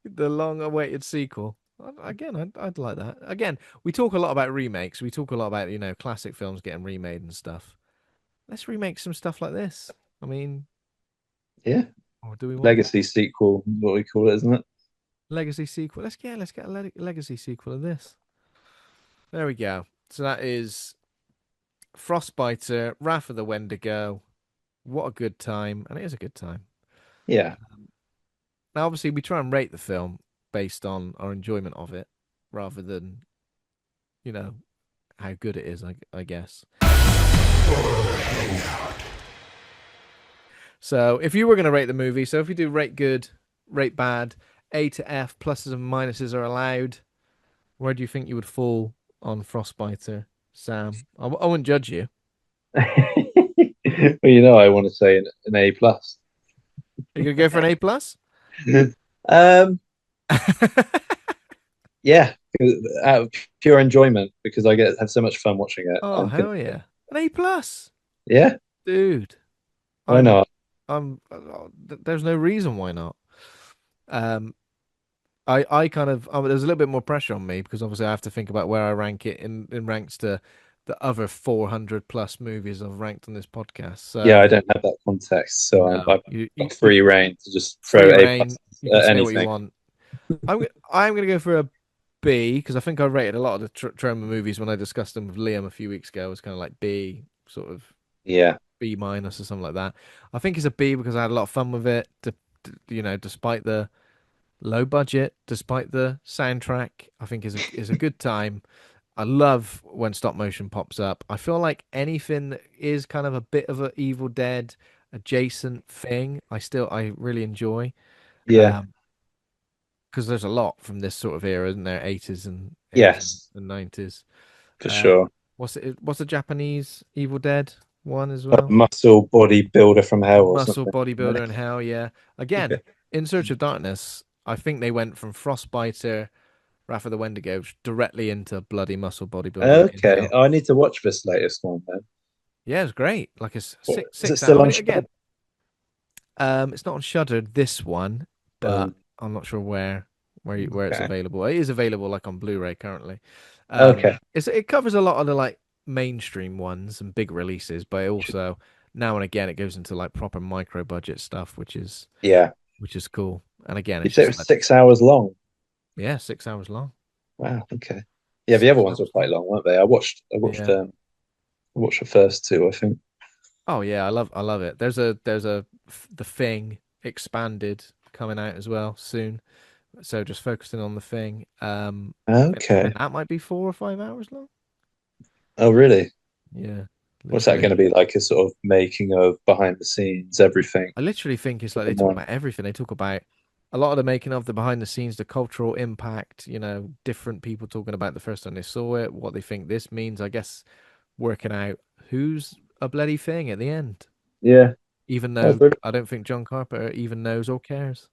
the long awaited sequel. Again, I'd like that. Again, we talk a lot about remakes. We talk a lot about, classic films getting remade and stuff. Let's remake some stuff like this. I mean, Yeah. or do we want more? Legacy sequel is what we call it, isn't it? Legacy sequel. Let's get a legacy sequel of this. There we go. So that is Frostbiter, Wrath of the Wendigo. What a good time, and it is a good time. Yeah. Now, obviously, we try and rate the film based on our enjoyment of it, rather than you know how good it is. I guess. So, if you were going to rate the movie, so if we do rate good, rate bad, A to F, pluses and minuses are allowed. Where do you think you would fall on Frostbiter, Sam? I wouldn't judge you. Well, I want to say an A plus. Are you gonna go for an A plus? Um, yeah, out of pure enjoyment because I get have so much fun watching it. Oh I'm gonna, hell yeah, an A plus, yeah, dude. why I'm not? there's no reason why not. Um, I kind of there's a little bit more pressure on me because obviously I have to think about where I rank it in ranks to the other 400 plus movies I've ranked on this podcast. Yeah, I So don't have that context, so no, I've got free reign to just free throw A plus reign. You can at say what you anything. want. I'm gonna go for a B because I think I rated a lot of the Troma movies when I discussed them with Liam a few weeks ago. It was kind of like B, sort of Yeah, B minus or something like that. I think it's a B because I had a lot of fun with it. Despite the low budget, despite the soundtrack, I think is a good time. I love when stop motion pops up. I feel like anything that is kind of a bit of a Evil Dead adjacent thing, I really enjoy. yeah, Um, because there's a lot from this sort of era, isn't there? 80s and yes, 90s. for Um, sure. what's the Japanese Evil Dead? one as A well. muscle bodybuilder from hell or Muscle something. bodybuilder in hell, yeah. Again, In Search of Darkness, I think they went from Frostbiter, Wrath of the Wendigo, directly into bloody muscle bodybuilder in Okay, hell. I need to watch this latest one then. Yeah, it's great. Like a Is it six out. still I on mean, Shudder? again, it's not on Shudder, this one, but Um, I'm not sure where it's okay. available. It is available like on Blu-ray currently. Okay. It covers a lot of the like mainstream ones and big releases, but it also now and again it goes into like proper micro budget stuff, Yeah. which is cool. And again, You it's said it just was like 6 hours long. yeah, 6 hours long. Wow. Okay. Yeah, the other Six ones were hours quite long. long, weren't they? Yeah. I watched the first two, I think. Oh yeah, I love it. There's a The Thing expanded coming out as well soon. So just focusing on The Thing. I think Okay. that might be 4 or 5 hours long. Oh, really? Yeah, What's that going to literally. be like? A sort of making of behind the scenes, everything I literally think it's like they in talk one. about everything. They talk about a lot of the making of, the behind the scenes, the cultural impact, different people talking about the first time they saw it, what they think this means. I guess working out who's a bloody thing at the end, Yeah. even Oh, though brilliant. I don't think John Carpenter even knows or cares.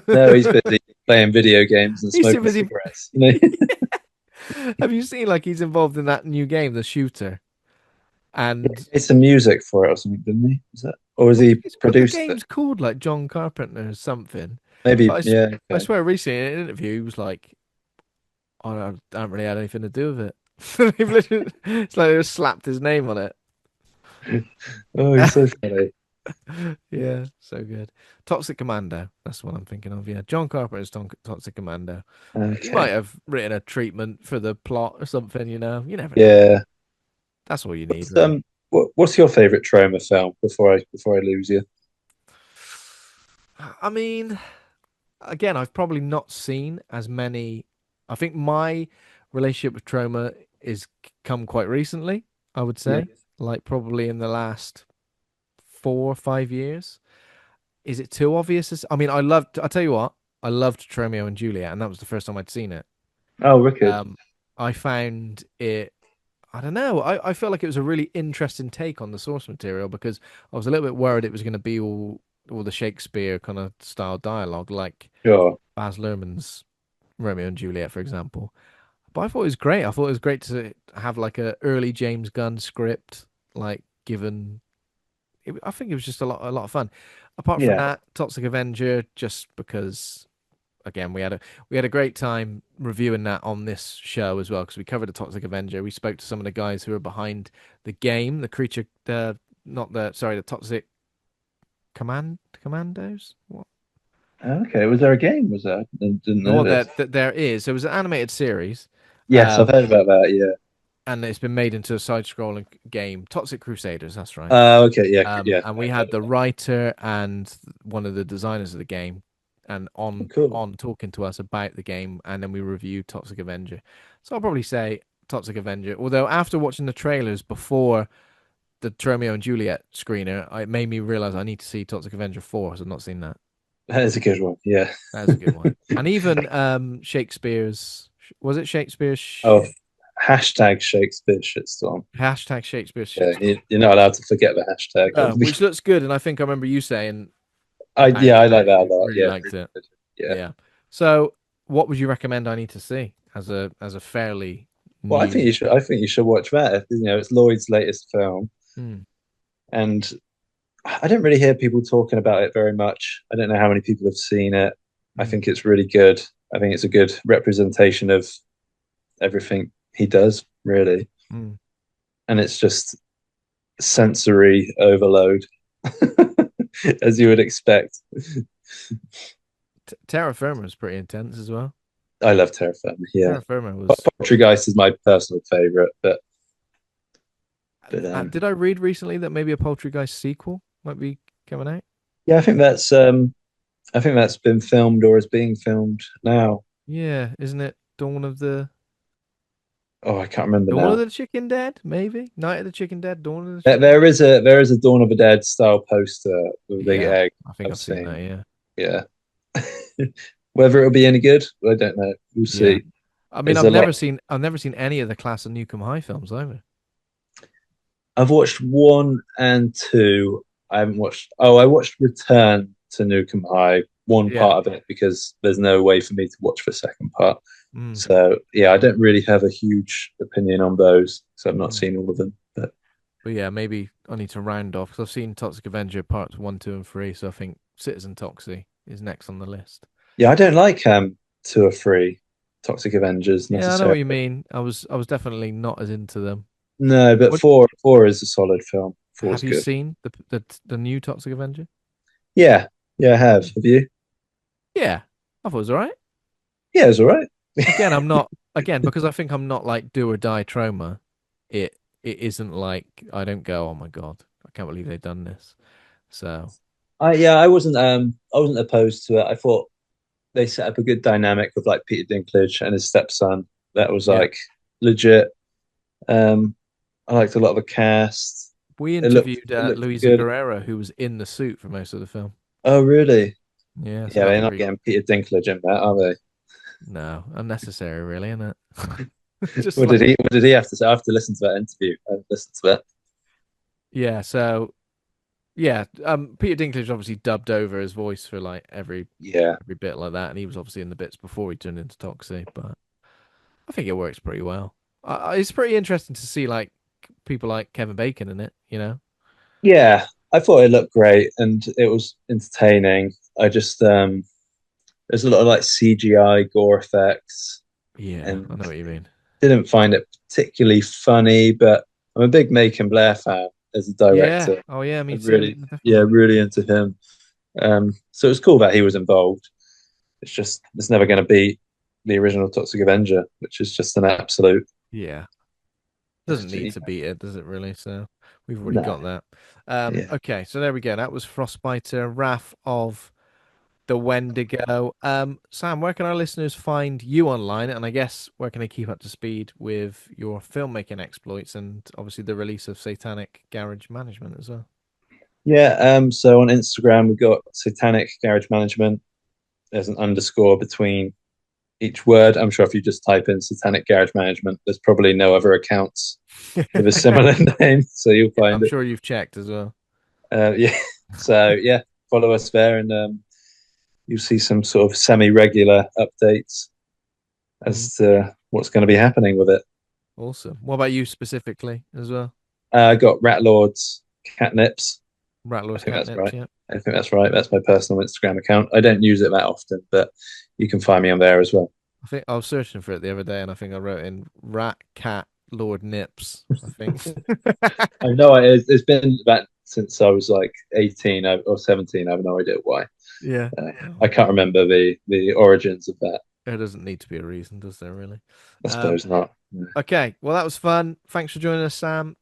No, he's busy playing video games and He's too smoking busy. cigarettes. You know? Have you seen like he's involved in that new game, The Shooter? And It's some music for it or something, didn't he? Is that, or has well, he the produced it? game's called like John Carpenter or something. But Maybe. Yeah. I Okay. swear recently in an interview, he was like, I don't really had anything to do with it. It's like they just slapped his name on it. Oh, he's so funny. Yeah, so good. Toxic Commando. That's what I'm thinking of. Yeah, John Carpenter's Toxic Commando. He might Okay. have written a treatment for the plot or something. You never know. Yeah. That's all you need, What's really. what's your favorite Troma film before I lose you? I mean, again, I've probably not seen as many. I think my relationship with Troma is come quite recently, I would Yeah. say, like probably in the last 4 or 5 years. Is it too obvious? I mean, I tell you what, I loved Romeo and Juliet, and that was the first time I'd seen it. Oh, wicked. Um, I found it. I don't know. I felt like it was a really interesting take on the source material because I was a little bit worried it was going to be all the Shakespeare kind of style dialogue, like Sure. Baz Luhrmann's Romeo and Juliet, for example. But I thought it was great. I thought it was great to have like a early James Gunn script, like given. I think it was just a lot of fun. Apart from Yeah. that, Toxic Avenger, just because again we had a great time reviewing that on this show as well because we covered the Toxic Avenger. We spoke to some of the guys who are behind the game, the creature, not the sorry, the Toxic Commandos. What? Okay. Was there a game? Was there? I didn't know Well, this. there is. There was an animated series, Yes, I've um, heard about that. Yeah. and it's been made into a side-scrolling game, Toxic Crusaders. That's right. Okay. Yeah. Yeah. And we I've heard had of the that. writer and one of the designers of the game, and Oh, cool. on talking to us about the game, and then we reviewed Toxic Avenger. So I'll probably say Toxic Avenger. Although after watching the trailers before the Romeo and Juliet screener, it made me realize I need to see Toxic Avenger 4 because I've not seen that. That is a good one. Yeah. That is a good one. And even Shakespeare's, was it Shakespeare's Oh, hashtag Shakespeare shitstorm. hashtag Shakespeare's Yeah, shitstorm? you're not allowed to forget the hashtag. Which looks good, and I think I remember you saying about Yeah, I how like that a you lot. really Yeah, liked really it. good. Yeah. Yeah. So, what would you recommend I need to see as a fairly Well, new? I think you should watch that. You know, it's Lloyd's latest film, Hmm. and I don't really hear people talking about it very much. I don't know how many people have seen it. I Hmm. think it's really good. I think it's a good representation of everything he does, really. Hmm. And it's just sensory overload, as you would expect. Terra Firma is pretty intense as well. I love Terra Firma. Yeah, Terra Firma was. Poltergeist is my personal favorite, but Did I read recently that maybe a Poltergeist sequel might be coming out? yeah, I think that's been filmed or is being filmed now. Yeah, isn't it Oh, I can't remember Dawn of now. the Chicken Dead? Maybe Night of the Chicken Dead, Dawn of the There Chicken. there is a Dawn of the Dead style poster with a big Yeah, egg. I think I've I've seen seen. that. Yeah, Yeah. Whether it'll be any good, I don't know. We'll yeah. see. I mean, There's a lot. I've never seen any of the class of Newcomb High films either. I've watched one and two. I haven't watched. Oh, I watched Return to Nukem High, one Yeah. part of it because there's no way for me to watch the second part. Mm, So yeah, I don't really have a huge opinion on those, so I've not mm. seen all of them. But But yeah, maybe I need to round off because I've seen Toxic Avenger parts one, two, and three. So I think Citizen Toxie is next on the list. yeah, I don't like two or three Toxic Avengers Yeah, I know what necessarily. you mean. I was definitely not as into them. No, but What four is a solid film. Four is have you good. seen the new Toxic Avenger? Yeah, yeah, I have. Have you? Yeah, I thought it was all right. Yeah, it's all right. Again, I'm not again because I think I'm not like do or die trauma. It isn't like I don't go, oh my God, I can't believe they've done this. So I wasn't opposed to it. I thought they set up a good dynamic with like Peter Dinklage and his stepson. That was yeah, like legit. Um, I liked a lot of the cast. we It interviewed looked Luisa good. Guerrero, who was in the suit for most of the film. Oh, really? Yeah, so Yeah, that'll they're be not really getting Peter Dinklage in that, are they? no unnecessary, really, isn't it? Just like What did he have to say? I have to listen to that interview. I listened to that. yeah, so yeah, Peter Dinklage obviously dubbed over his voice for like Yeah. every bit like that, and he was obviously in the bits before he turned into Toxie, but I think it works pretty well. It's pretty interesting to see like people like Kevin Bacon in it, you know? Yeah. I thought it looked great and it was entertaining. I just there's a lot of like CGI gore effects Yeah, I and know what you mean. didn't find it particularly funny, but I'm a big Macon Blair fan as a Yeah. director. Oh yeah, me I'm too. really, yeah, Definitely. really into him. So it's cool that he was involved. It's just it's never going to beat the original Toxic Avenger, which is just an absolute. Yeah. It's Doesn't just, need to beat it, does it really? So we've already no, got that. yeah, Okay, so there we go. That was Frostbiter, Wrath of the Wendigo. Sam, where can our listeners find you online? And I guess where can they keep up to speed with your filmmaking exploits and obviously the release of Satanic Garage Management as well? yeah. So on Instagram we've got Satanic Garage Management. There's an underscore between each word. I'm sure if you just type in Satanic Garage Management, there's probably no other accounts with a similar name, so you'll I'm find it. sure you've checked as well. Yeah. So yeah, follow us there, and you'll see some sort of semi-regular updates Mm, as to what's going to be happening with it. awesome. What about you specifically as well? I got Rat Lords Catnips. I Rattlers think that's Catnips, right. yeah. I think that's right. That's my personal Instagram account. I don't use it that often, but you can find me on there as well. I think I was searching for it the other day and I think I wrote in Rat Cat Lord Nips, I think. I know it's been that since I was like 18 or 17. I have no idea why. Yeah. I Oh, can't remember the origins of that. there doesn't need to be a reason, does there really? I Um, suppose not. Yeah. okay. Well, that was fun. Thanks for joining us, Sam.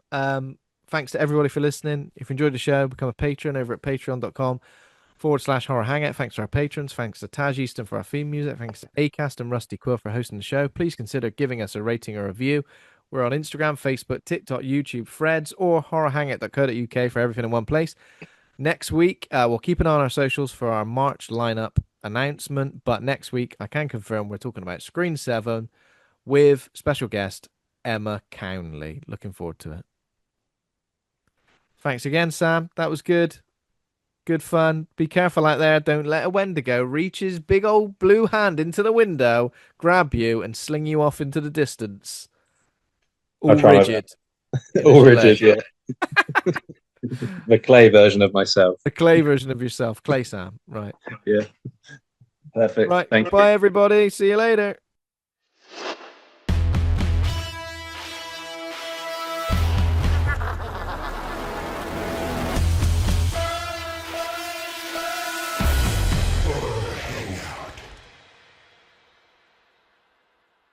Thanks to everybody for listening. If you enjoyed the show, become a patron over at patreon.com/horror hangout. Thanks to our patrons. Thanks to Taj Easton for our theme music. Thanks to Acast and Rusty Quill for hosting the show. Please consider giving us a rating or review. We're on Instagram, Facebook, TikTok, YouTube, Threads, or horrorhangout.co.uk for everything in one place. Next week, we'll keep an eye on our socials for our March lineup announcement. But next week, I can confirm we're talking about Screen 7 with special guest Emma Cownley. Looking forward to it. Thanks again, Sam. That was good. Good fun. Be careful out there. Don't let a Wendigo reach his big old blue hand into the window, grab you, and sling you off into the distance. I'll All try my best. rigid in a All gilet. rigid, yeah. The clay version of myself. A clay version of yourself. Clay Sam. Right. Yeah, perfect. Right. Thank you. Bye, everybody. See you later.